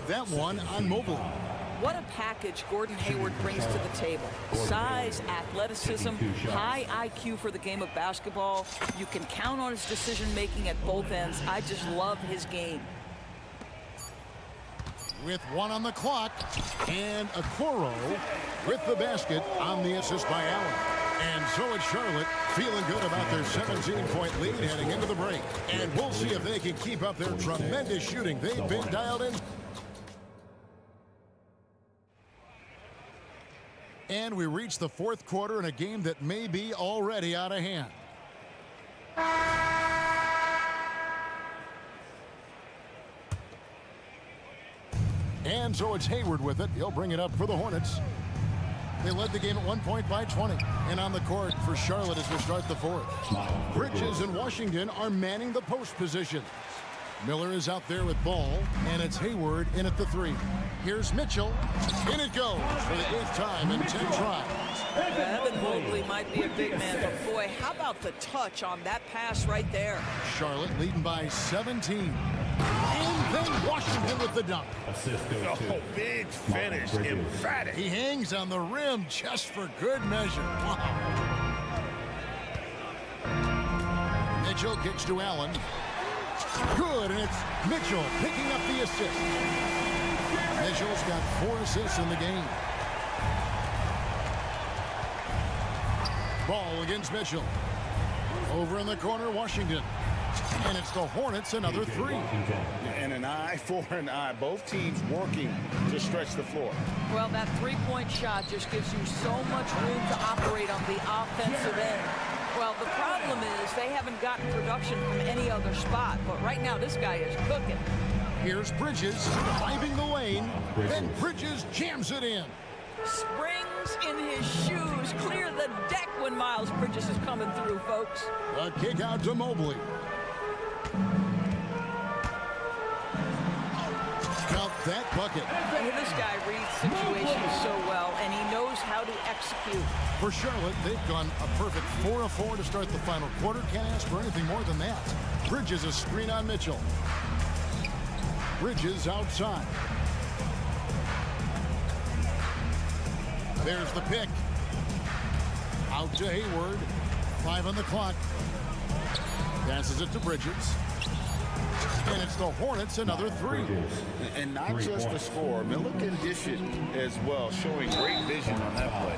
That one on Mobley. What a package Gordon Hayward brings to the table. Size, athleticism, high IQ for the game of basketball. You can count on his decision-making at both ends. I just love his game. With one on the clock, and Okoro with the basket on the assist by Allen. And so it's Charlotte feeling good about their 17-point lead heading into the break. And we'll see if they can keep up their tremendous shooting. They've been dialed in. And we reach the fourth quarter in a game that may be already out of hand. And so it's Hayward with it. He'll bring it up for the Hornets. They led the game at 1 point by 20. And on the court for Charlotte as we start the fourth. Bridges and Washington are manning the post position. Miller is out there with Ball, and it's Hayward in at the three. Here's Mitchell. In it goes for the 8th time in 10 tries. Evan Mobley might be a big man, but boy, how about the touch on that pass right there? Charlotte leading by 17. And then Washington with the dunk. Assist goes to big finish, emphatic. He hangs on the rim just for good measure. Wow. Mitchell kicks to Allen. Good, and it's Mitchell picking up the assist. Mitchell's got 4 assists in the game. Ball against Mitchell. Over in the corner, Washington. And it's the Hornets, another 3. And an eye for an eye. Both teams working to stretch the floor. Well, that three-point shot just gives you so much room to operate on the offensive end. Well, the problem is they haven't gotten production from any other spot, but right now this guy is cooking. Here's Bridges driving the lane, then Bridges jams it in. Springs in his shoes, clear the deck when Miles Bridges is coming through, folks. A kick out to Mobley. Count that bucket. This guy reads situations so well, and he knows how to execute. For Charlotte, they've gone a perfect 4 of 4 to start the final quarter. Can't ask for anything more than that. Bridges a screen on Mitchell. Bridges outside. There's the pick. Out to Hayward. 5 on the clock. Passes it to Bridges. And it's the Hornets, another 3. And not just the score. Miller can dish it as well, showing great vision on that play.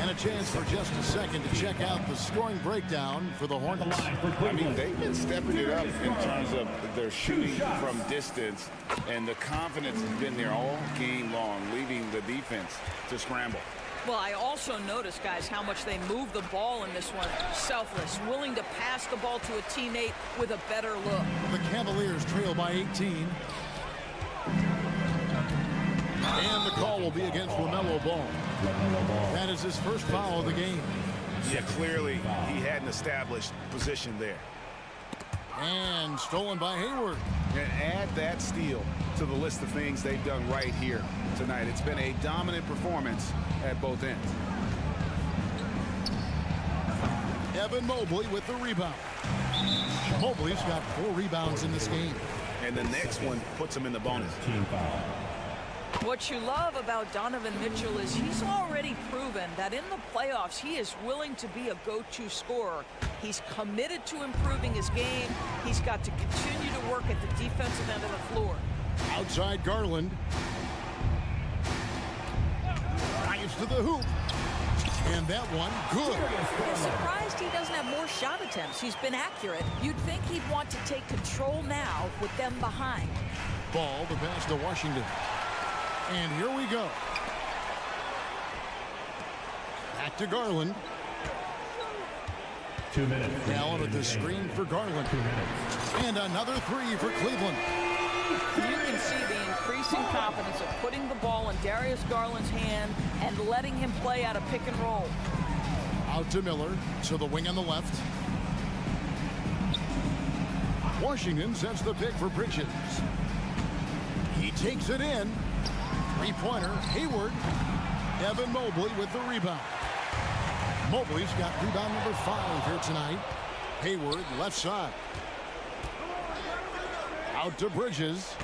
And a chance for just a second to check out the scoring breakdown for the Hornets. I mean, they've been stepping it up in terms of their shooting from distance, and the confidence has been there all game long, leaving the defense to scramble. Well, I also noticed, guys, how much they move the ball in this one. Selfless, willing to pass the ball to a teammate with a better look. The Cavaliers trail by 18. And the call will be against LaMelo Ball. That is his first foul of the game. Yeah, clearly he had an established position there. And stolen by Hayward. And add that steal to the list of things they've done right here tonight. It's been a dominant performance at both ends. Evan Mobley with the rebound. Mobley's got 4 rebounds in this game. And the next one puts him in the bonus. Team foul. What you love about Donovan Mitchell is he's already proven that in the playoffs he is willing to be a go-to scorer. He's committed to improving his game. He's got to continue to work at the defensive end of the floor. Outside Garland. Drives to the hoop. And that one, good. I'm surprised he doesn't have more shot attempts. He's been accurate. You'd think he'd want to take control now with them behind. Ball, the pass to Washington. And here we go. Back to Garland. 2 minutes. Allen at the screen for Garland. 2 minutes. And another three for Cleveland. You can see the increasing confidence of putting the ball in Darius Garland's hand and letting him play out a pick and roll. Out to Miller, to the wing on the left. Washington sets the pick for Bridges. He takes it in. Three-pointer, Hayward. Evan Mobley with the rebound. Mobley's got rebound number 5 here tonight. Hayward, left side. Out to Bridges.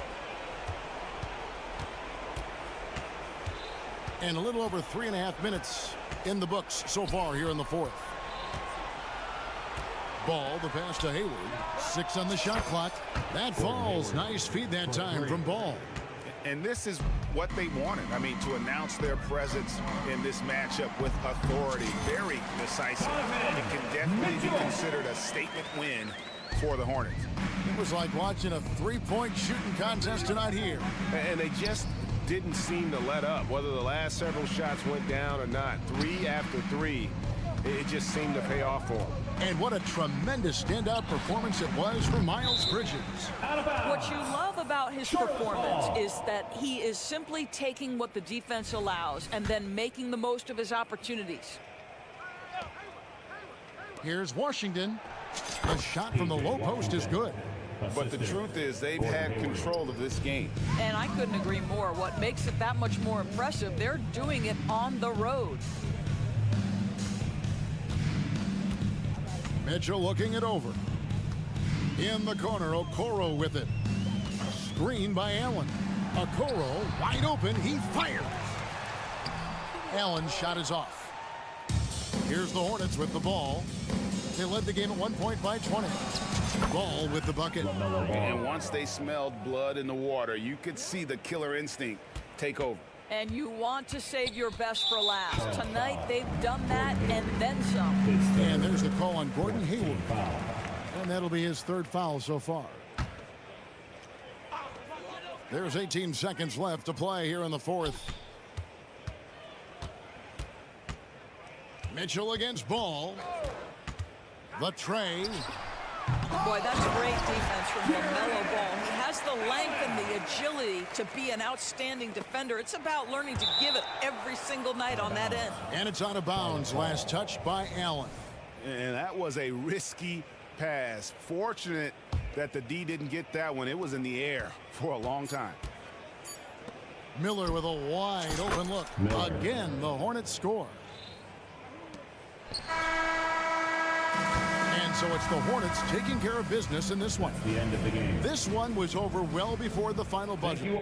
And a little over 3.5 minutes in the books so far here in the fourth. Ball, the pass to Hayward. 6 on the shot clock. That falls. Nice feed that time from Ball. And this is what they wanted. I mean, to announce their presence in this matchup with authority. Very decisive. It can definitely be considered a statement win for the Hornets. It was like watching a three-point shooting contest tonight here. And they just didn't seem to let up, whether the last several shots went down or not. 3 after 3, it just seemed to pay off for them. And what a tremendous standout performance it was for Miles Bridges. What you love about his performance is that he is simply taking what the defense allows and then making the most of his opportunities. Here's Washington. The shot from the low post is good. But the truth is they've had control of this game. And I couldn't agree more. What makes it that much more impressive, they're doing it on the road. Mitchell looking it over. In the corner, Okoro with it. Screen by Allen. Okoro wide open. He fires. Allen's shot is off. Here's the Hornets with the ball. They led the game at 1 point by 20. Ball with the bucket. And once they smelled blood in the water, you could see the killer instinct take over. And you want to save your best for last. Tonight, they've done that and then some. And there's the call on Gordon Hayward. And that'll be his 3rd foul so far. There's 18 seconds left to play here in the fourth. Mitchell against Ball. The tray. Boy, that's great defense from LaMelo Ball. He has the length and the agility to be an outstanding defender. It's about learning to give it every single night on that end. And it's out of bounds. Last touch by Allen. And that was a risky pass. Fortunate that the D didn't get that one. It was in the air for a long time. Miller with a wide open look. Again, the Hornets score. And so it's the Hornets taking care of business in this one. The end of the game. This one was over well before the final buzzer.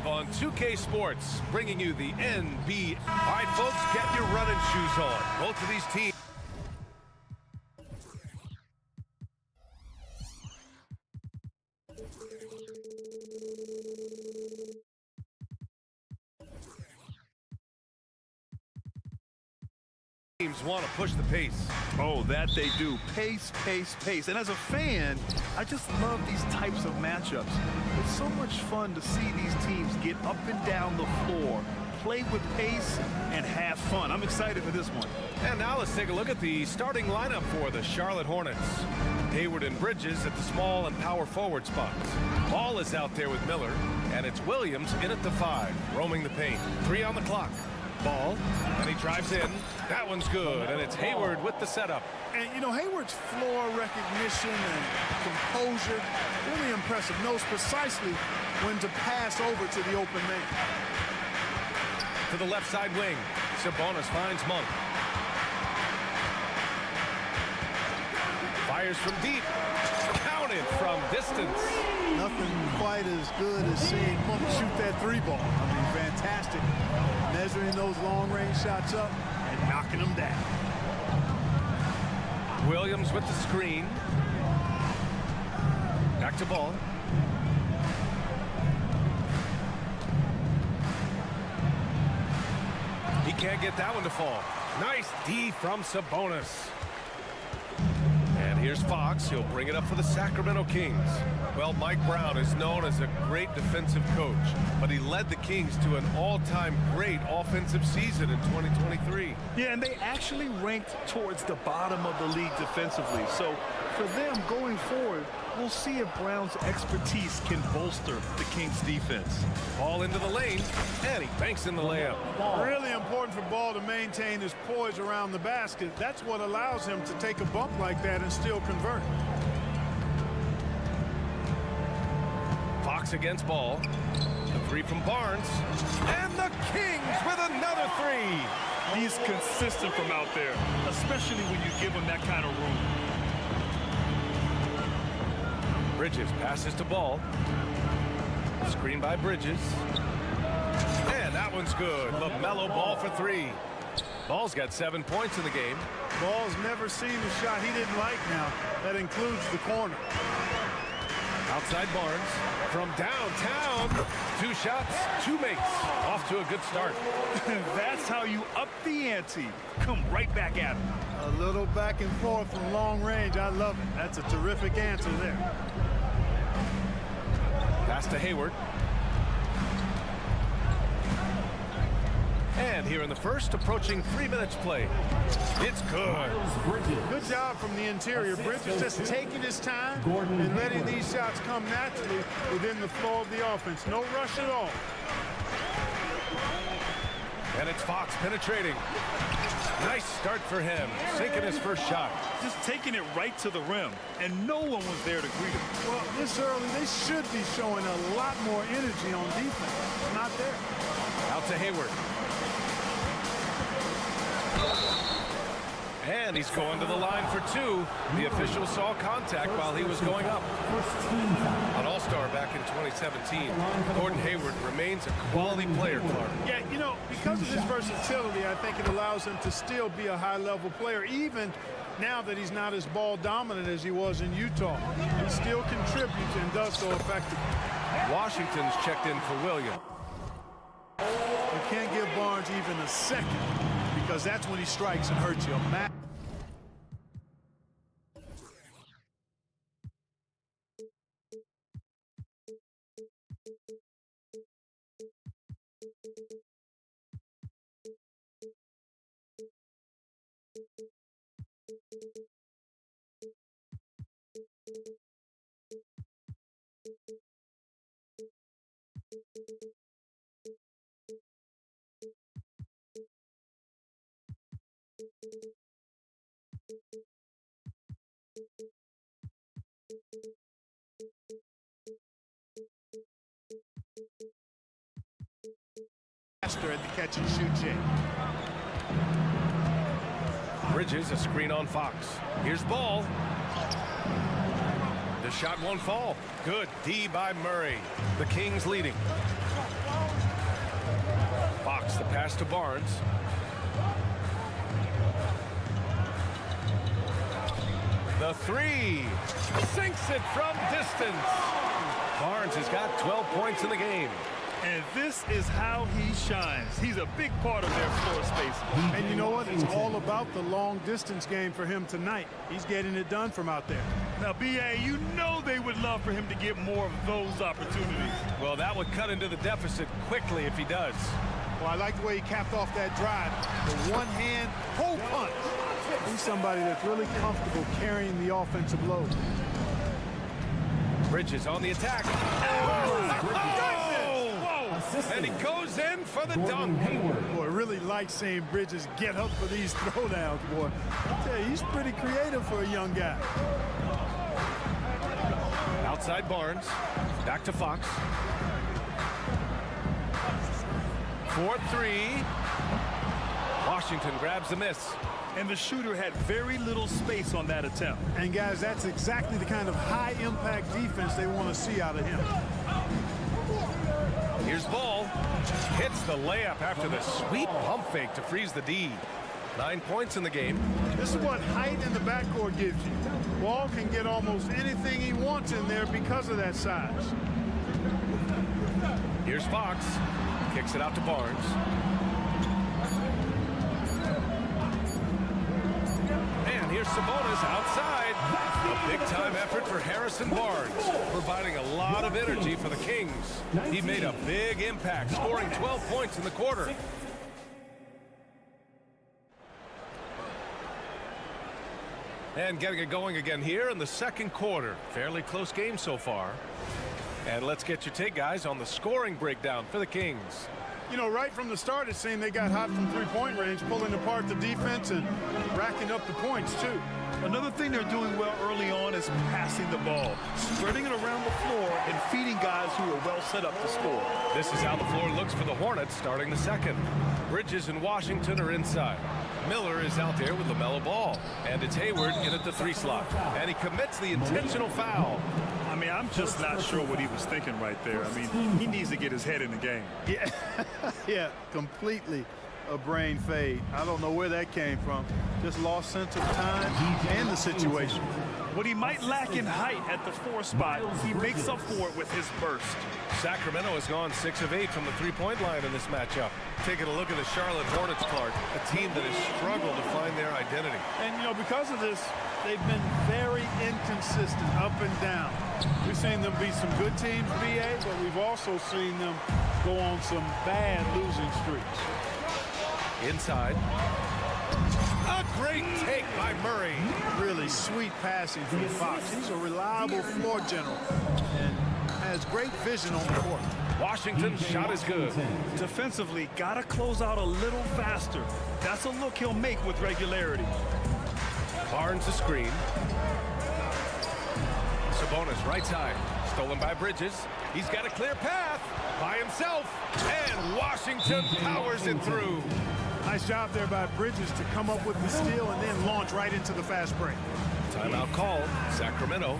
On 2K Sports, bringing you the NBA. All right, folks, get your running shoes on. Both of these teams. Teams want to push the pace. Oh, that they do. Pace, pace, pace. And as a fan, I just love these types of matchups. It's so much fun to see these teams get up and down the floor, play with pace, and have fun. I'm excited for this one. And now let's take a look at the starting lineup for the Charlotte Hornets. Hayward and Bridges at the small and power forward spots. Ball is out there with Miller, and it's Williams in at the 5, roaming the paint. 3 on the clock. Ball, and he drives in. That one's good, and it's Hayward with the setup. And, you know, Hayward's floor recognition and composure, really impressive. Knows precisely when to pass over to the open man. To the left side wing, Sabonis finds Monk. Fires from deep. Counted from distance. Nothing quite as good as seeing Monk shoot that 3-ball. I mean, fantastic. Measuring those long-range shots up and knocking them down. Williams with the screen. Back to Ball. He can't get that one to fall. Nice D from Sabonis. And here's Fox. He'll bring it up for the Sacramento Kings. Well, Mike Brown is known as a great defensive coach, but he led the Kings to an all-time great offensive season in 2023. Yeah, and they actually ranked towards the bottom of the league defensively. So for them going forward, we'll see if Brown's expertise can bolster the Kings' defense. Ball into the lane, and he banks in the layup. Really important for Ball to maintain his poise around the basket. That's what allows him to take a bump like that and still convert. Fox against Ball. The 3 from Barnes. And the Kings with another 3. He's consistent from out there, especially when you give him that kind of room. Bridges passes to Ball. Screen by Bridges. And that one's good. LaMelo Ball for 3. Ball's got 7 points in the game. Ball's never seen a shot he didn't like now. That includes the corner. Outside Barnes. From downtown. 2 shots, 2 makes. Off to a good start. That's how you up the ante. Come right back at him. A little back and forth from long range. I love it. That's a terrific answer there. Pass to Hayward. And here in the first, approaching 3 minutes play. It's good. Good job from the interior. Bridges just taking his time and letting these shots come naturally within the flow of the offense. No rush at all. And it's Fox penetrating. Nice start for him. Sinking his first shot. Just taking it right to the rim, and no one was there to greet him. Well, this early, they should be showing a lot more energy on defense. It's not there. Out to Hayward. And he's going to the line for 2. The official saw contact while he was going up. An all-star back in 2017. Gordon Hayward remains a quality player, Clark. Yeah, you know, because of his versatility, I think it allows him to still be a high-level player, even now that he's not as ball-dominant as he was in Utah. He still contributes and does so effectively. Washington's checked in for Williams. You can't give Barnes even a second, because that's when he strikes and hurts you. master at the catch-and-shoot shape. Bridges, a screen on Fox. Here's Ball. The shot won't fall. Good D by Murray. The Kings leading. Fox, the pass to Barnes. The three. Sinks it from distance. Barnes has got 12 points in the game. And this is how he shines. He's a big part of their floor space. And you know what? It's all about the long-distance game for him tonight. He's getting it done from out there. Now, B.A., you know they would love for him to get more of those opportunities. Well, that would cut into the deficit quickly if he does. Well, I like the way he capped off that drive. The one-hand pull punch. He's somebody that's really comfortable carrying the offensive load. Bridges on the attack. And he goes in for the dunk. Boy, really like seeing Bridges get up for these throwdowns, boy. I tell you, he's pretty creative for a young guy. Outside Barnes. Back to Fox. 4-3. Washington grabs the miss. And the shooter had very little space on that attempt. And guys, that's exactly the kind of high-impact defense they want to see out of him. Here's Ball. Hits the layup after the sweet pump fake to freeze the D. 9 points in the game. This is what height in the backcourt gives you. Ball can get almost anything he wants in there because of that size. Here's Fox. Kicks it out to Barnes. And here's Sabonis outside. A big-time effort for Harrison Barnes, providing a lot of energy for the Kings. He made a big impact, scoring 12 points in the quarter. And getting it going again here in the second quarter. Fairly close game so far. And let's get your take, guys, on the scoring breakdown for the Kings. You know, right from the start, it seemed they got hot from three-point range, pulling apart the defense and racking up the points, too. Another thing they're doing well early on is passing the ball, spreading it around the floor and feeding guys who are well set up to score. This is how the floor looks for the Hornets starting the second. Bridges and Washington are inside. Miller is out there with LaMelo Ball. And it's Hayward in at the 3 slot. And he commits the intentional foul. I mean, I'm just not sure what he was thinking right there. I mean, he needs to get his head in the game. Yeah, yeah, completely a brain fade. I don't know where that came from. Just lost sense of time and the situation. What he might lack in height at the 4 spot, he makes up for it with his burst. Sacramento has gone 6 of 8 from the three-point line in this matchup. Taking a look at the Charlotte Hornets, Clark, a team that has struggled to find their identity. And, you know, because of this, they've been very inconsistent, up and down. We've seen them beat some good teams, BA, but we've also seen them go on some bad losing streaks. Inside. A great take by Murray. Really sweet passing from Fox. He's a reliable floor general and has great vision on the court. Washington's shot is good. Defensively, got to close out a little faster. That's a look he'll make with regularity. Barnes the screen. Sabonis right side. Stolen by Bridges. He's got a clear path by himself. And Washington powers it through. Nice job there by Bridges to come up with the steal and then launch right into the fast break. Timeout called. Sacramento.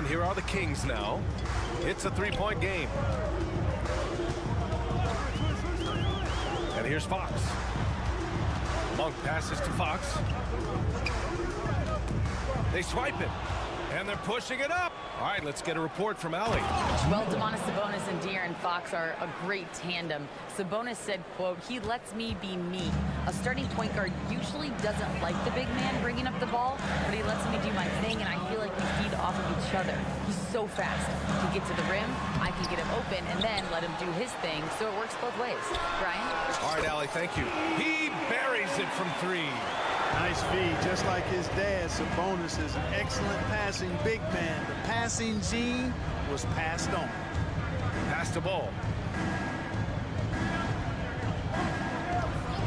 Here are the Kings now. It's a three-point game. And here's Fox. Monk passes to Fox. They swipe it. And they're pushing it up. All right, let's get a report from Allie. Well, Domantas Sabonis and De'Aaron Fox are a great tandem. Sabonis said, quote, "He lets me be me. A starting point guard usually doesn't like the big man bringing up the ball, but he lets me do my thing, and I feel like we feed off of each other. He's so fast. He can get to the rim, I can get him open, and then let him do his thing, so it works both ways." Brian? All right, Allie, thank you. He buries it from 3. Nice feed, just like his dad. Sabonis is an excellent passing big man. The passing gene was passed on. Pass the ball.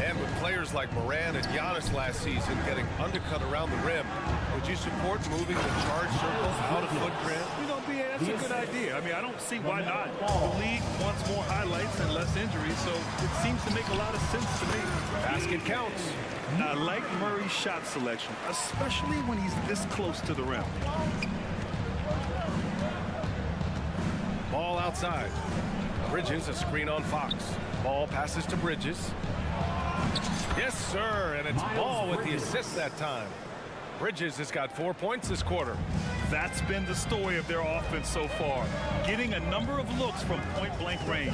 And with players like Moran and Giannis last season getting undercut around the rim, would you support moving the charge circle out of footprint? You know, B.A., that's a good idea. I mean, I don't see why not. The league wants more highlights and less injuries, so it seems to make a lot of sense to me. Basket counts. I like Murray's shot selection, especially when he's this close to the rim. Ball outside. Bridges, a screen on Fox. Ball passes to Bridges. Yes, sir, and it's Ball with the assist that time. Bridges has got 4 points this quarter. That's been the story of their offense so far, getting a number of looks from point-blank range.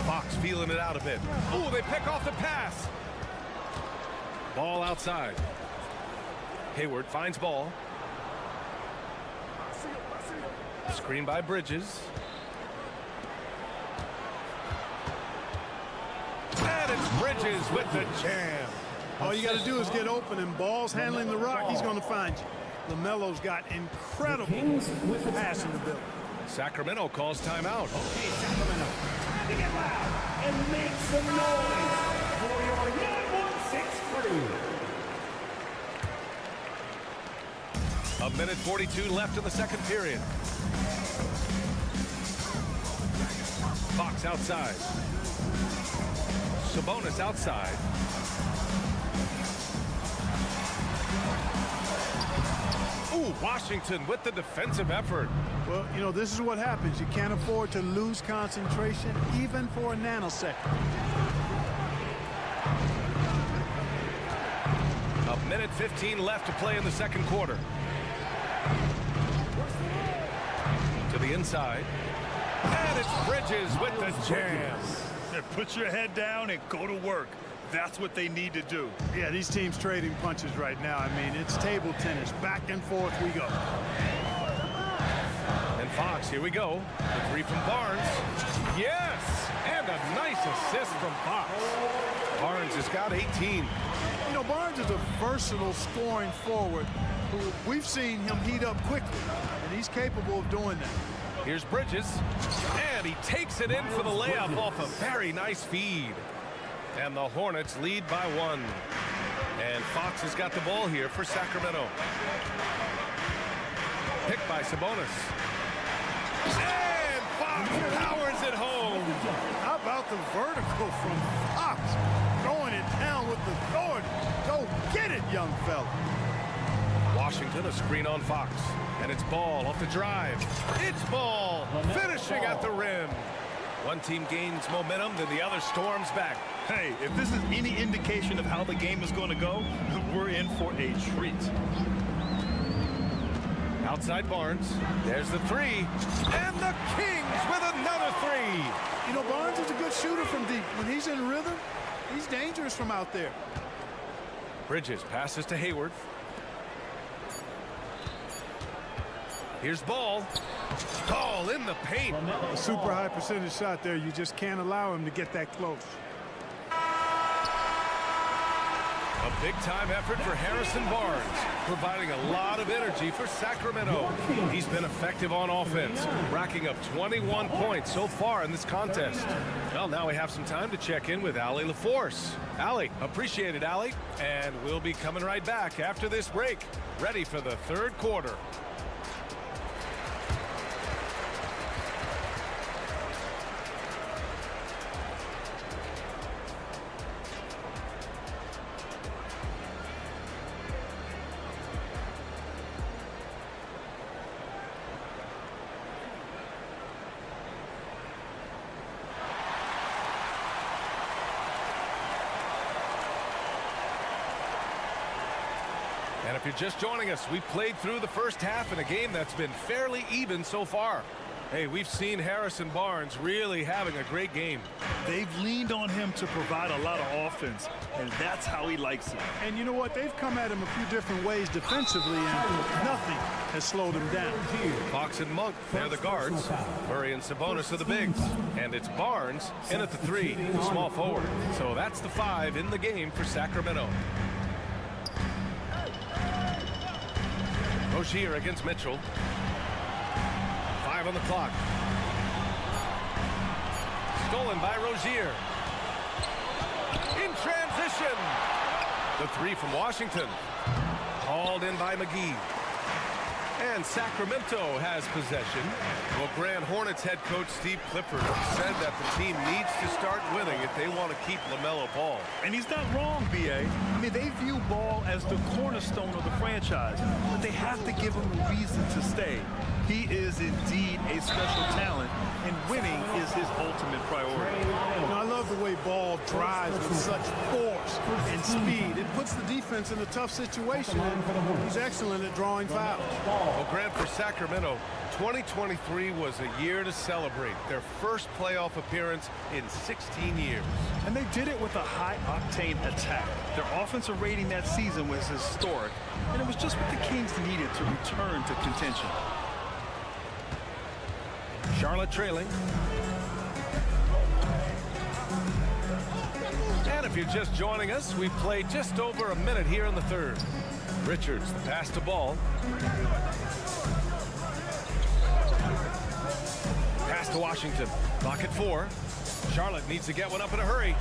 Fox feeling it out a bit. Ooh, they pick off the pass. Ball outside. Hayward finds Ball. Screen by Bridges. And it's Bridges with the jam. All you got to do is get open, and Ball's handling the rock. He's going to find you. LaMelo's got incredible passing ability. Sacramento calls timeout. Okay, Sacramento, time to get loud and make some noise for your 916 crew. A minute 42 left in the second period. Fox outside. Sabonis outside. Ooh, Washington with the defensive effort. Well, you know, this is what happens. You can't afford to lose concentration even for a nanosecond. A minute 15 left to play in the second quarter. To the inside. And it's Bridges with the jam. Yeah, put your head down and go to work. That's what they need to do. Yeah, these teams trading punches right now. I mean, it's table tennis. Back and forth we go. And Fox, here we go. The 3 from Barnes. Yes! And a nice assist from Fox. Barnes has got 18. You know, Barnes is a versatile scoring forward who we've seen him heat up quickly, and he's capable of doing that. Here's Bridges, and he takes it in for the layup off a very nice feed. And the Hornets lead by 1. And Fox has got the ball here for Sacramento. Picked by Sabonis. And Fox powers it home. How about the vertical from Fox? Throwing it down with authority. Go get it, young fella. Washington, a screen on Fox. And it's Ball off the drive. It's Ball finishing at the rim. One team gains momentum, then the other storms back. Hey, if this is any indication of how the game is going to go, we're in for a treat. Outside Barnes. There's the 3. And the Kings with another 3. You know, Barnes is a good shooter from deep. When he's in rhythm, he's dangerous from out there. Bridges passes to Hayward. Here's Ball. Ball in the paint. A super high percentage shot there. You just can't allow him to get that close. A big-time effort for Harrison Barnes, providing a lot of energy for Sacramento. He's been effective on offense, racking up 21 points so far in this contest. Well, now we have some time to check in with Allie LaForce. Allie, appreciate it, Allie. And we'll be coming right back after this break, ready for the third quarter. And if you're just joining us, we played through the first half in a game that's been fairly even so far. Hey, we've seen Harrison Barnes really having a great game. They've leaned on him to provide a lot of offense, and that's how he likes it. And you know what? They've come at him a few different ways defensively, and nothing has slowed him down. Fox and Monk, they're the guards. Murray and Sabonis are the bigs. And it's Barnes in at the 3, the small forward. So that's the 5 in the game for Sacramento. Rozier against Mitchell. 5 on the clock. Stolen by Rozier. In transition. The 3 from Washington. Hauled in by McGee. And Sacramento has possession. Well, Grand Hornets head coach Steve Clifford said that the team needs to start winning if they want to keep LaMelo Ball. And he's not wrong, B.A. I mean, they view Ball as the cornerstone of the franchise, but they have to give him a reason to stay. He is indeed a special talent, and winning is his ultimate priority. You know, I love the way Ball drives with such force and speed. It puts the defense in a tough situation, and he's excellent at drawing fouls. Well, Grant, for Sacramento, 2023 was a year to celebrate. Their first playoff appearance in 16 years. And they did it with a high-octane attack. Their offensive rating that season was historic, and it was just what the Kings needed to return to contention. Charlotte trailing. And if you're just joining us, we played just over a minute here in the third. Richards, the pass to Ball. Pass to Washington. Clock at 4. Charlotte needs to get one up in a hurry.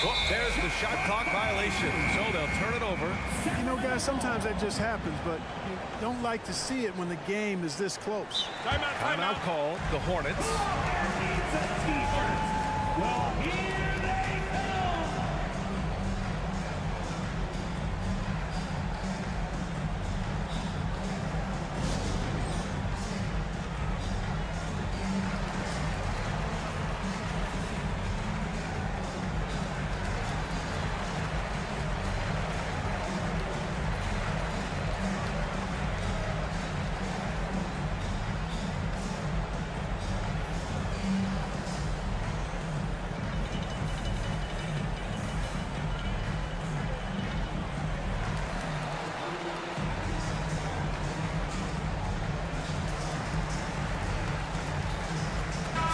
Oh, there's the shot clock violation, so they'll turn it over. You know, guys, sometimes that just happens, but you don't like to see it when the game is this close. Timeout called. The Hornets. Well, here they come.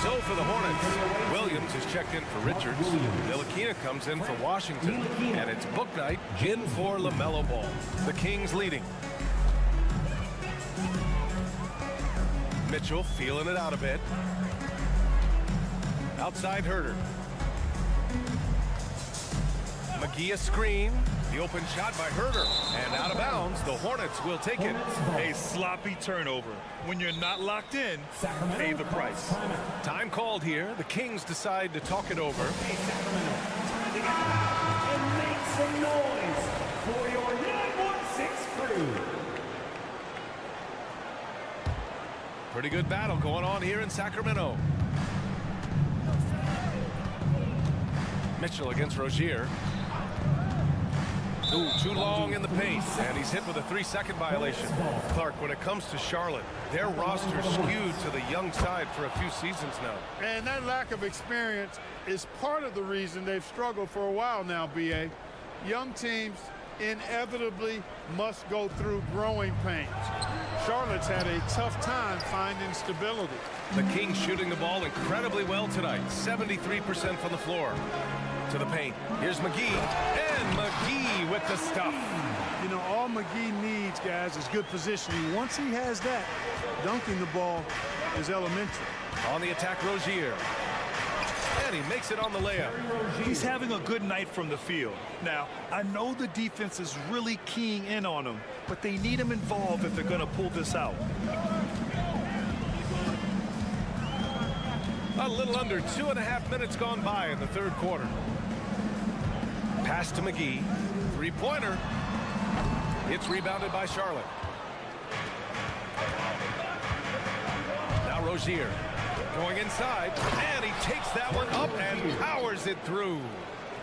So for the Hornets, Williams is checked in for Richards. Ntilikina comes in for Washington. And it's book night in for LaMelo Ball. The Kings leading. Mitchell feeling it out a bit. Outside Herter. McGee a screen. The open shot by Herter. And out of bounds, the Hornets will take it. A sloppy turnover. When you're not locked in, pay the price. Time called here. The Kings decide to talk it over. And make some noise for your 916 crew. Pretty good battle going on here in Sacramento. Mitchell against Rozier. Ooh, too long in the paint, and he's hit with a 3-second violation. Clark, when it comes to Charlotte, their roster skewed to the young side for a few seasons now. And that lack of experience is part of the reason they've struggled for a while now, B.A. Young teams inevitably must go through growing pains. Charlotte's had a tough time finding stability. The Kings shooting the ball incredibly well tonight, 73% from the floor. To the paint. Here's McGee, and McGee with the stuff. You know, all McGee needs, guys, is good positioning. Once he has that, dunking the ball is elementary. On the attack, Rozier. And he makes it on the layup. He's having a good night from the field. Now, I know the defense is really keying in on him, but they need him involved if they're going to pull this out. A little under 2.5 minutes gone by in the third quarter. Pass to McGee. Three-pointer. It's rebounded by Charlotte. Now Rozier going inside, and he takes that one up and powers it through.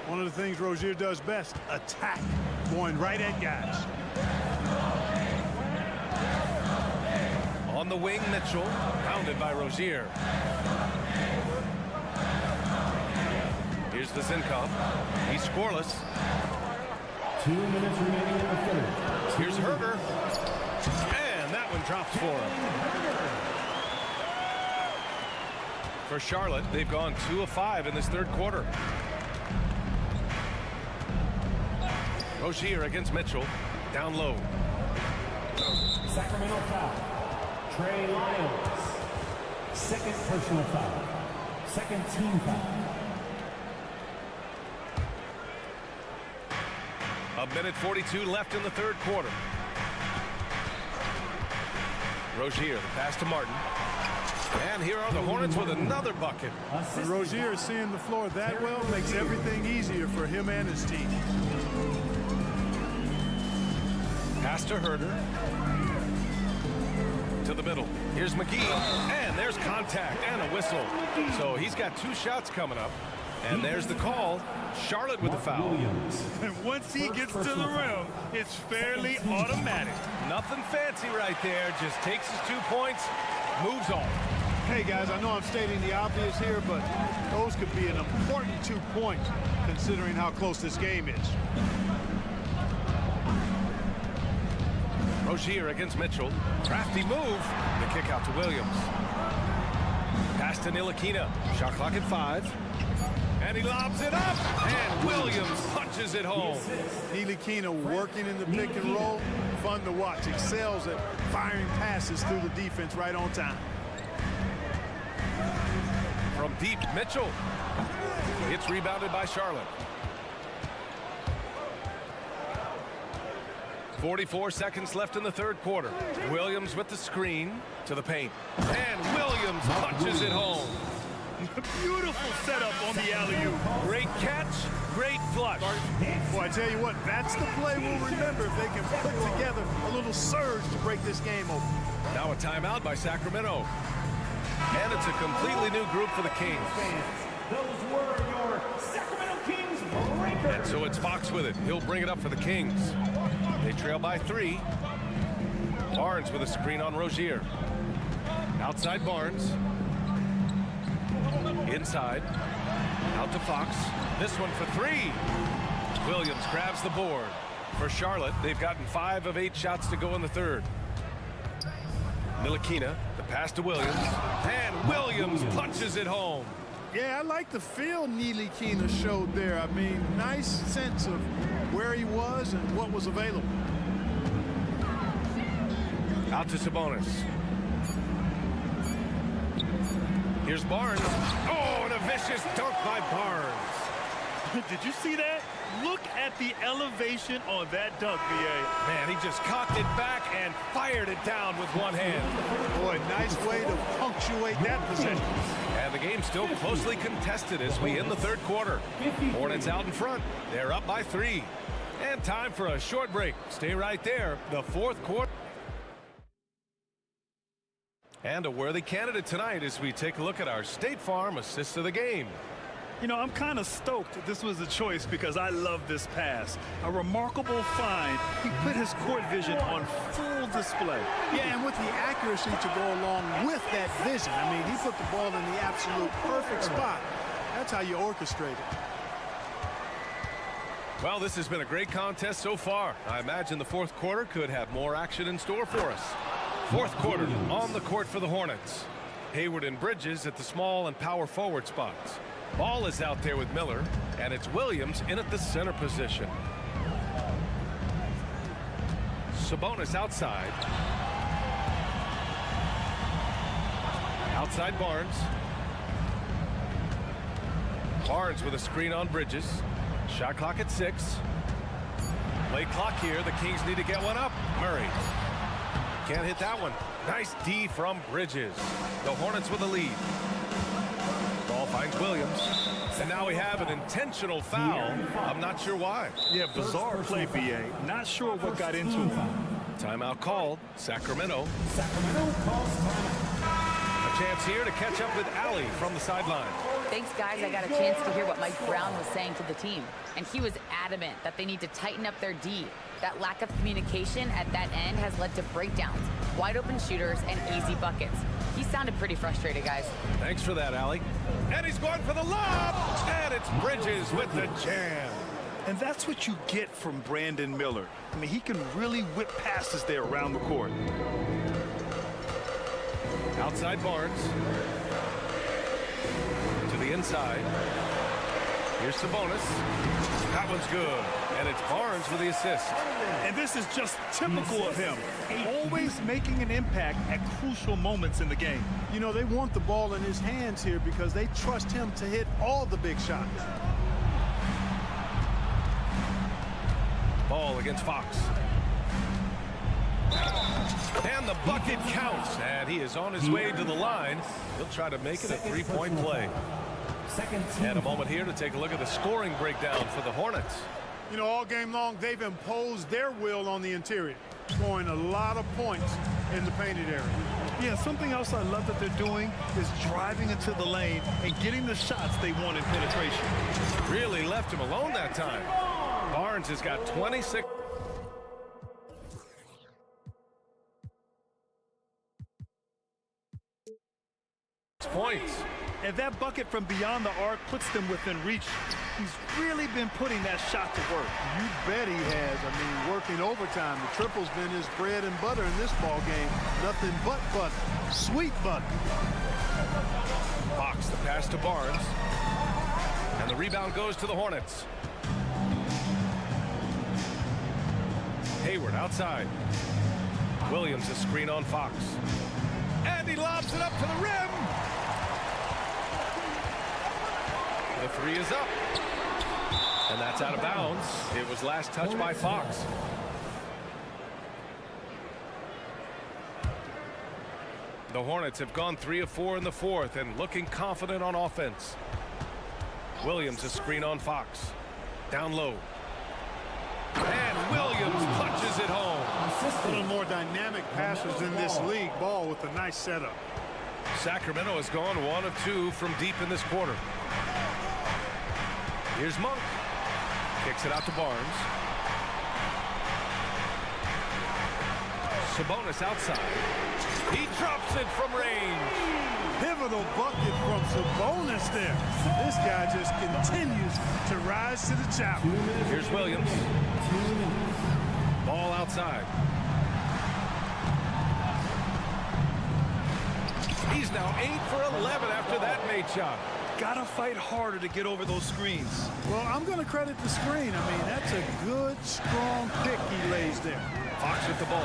One of the things Rozier does best, attack, going right at guys. On the wing, Mitchell, pounded by Rozier. Here's the Zinkov. He's scoreless. 2 minutes remaining in the third. Here's Herder. And that one drops for him. For Charlotte, they've gone 2 of 5 in this third quarter. Rozier against Mitchell. Down low. Sacramento foul. Trey Lyles. Second personal foul. Second team foul. A minute 42 left in the third quarter. Rozier, the pass to Martin. And here are the Hornets with another bucket. When Rozier is seeing the floor that well, makes everything easier for him and his team. Pass to Herder. To the middle. Here's McGee. And there's contact and a whistle. So he's got 2 shots coming up. And there's the call. Charlotte with the foul. And once he gets to the rim, it's fairly automatic. Nothing fancy right there. Just takes his 2 points, moves on. Hey, guys, I know I'm stating the obvious here, but those could be an important 2 points considering how close this game is. Rozier against Mitchell. Crafty move. The kick out to Williams. Pass to Ntilikina. Shot clock at 5. And he lobs it up. And Williams punches it home. Ntilikina working in the pick and roll. Fun to watch. Excels at firing passes through the defense right on time. From deep, Mitchell. It's rebounded by Charlotte. 44 seconds left in the third quarter. Williams with the screen to the paint. And Williams punches it home. Beautiful setup on the alley-oop. Great catch, great flush. Boy, I tell you what, that's the play we'll remember if they can put together a little surge to break this game open. Now a timeout by Sacramento. And it's a completely new group for the Kings. Those were your Sacramento Kings breakers. And so it's Fox with it. He'll bring it up for the Kings. They trail by 3. Barnes with a screen on Rozier. Outside Barnes. Inside. Out to Fox. This one for 3. Williams grabs the board. For Charlotte, they've gotten 5 of 8 shots to go in the third. Ntilikina, the pass to Williams. And Williams punches it home. Yeah, I like the feel Ntilikina showed there. I mean, nice sense of where he was and what was available. Out to Sabonis. Here's Barnes. Oh, and a vicious dunk by Barnes. Did you see that? Look at the elevation on that dunk, B.A. Man, he just cocked it back and fired it down with one hand. Boy, nice way to punctuate that possession. And the game's still closely contested as we end the third quarter. Hornets out in front. They're up by 3. And time for a short break. Stay right there. The fourth quarter. And a worthy candidate tonight as we take a look at our State Farm assist of the game. You know, I'm kind of stoked this was a choice because I love this pass. A remarkable find. He put his court vision on full display. Yeah, and with the accuracy to go along with that vision. I mean, he put the ball in the absolute perfect spot. That's how you orchestrate it. Well, this has been a great contest so far. I imagine the fourth quarter could have more action in store for us. Fourth quarter on the court for the Hornets. Hayward and Bridges at the small and power forward spots. Ball is out there with Miller, and it's Williams in at the center position. Sabonis outside. Outside Barnes. Barnes with a screen on Bridges. Shot clock at 6. Play clock here. The Kings need to get one up. Murray. Can't hit that one. Nice D from Bridges. The Hornets with the lead. Ball finds Williams. And now we have an intentional foul. I'm not sure why. Yeah, bizarre play, B.A. Not sure what got into him. Timeout called. Sacramento. Sacramento calls timeout. A chance here to catch up with Alley from the sideline. Thanks, guys. I got a chance to hear what Mike Brown was saying to the team. And he was adamant that they need to tighten up their D. That lack of communication at that end has led to breakdowns, wide open shooters, and easy buckets. He sounded pretty frustrated, guys. Thanks for that, Allie. And he's going for the lob! And it's Bridges with the jam. And that's what you get from Brandon Miller. I mean, he can really whip passes there around the court. Outside Barnes. To the inside. Here's Sabonis. That one's good. And it's Barnes with the assist. And this is just typical of him. Always making an impact at crucial moments in the game. You know, they want the ball in his hands here because they trust him to hit all the big shots. Ball against Fox. And the bucket counts. And he is on his way to the line. He'll try to make it a three-point play. And a moment here to take a look at the scoring breakdown for the Hornets. You know, all game long, they've imposed their will on the interior, scoring a lot of points in the painted area. Yeah, something else I love that they're doing is driving into the lane and getting the shots they want in penetration. Really left him alone that time. Barnes has got 26 points. And that bucket from beyond the arc puts them within reach. He's really been putting that shot to work. You bet he has. I mean, working overtime. The triple's been his bread and butter in this ball game. Nothing but butter. Sweet butter. Fox, the pass to Barnes. And the rebound goes to the Hornets. Hayward outside. Williams a screen on Fox. And he lobs it up to the rim. The three is up. And that's out of bounds. It was last touched by Fox. The Hornets have gone 3 of 4 in the fourth and looking confident on offense. Williams a screen on Fox. Down low. And Williams punches it home. One of the more dynamic passers in this league. Ball with a nice setup. Sacramento has gone 1 of 2 from deep in this quarter. Here's Monk. Kicks it out to Barnes. Sabonis outside. He drops it from range. Pivotal bucket from Sabonis there. This guy just continues to rise to the challenge. Here's Williams. Ball outside. He's now 8 for 11 after that made shot. Gotta fight harder to get over those screens. Well, I'm going to credit the screen. I mean, that's a good, strong pick he lays there. Fox with the ball.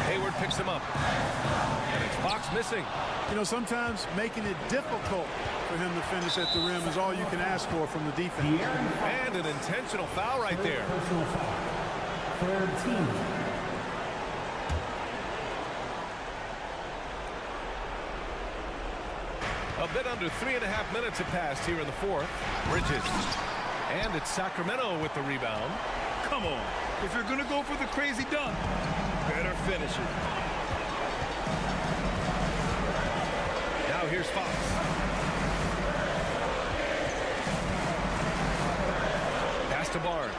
Hayward picks him up. And it's Fox missing. You know, sometimes making it difficult for him to finish at the rim is all you can ask for from the defense. And an intentional foul right there. A bit under 3.5 minutes have passed here in the fourth. Bridges. And it's Sacramento with the rebound. Come on. If you're going to go for the crazy dunk, better finish it. Now here's Fox. Pass to Barnes.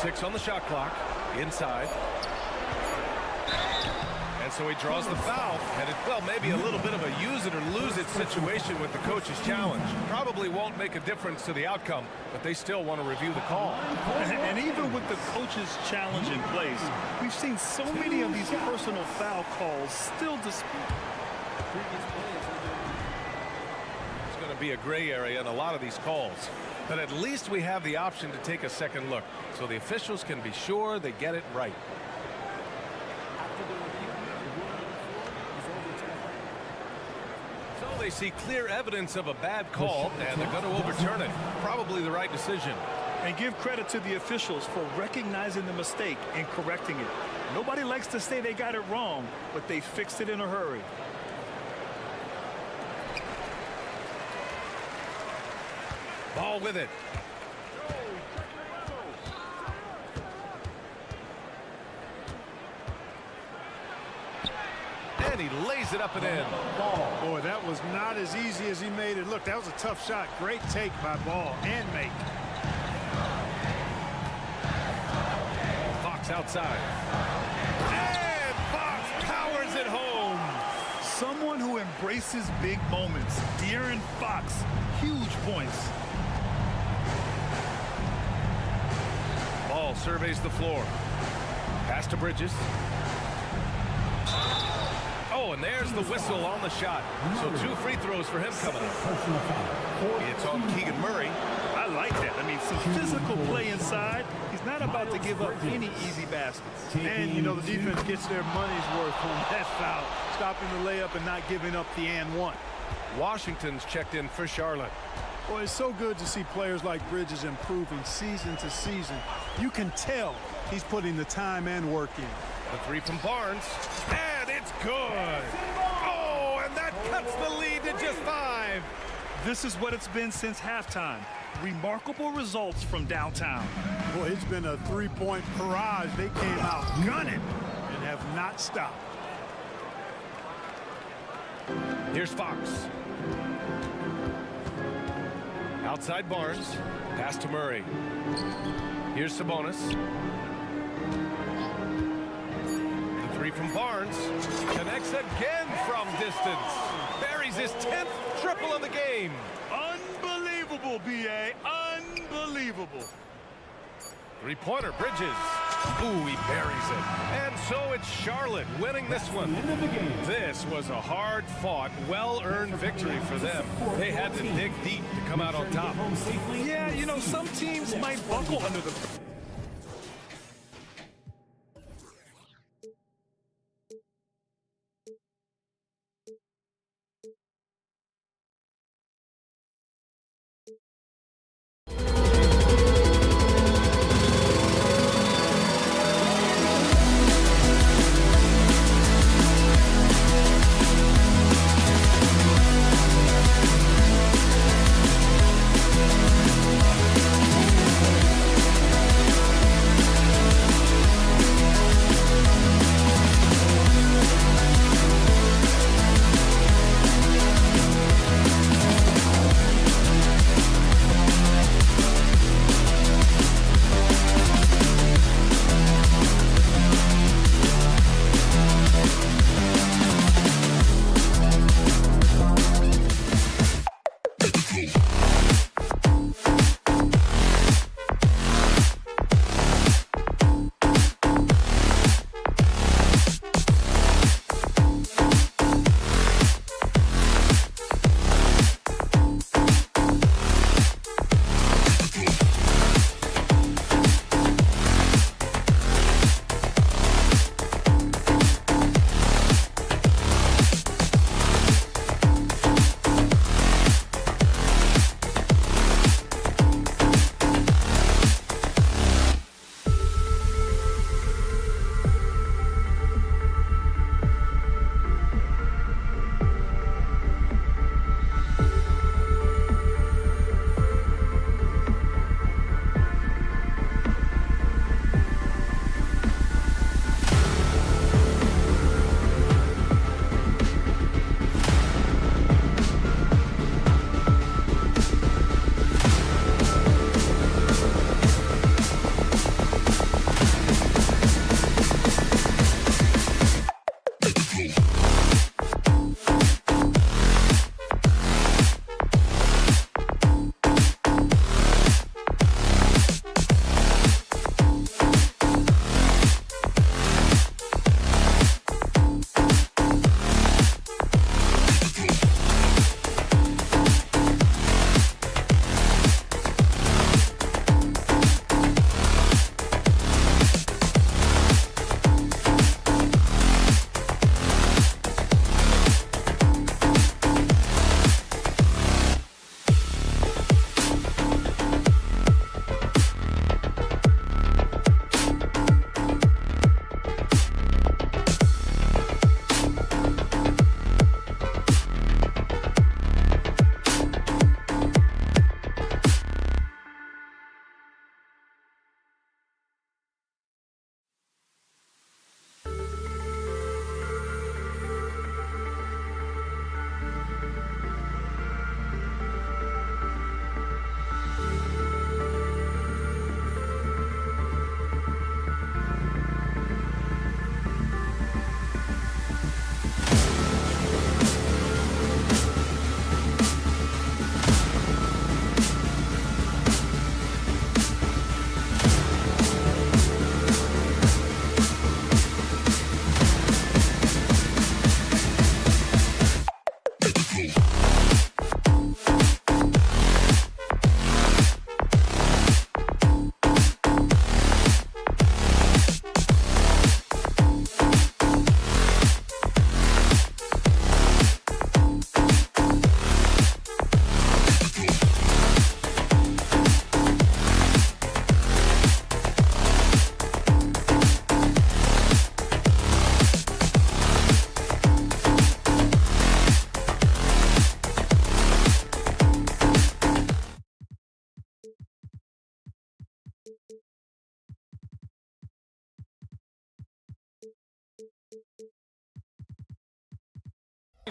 6 on the shot clock. Inside. And so he draws the foul. And it, well, maybe a little bit of a use it or lose it situation with the coach's challenge. Probably won't make a difference to the outcome, but they still want to review the call. And even with the coach's challenge in place, we've seen so many of these personal foul calls still disputed. It's going to be a gray area in a lot of these calls. But at least we have the option to take a second look, so the officials can be sure they get it right. So they see clear evidence of a bad call, and they're going to overturn it. Probably the right decision. And give credit to the officials for recognizing the mistake and correcting it. Nobody likes to say they got it wrong, but they fixed it in a hurry. Ball with it. And he lays it up and in. Boy, that was not as easy as he made it look. That was a tough shot. Great take by Ball and make. Fox outside. And Fox powers it home. Someone who embraces big moments. De'Aaron Fox, huge points. Ball surveys the floor. Pass to Bridges. Oh, and there's the whistle on the shot. So 2 free throws for him coming up. It's on Keegan Murray. I like that. I mean, some physical play inside. He's not about to give up any easy baskets. And, you know, the defense gets their money's worth on that foul. Stopping the layup and not giving up the and one. Washington's checked in for Charlotte. Boy, it's so good to see players like Bridges improving season to season. You can tell he's putting the time and work in. The 3 from Barnes. And it's good. Oh, and that cuts the lead to just 5. This is what it's been since halftime. Remarkable results from downtown. Boy, it's been a 3-point barrage. They came out gunning and have not stopped. Here's Fox. Outside Barnes. Pass to Murray. Here's Sabonis. The 3 from Barnes. Connects again from distance. Buries his 10th triple of the game. Unbelievable, B.A. Unbelievable. 3-pointer, Bridges. Ooh, he buries it. And so it's Charlotte winning this one. This was a hard-fought, well-earned victory for them. They had to dig deep to come out on top. Yeah, you know, some teams might buckle under the...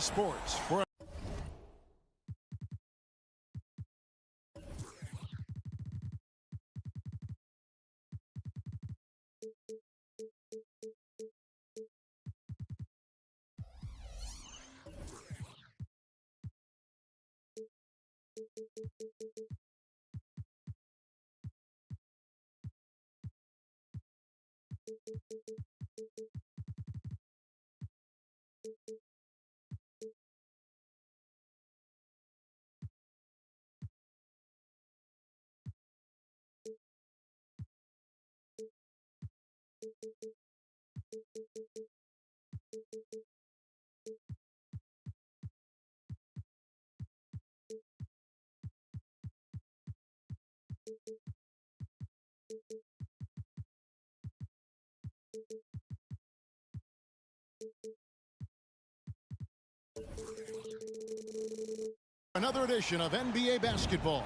Sports for another edition of NBA basketball.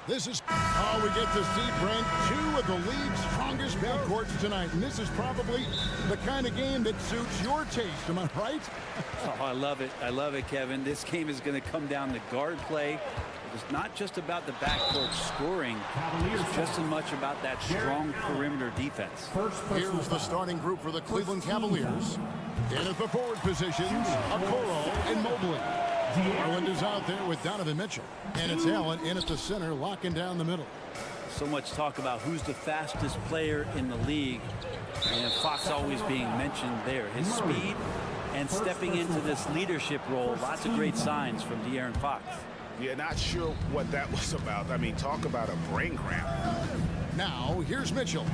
This is how we get to see, Brent, two of the league's strongest backcourts tonight. And this is probably the kind of game that suits your taste. Am I right? Oh, I love it. I love it, Kevin. This game is going to come down to guard play. It's not just about the backcourt scoring. It's just as much about that strong perimeter defense. Here's the starting group for the Cleveland Cavaliers. In at the forward positions, Okoro and Mobley. Garland is out there with Donovan Mitchell. And it's Allen in at the center, locking down the middle. So much talk about who's the fastest player in the league. And Fox always being mentioned there. His speed and stepping into this leadership role. Lots of great signs from De'Aaron Fox. Yeah, not sure what that was about. I mean, talk about a brain cramp. Now, here's Mitchell.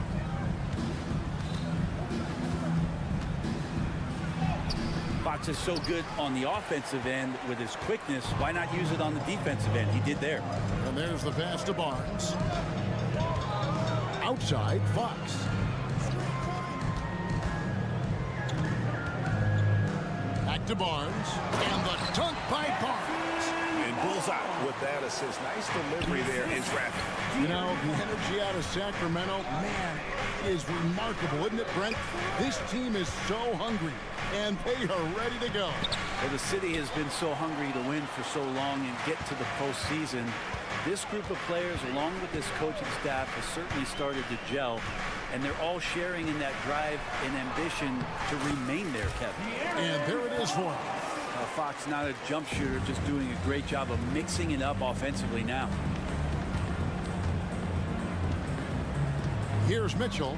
Fox is so good on the offensive end with his quickness. Why not use it on the defensive end? He did there. And there's the pass to Barnes. Outside, Fox. Back to Barnes. And the dunk by Barnes. And bullseye with that assist. Nice delivery there in traffic. You know, the energy out of Sacramento, man, is remarkable, isn't it, Brent? This team is so hungry, and they are ready to go. Well, the city has been so hungry to win for so long and get to the postseason. This group of players, along with this coaching staff, has certainly started to gel, and they're all sharing in that drive and ambition to remain there, Kevin. And there it is for him. Fox, not a jump shooter, just doing a great job of mixing it up offensively now. Here's Mitchell.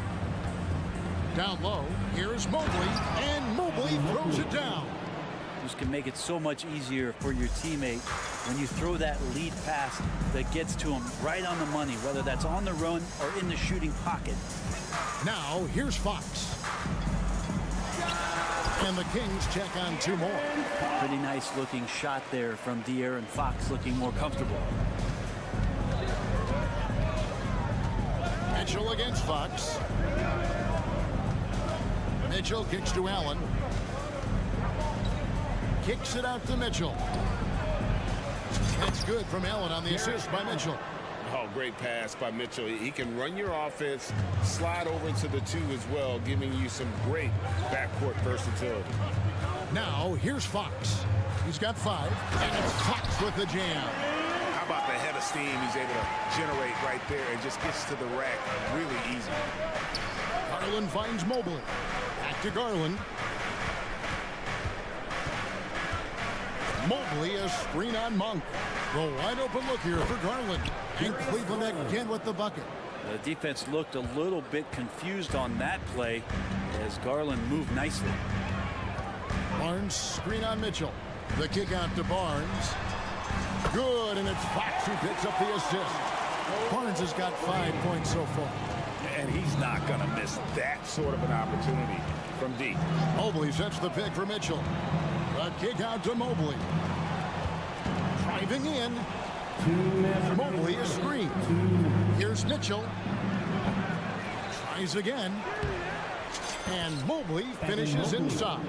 Down low. Here's Mobley. And Mobley throws it down. This can make it so much easier for your teammate when you throw that lead pass that gets to him right on the money, whether that's on the run or in the shooting pocket. Now, here's Fox. And the Kings check on two more. Pretty nice looking shot there from De'Aaron Fox, looking more comfortable. Mitchell against Fox. Mitchell kicks to Allen. Kicks it out to Mitchell. That's good from Allen on the assist by Mitchell. Oh, great pass by Mitchell. He can run your offense, slide over to the two as well, giving you some great backcourt versatility. Now, here's Fox. He's got 5, and it's Fox with the jam. How about the head of steam he's able to generate right there and just gets to the rack really easy. Garland finds Mobley. Back to Garland. Mobley, a screen on Monk. The wide open look here for Garland. And Cleveland again with the bucket. The defense looked a little bit confused on that play as Garland moved nicely. Barnes screen on Mitchell. The kick out to Barnes. Good, and it's Fox who picks up the assist. Barnes has got 5 points so far. And he's not going to miss that sort of an opportunity from deep. Mobley sets the pick for Mitchell. The kick out to Mobley. Driving in. Mobley is screened. Here's Mitchell. Tries again. And Mobley finishes inside.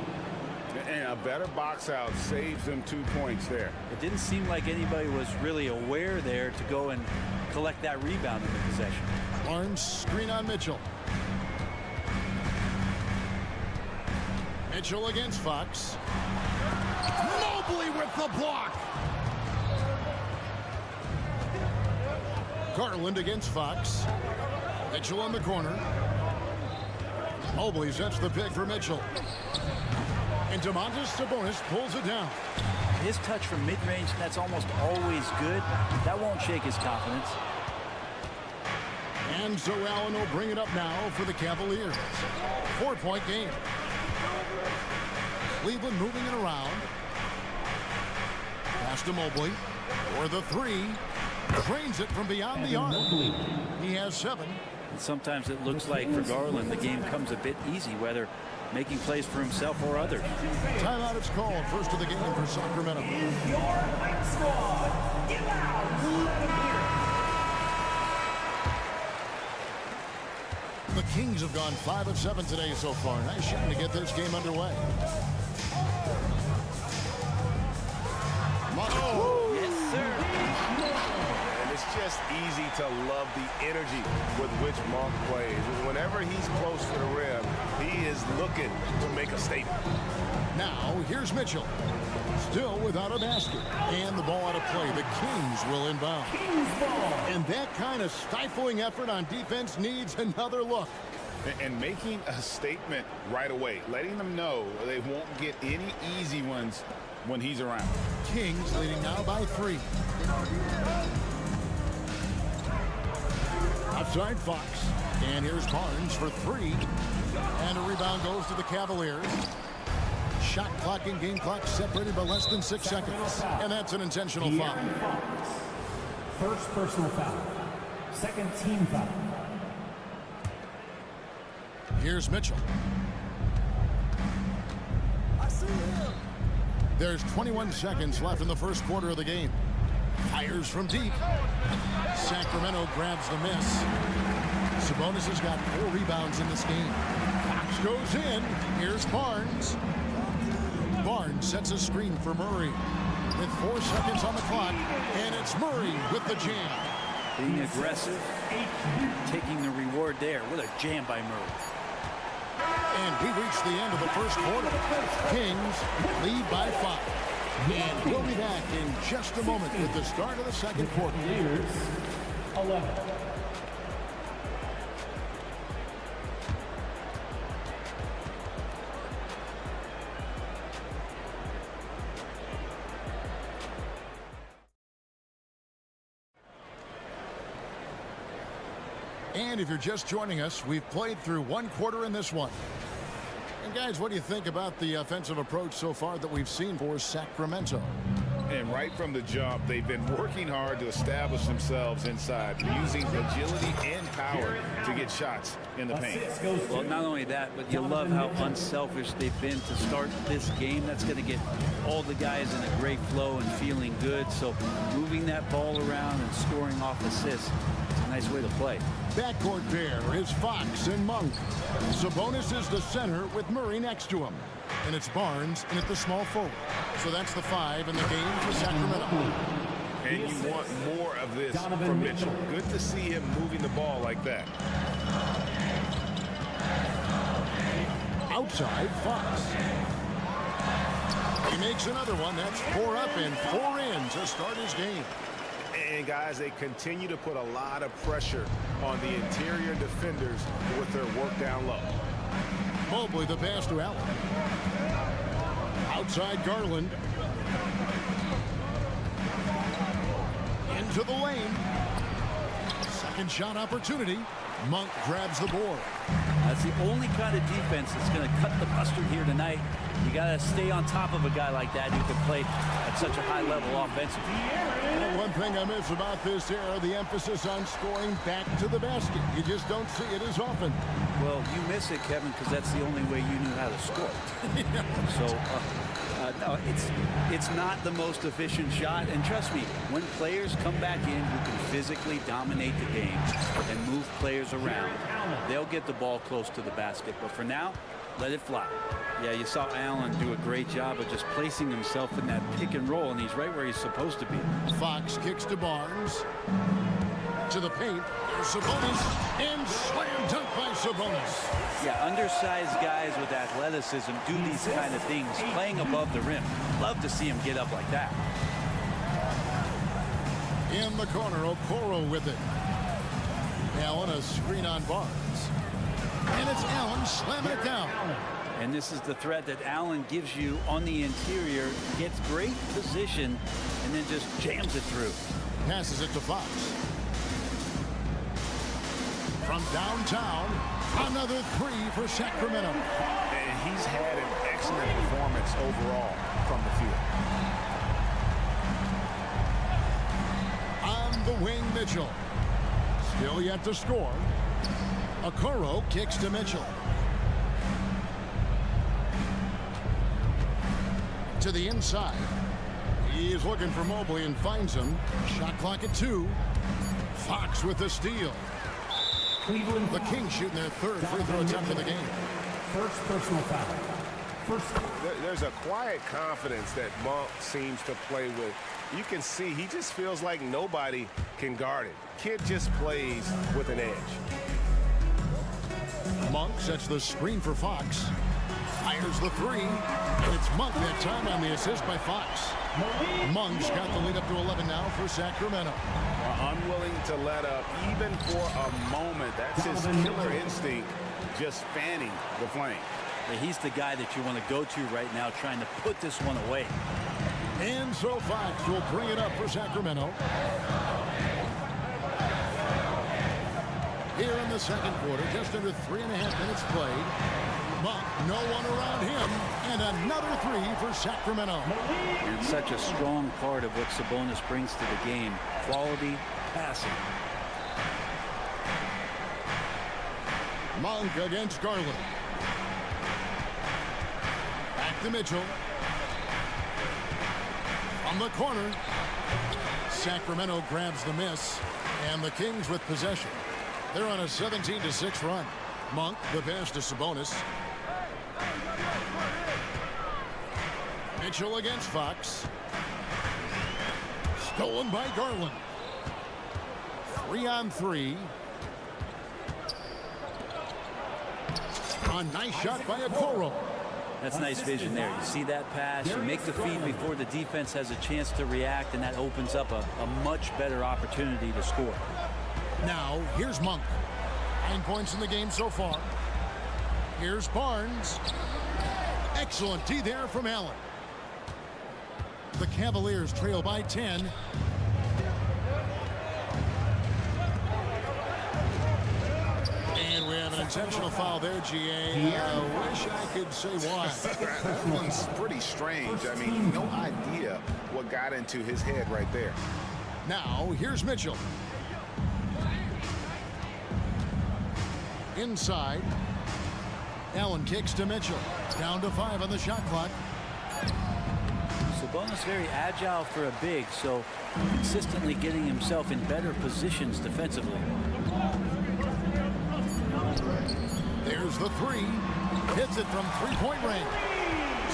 And a better box out saves them 2 points there. It didn't seem like anybody was really aware there to go and collect that rebound in the possession. Barnes screen on Mitchell. Mitchell against Fox. Mobley with the block. Garland against Fox. Mitchell in the corner. Mobley sets the pick for Mitchell. And Domantas Sabonis pulls it down. His touch from mid-range, that's almost always good. That won't shake his confidence. And so Allen will bring it up now for the Cavaliers. 4-point game. Cleveland moving it around. Pass to Mobley. For the three. Trains it from beyond the arc. He has 7. And sometimes it looks like for Garland, the game comes a bit easy, whether making plays for himself or others. Timeout is called. First of the game for Sacramento. The Kings have gone 5 of 7 today so far. Nice shooting to get this game underway. Oh, yes, sir. And it's just easy to love the energy with which Monk plays. Whenever he's close to the rim, he is looking to make a statement. Now, here's Mitchell. Still without a basket. And the ball out of play. The Kings will inbound. And that kind of stifling effort on defense needs another look. And making a statement right away, letting them know they won't get any easy ones when he's around. Kings leading now by 3. Outside Fox. And here's Barnes for 3. And a rebound goes to the Cavaliers. Shot clock and game clock separated by less than 6 seconds. And that's an intentional foul. First personal foul. Second team foul. Here's Mitchell. There's 21 seconds left in the first quarter of the game. Fires from deep. Sacramento grabs the miss. Sabonis has got 4 rebounds in this game. Fox goes in. Here's Barnes. Barnes sets a screen for Murray. With 4 seconds on the clock. And it's Murray with the jam. Being aggressive, taking the reward there. What a jam by Murray. And we reach the end of the first quarter. Kings lead by 5. And we'll be back in just a moment with the start of the second quarter. 11. And if you're just joining us, we've played through 1 quarter in this one. And guys, what do you think about the offensive approach so far that we've seen for Sacramento? And right from the jump, they've been working hard to establish themselves inside, using agility and power to get shots in the paint. Well, not only that, but you love how unselfish they've been to start this game. That's going to get all the guys in a great flow and feeling good. So moving that ball around and scoring off assists, it's a nice way to play. Backcourt pair is Fox and Monk. Sabonis is the center with Murray next to him. And it's Barnes in at the small forward. So that's the 5 in the game for Sacramento. And you want more of this from Mitchell. Good to see him moving the ball like that. Outside Fox. He makes another one. That's 4 up and 4 in to start his game. And guys, they continue to put a lot of pressure on the interior defenders with their work down low. Mobley the pass to Allen. Outside Garland. Into the lane. Second shot opportunity. Monk grabs the board. That's the only kind of defense that's going to cut the mustard here tonight. You got to stay on top of a guy like that who can play at such a high level offensively. And one thing I miss about this era, the emphasis on scoring back to the basket. You just don't see it as often. Well, you miss it, Kevin, because that's the only way you knew how to score. No, it's not the most efficient shot. And trust me, when players come back in who can physically dominate the game and move players around, they'll get the ball close to the basket. But for now, let it fly. Yeah, you saw Allen do a great job of just placing himself in that pick and roll, and he's right where he's supposed to be. Fox kicks to Barnes. To the paint. There's Sabonis. And slam dunk by Sabonis. Yeah, undersized guys with athleticism do these kind of things, playing above the rim. Love to see him get up like that. In the corner, Okoro with it. Allen, a screen on Barnes. And it's Allen slamming it down. And this is the threat that Allen gives you on the interior. Gets great position and then just jams it through. Passes it to Fox. From downtown, another three for Sacramento. And he's had an excellent performance overall from the field. On the wing, Mitchell. Still yet to score. Okoro kicks to Mitchell. To the inside. He's looking for Mobley and finds him. Shot clock at 2. Fox with the steal. Cleveland. The Kings shooting their third free throw attempt of the game. First personal foul. There's a quiet confidence that Monk seems to play with. You can see he just feels like nobody can guard it. Kid just plays with an edge. Monk sets the screen for Fox. Fires the three. And it's Monk that time on the assist by Fox. Monk's got the lead up to 11 now for Sacramento. Unwilling to let up even for a moment. That's his killer instinct, just fanning the flame. He's the guy that you want to go to right now, trying to put this one away. And so Fox will bring it up for Sacramento. Here in the second quarter, just under 3.5 minutes played. Monk, no one around him, and another three for Sacramento. And such a strong part of what Sabonis brings to the game. Quality passing. Monk against Garland. Back to Mitchell. From the corner. Sacramento grabs the miss, and the Kings with possession. They're on a 17-6 run. Monk, the pass to Sabonis. Mitchell against Fox. Stolen by Garland. 3-on-3. A nice shot by Okoro. That's nice vision there. You see that pass, you make the feed before the defense has a chance to react, and that opens up a much better opportunity to score. Now, here's Monk. 9 points in the game so far. Here's Barnes. Excellent D there from Allen. The Cavaliers trail by 10. And we have an intentional foul there, GA. I wish I could say why. That one's pretty strange. I mean, no idea what got into his head right there. Now, here's Mitchell. Inside. Allen kicks to Mitchell. Down to 5 on the shot clock. Sabonis very agile for a big, so consistently getting himself in better positions defensively. There's the three. Hits it from three-point range.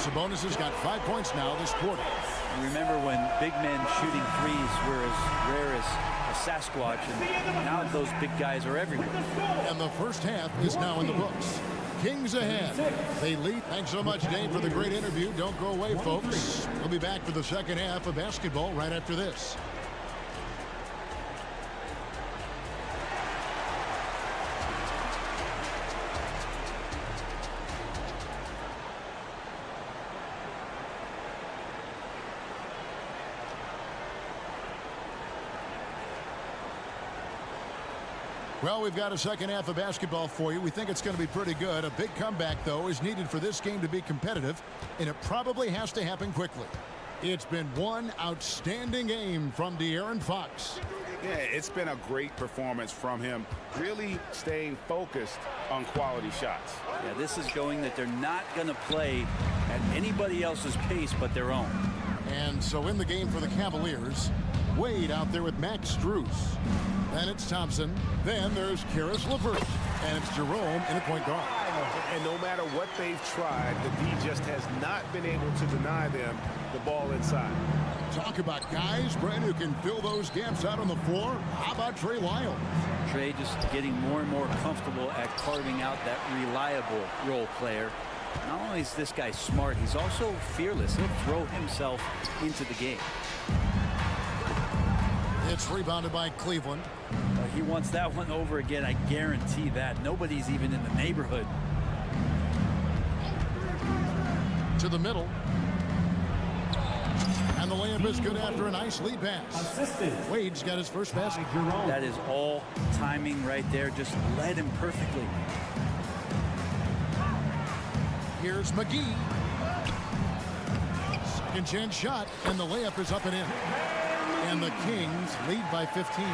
Sabonis has got 5 points now this quarter. And remember when big men shooting threes were as rare as a Sasquatch, and now those big guys are everywhere. And the first half is now in the books. Kings ahead. They lead. Thanks so much, Dave, for the great interview. Don't go away, folks. We'll be back for the second half of basketball right after this. Well, we've got a second half of basketball for you. We think it's going to be pretty good. A big comeback, though, is needed for this game to be competitive, and it probably has to happen quickly. It's been one outstanding game from De'Aaron Fox. Yeah, it's been a great performance from him, really staying focused on quality shots. Yeah, this is showing that they're not going to play at anybody else's pace but their own. And so in the game for the Cavaliers, Wade out there with Max Strus. Then it's Thompson. Then there's Karis LeVert. And it's Jerome in a point guard. And no matter what they've tried, the D just has not been able to deny them the ball inside. Talk about guys, Brent, who can fill those gaps out on the floor. How about Trey Lyles? Trey just getting more and more comfortable at carving out that reliable role player. Not only is this guy smart, he's also fearless. He'll throw himself into the game. It's rebounded by Cleveland. He wants that one over again, I guarantee that. Nobody's even in the neighborhood. To the middle. And the layup is good after a nice lead pass. Wade's got his first basket. That is all timing right there. Just led him perfectly. Here's McGee. Second chance shot, and the layup is up and in. And the Kings lead by 15.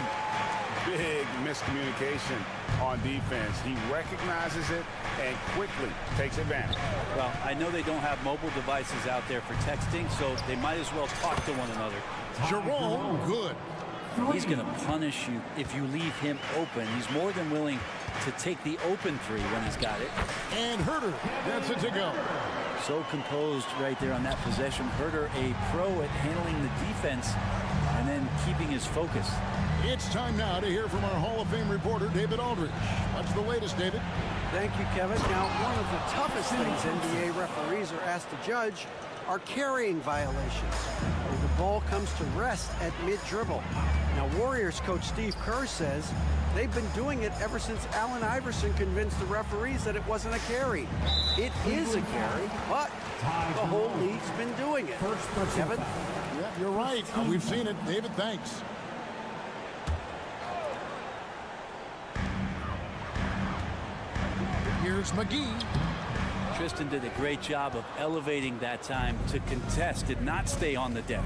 Big miscommunication on defense. He recognizes it and quickly takes advantage. Well, I know they don't have mobile devices out there for texting, so they might as well talk to one another. Jerome, good. He's going to punish you if you leave him open. He's more than willing to take the open three when he's got it. And Herter, that's it to go. So composed right there on that possession. Herter, a pro at handling the defense and then keeping his focus. It's time now to hear from our Hall of Fame reporter, David Aldridge. What's the latest, David? Thank you, Kevin. Now, one of the toughest things NBA referees are asked to judge are carrying violations, where the ball comes to rest at mid-dribble. Now, Warriors coach Steve Kerr says they've been doing it ever since Allen Iverson convinced the referees that it wasn't a carry. It is a carry, but the whole league's been doing it. Kevin? Yeah, you're right. We've seen it. David, thanks. Here's McGee. Tristan did a great job of elevating that time to contest, did not stay on the deck.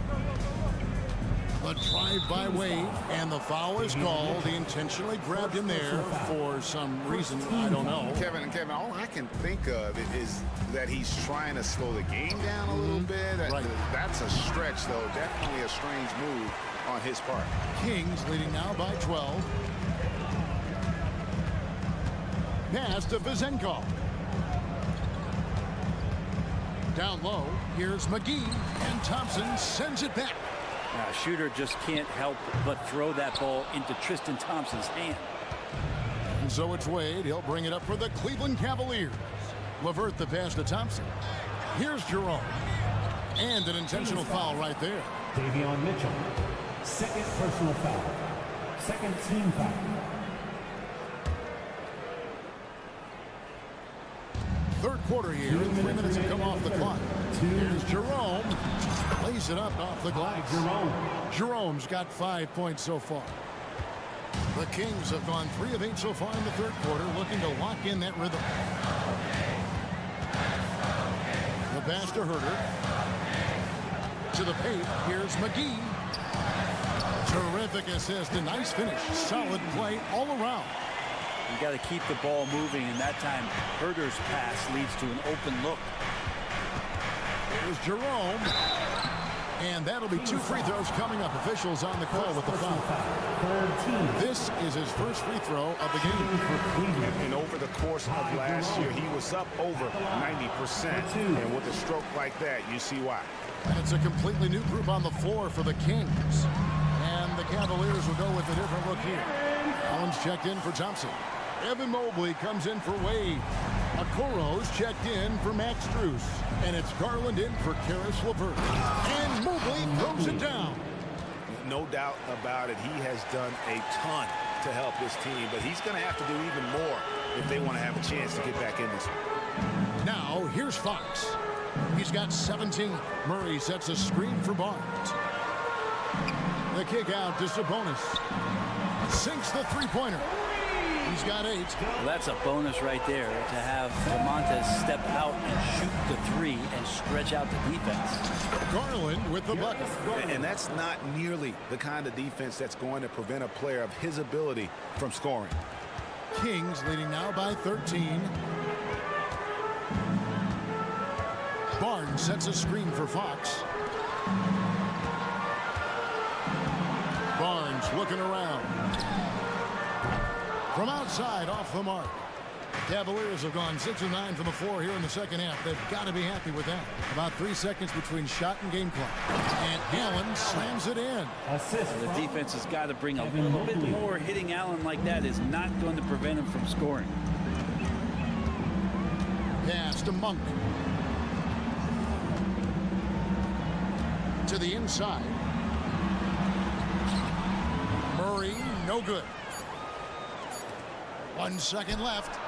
The drive by Wade, and the foul is called. He intentionally grabbed him there for some reason, I don't know. Kevin, all I can think of is that he's trying to slow the game down a little bit. Right. That's a stretch, though. Definitely a strange move on his part. Kings leading now by 12. Pass to Vizenkov. Down low, here's McGee, and Thompson sends it back. Now, shooter just can't help but throw that ball into Tristan Thompson's hand. And so it's Wade. He'll bring it up for the Cleveland Cavaliers. Levert the pass to Thompson. Here's Jerome. And an intentional foul right there. Davion Mitchell. Second personal foul. Second team foul. Third quarter here, 3 minutes have come off the clock. Here's Jerome. Lays it up off the glass. Jerome's got 5 points so far. The Kings have gone 3 of 8 so far in the third quarter, looking to lock in that rhythm. The pass to Herter. To the paint, here's McGee. Terrific assist, a nice finish. Solid play all around. You got to keep the ball moving, and that time Herter's pass leads to an open look. Here's Jerome. And that'll be 2 free throws coming up. Officials on the call with the foul. This is his first free throw of the game. And over the course of last year, he was up over 90%. And with a stroke like that, you see why. And it's a completely new group on the floor for the Kings. And the Cavaliers will go with a different look here. Allen's checked in for Thompson. Evan Mobley comes in for Wade. Okoro's checked in for Max Strus. And it's Garland in for Karis LeVert. And Mobley throws it down. No doubt about it. He has done a ton to help this team, but he's going to have to do even more if they want to have a chance to get back in this one. Now, here's Fox. He's got 17. Murray sets a screen for Barnes. The kick out to Sabonis. Sinks the three-pointer. He's got 8. Well, that's a bonus right there to have Lamonte step out and shoot the 3 and stretch out the defense. Garland with the bucket. And that's not nearly the kind of defense that's going to prevent a player of his ability from scoring. Kings leading now by 13. Barnes sets a screen for Fox. Barnes looking around. From outside, off the mark. Cavaliers have gone 6 of 9 from the floor here in the second half. They've got to be happy with that. About 3 seconds between shot and game clock. And Allen slams it in. The defense has got to bring a little bit more. Hitting Allen like that is not going to prevent him from scoring. Pass to Monk. To the inside. Murray, no good. 1 second left.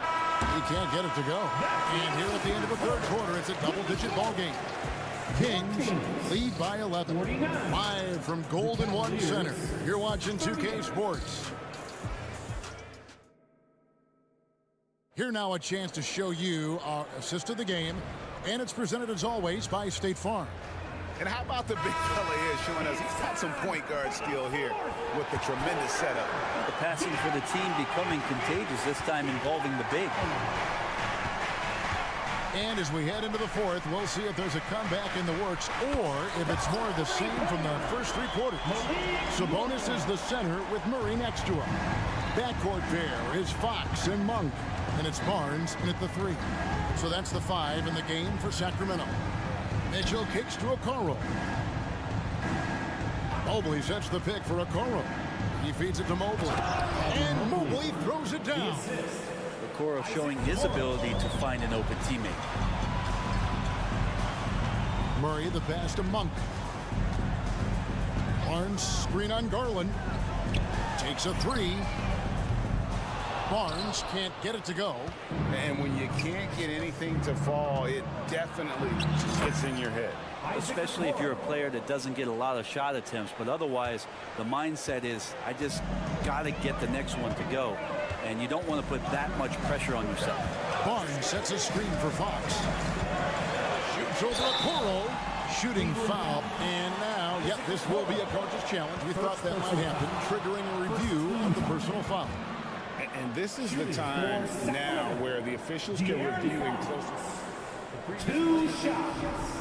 He can't get it to go. And here at the end of the third quarter, it's a double-digit ball game. Kings lead by 11. Live from Golden One Center. You're watching 2K Sports. Here now a chance to show you our assist of the game. And it's presented as always by State Farm. And how about the big fella here showing us he's got some point guard skill here with the tremendous setup. The passing for the team becoming contagious, this time involving the big. And as we head into the fourth, we'll see if there's a comeback in the works or if it's more of the same from the first 3 quarters. Sabonis is the center with Murray next to him. Backcourt pair is Fox and Monk. And it's Barnes in at the 3. So that's the 5 in the game for Sacramento. Mitchell kicks to Okoro. Mobley sets the pick for Okoro. He feeds it to Mobley. And Mobley throws it down. Okoro showing his ability to find an open teammate. Murray the pass to Monk. Barnes screen on Garland. Takes a 3. Barnes can't get it to go. And when you can't get anything to fall, it definitely gets in your head. Especially if you're a player that doesn't get a lot of shot attempts, but otherwise the mindset is I just got to get the next one to go. And you don't want to put that much pressure on yourself. Barnes sets a screen for Fox. Shoots over Okoro. Shooting foul. And now, yep, this will be a coach's challenge. We thought that might happen, triggering a review of the personal foul. And this is the time now where the officials can review and close. 2 shots.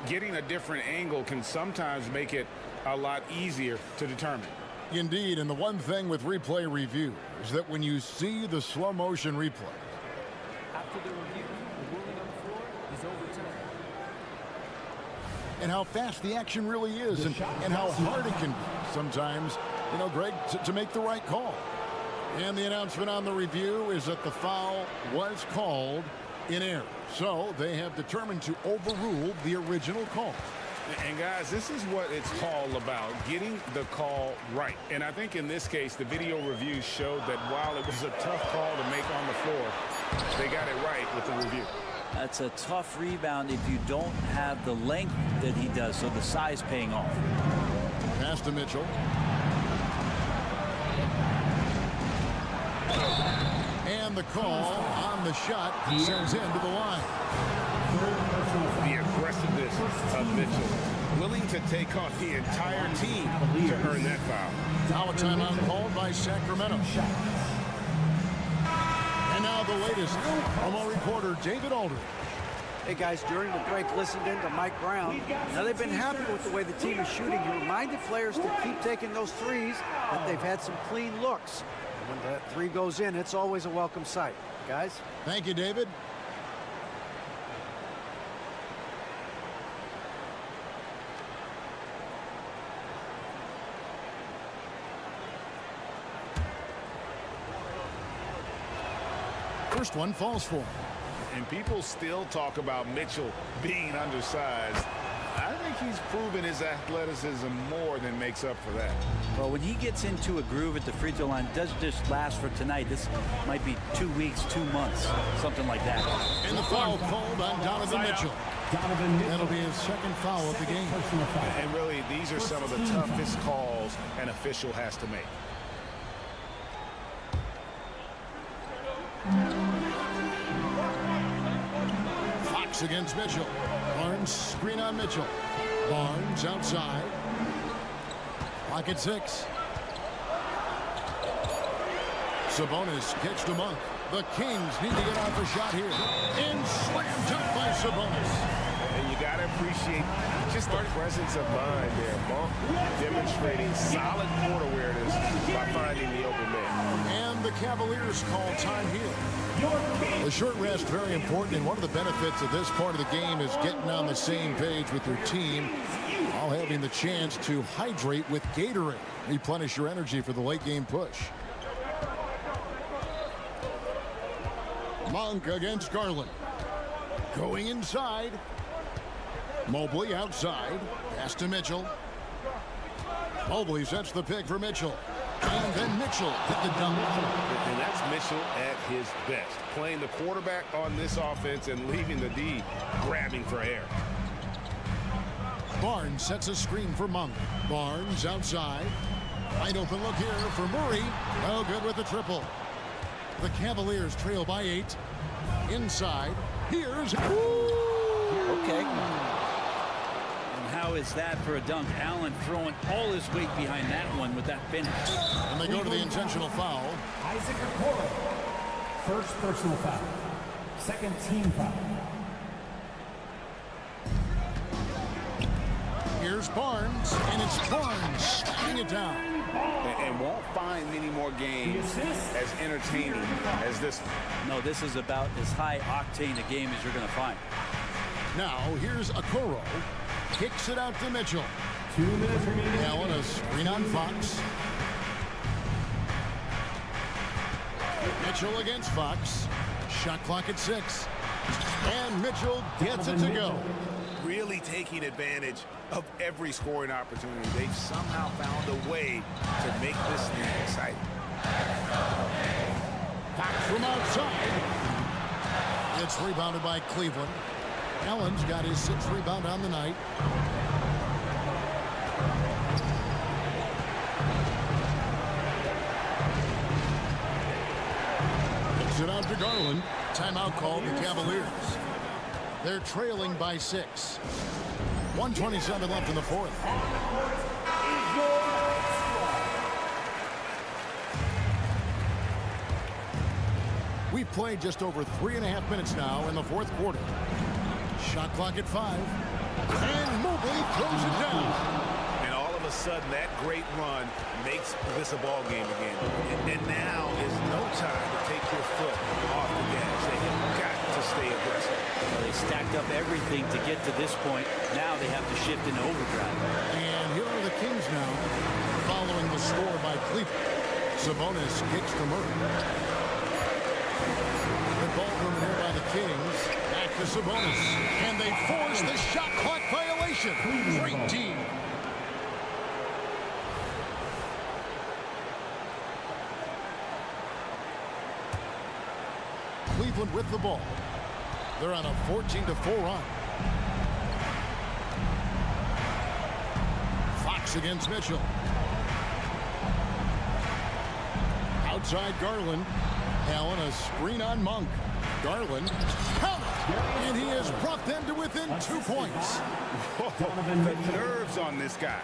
Getting a different angle can sometimes make it a lot easier to determine. Indeed, and the one thing with replay review is that when you see the slow motion replay, After the review, the ruling on the floor is overturned. and how fast the action really is and how hard it can be sometimes, you know, Greg, to make the right call. And the announcement on the review is that the foul was called in error. So they have determined to overrule the original call. And guys, this is what it's all about, getting the call right. And I think in this case, the video review showed that while it was a tough call to make on the floor, they got it right with the review. That's a tough rebound if you don't have the length that he does, so the size paying off. Pass to Mitchell. And the call on the shot sends him to the line. The aggressiveness of Mitchell, willing to take on the entire team to earn that foul. Now a timeout called by Sacramento. And now the latest from our reporter, David Aldridge. Hey guys, during the break, listened in to Mike Brown. Now they've been happy with the way the team is shooting. He reminded players to keep taking those threes, that they've had some clean looks. And when that 3 goes in, it's always a welcome sight. Guys? Thank you, David. First one falls for him. And people still talk about Mitchell being undersized. I think he's proven his athleticism more than makes up for that. Well, when he gets into a groove at the free throw line, doesn't just last for tonight. This might be 2 weeks, 2 months, something like that. And the foul called on Donovan Mitchell. That'll be his second foul of the game. And really, these are some of the toughest calls an official has to make. Fox against Mitchell. Barnes screen on Mitchell. Barnes outside. Clock at 6. Sabonis kicks to Monk. The Kings need to get off a shot here. And slammed up by Sabonis. And you got got to appreciate just the presence of mind there. Monk demonstrating solid court awareness by finding the open man. And the Cavaliers call time here. The short rest, very important, and one of the benefits of this part of the game is getting on the same page with your team while having the chance to hydrate with Gatorade. Replenish your energy for the late game push. Monk against Garland. Going inside. Mobley outside. Pass to Mitchell. Mobley sets the pick for Mitchell. And then Mitchell hit the dunk. And that's Mitchell at his best. Playing the quarterback on this offense and leaving the D grabbing for air. Barnes sets a screen for Monk. Barnes outside. Wide open look here for Murray. No good with the triple. The Cavaliers trail by 8. Inside. Here's... Okay. And how is that for a dunk? Allen throwing all his weight behind that one with that finish. And they go to the intentional foul. Isaac Okoro. First personal foul. Second team foul. Here's Barnes, and it's Barnes sliding it down. And won't find many more games as entertaining as this. No, this is about as high octane a game as you're going to find. Now, here's Okoro. Kicks it out to Mitchell. 2 minutes remaining. Allen, a screen on Fox. Mitchell against Fox. Shot clock at 6. And Mitchell gets it to go. Really taking advantage of every scoring opportunity. They've somehow found a way to make this thing exciting. Fox from outside. It's rebounded by Cleveland. Allen's got his 6th rebound on the night. Kicks it out to Garland. Timeout called the Cavaliers. They're trailing by 6. 1:27 left in the fourth. We've played just over 3.5 minutes now in the fourth quarter. Shot clock at 5. And Mobley throws it down. And all of a sudden, that great run makes this a ball game again. And now is no time to take your foot off the gas. They have got to stay aggressive. Well, they stacked up everything to get to this point. Now they have to shift into overdrive. And here are the Kings now, following the score by Cleveland. Sabonis kicks to Murray. The ball movement here by the Kings. Back to Sabonis. And they force the shot clock violation. Great team. Cleveland with the ball. They're on a 14-4 run. Fox against Mitchell. Outside Garland. Allen, a screen on Monk. Garland. Count it! And he has brought them to within 2 points. The nerves on this guy.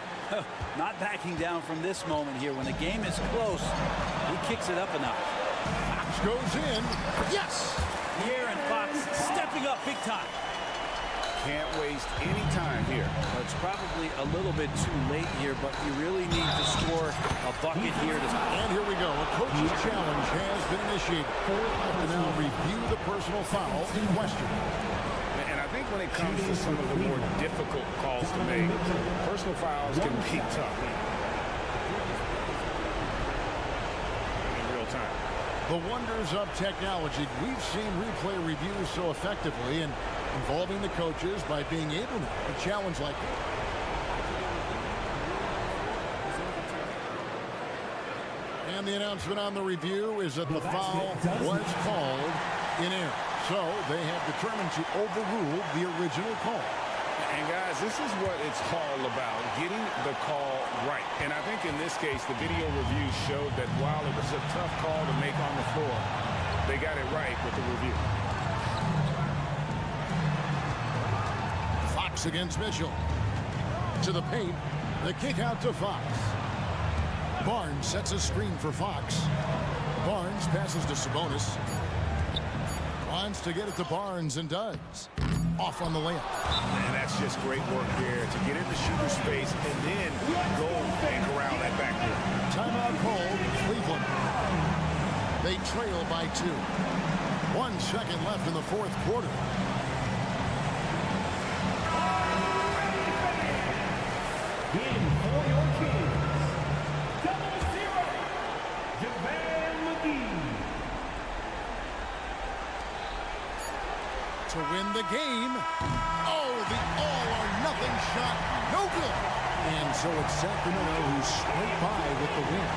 Not backing down from this moment here. When the game is close, he kicks it up a notch. Fox goes in. Yes! Aaron Fox stepping up big time. Can't waste any time here. Well, it's probably a little bit too late here, but you really need to score a bucket here. And here we go. A coach's challenge has been initiated. Have to now review the personal foul in question. And I think when it comes to some of the more difficult calls to make, personal fouls can be tough. In real time. The wonders of technology. We've seen replay reviews so effectively and involving the coaches by being able to challenge like that. And the announcement on the review is that the foul was called in error. So they have determined to overrule the original call. And guys, this is what it's all about, getting the call right. And I think in this case, the video review showed that while it was a tough call to make on the floor, they got it right with the review. Fox against Mitchell. To the paint, the kick out to Fox. Barnes sets a screen for Fox. Barnes passes to Sabonis. Wants to get it to Barnes and does. off on the layup. And that's just great work there to get in the shooter space and then go and corral that backboard. Timeout called Cleveland. They trail by 2. 1 second left in the fourth quarter. In for your Kings, 0-0, jammy. To win the game. Oh, the all-or-nothing shot. No good. And so it's Sacramento who scraped by with the win.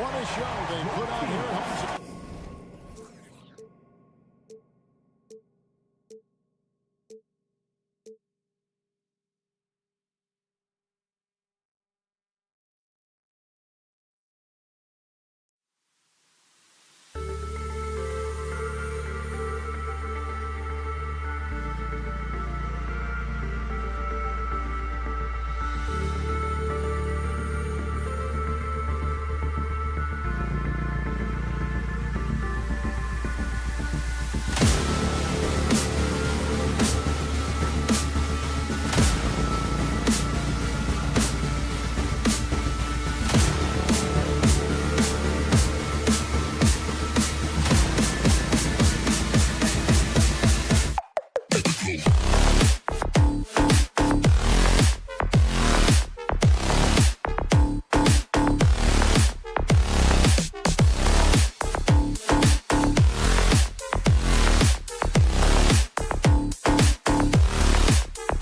What a show they put on here at home.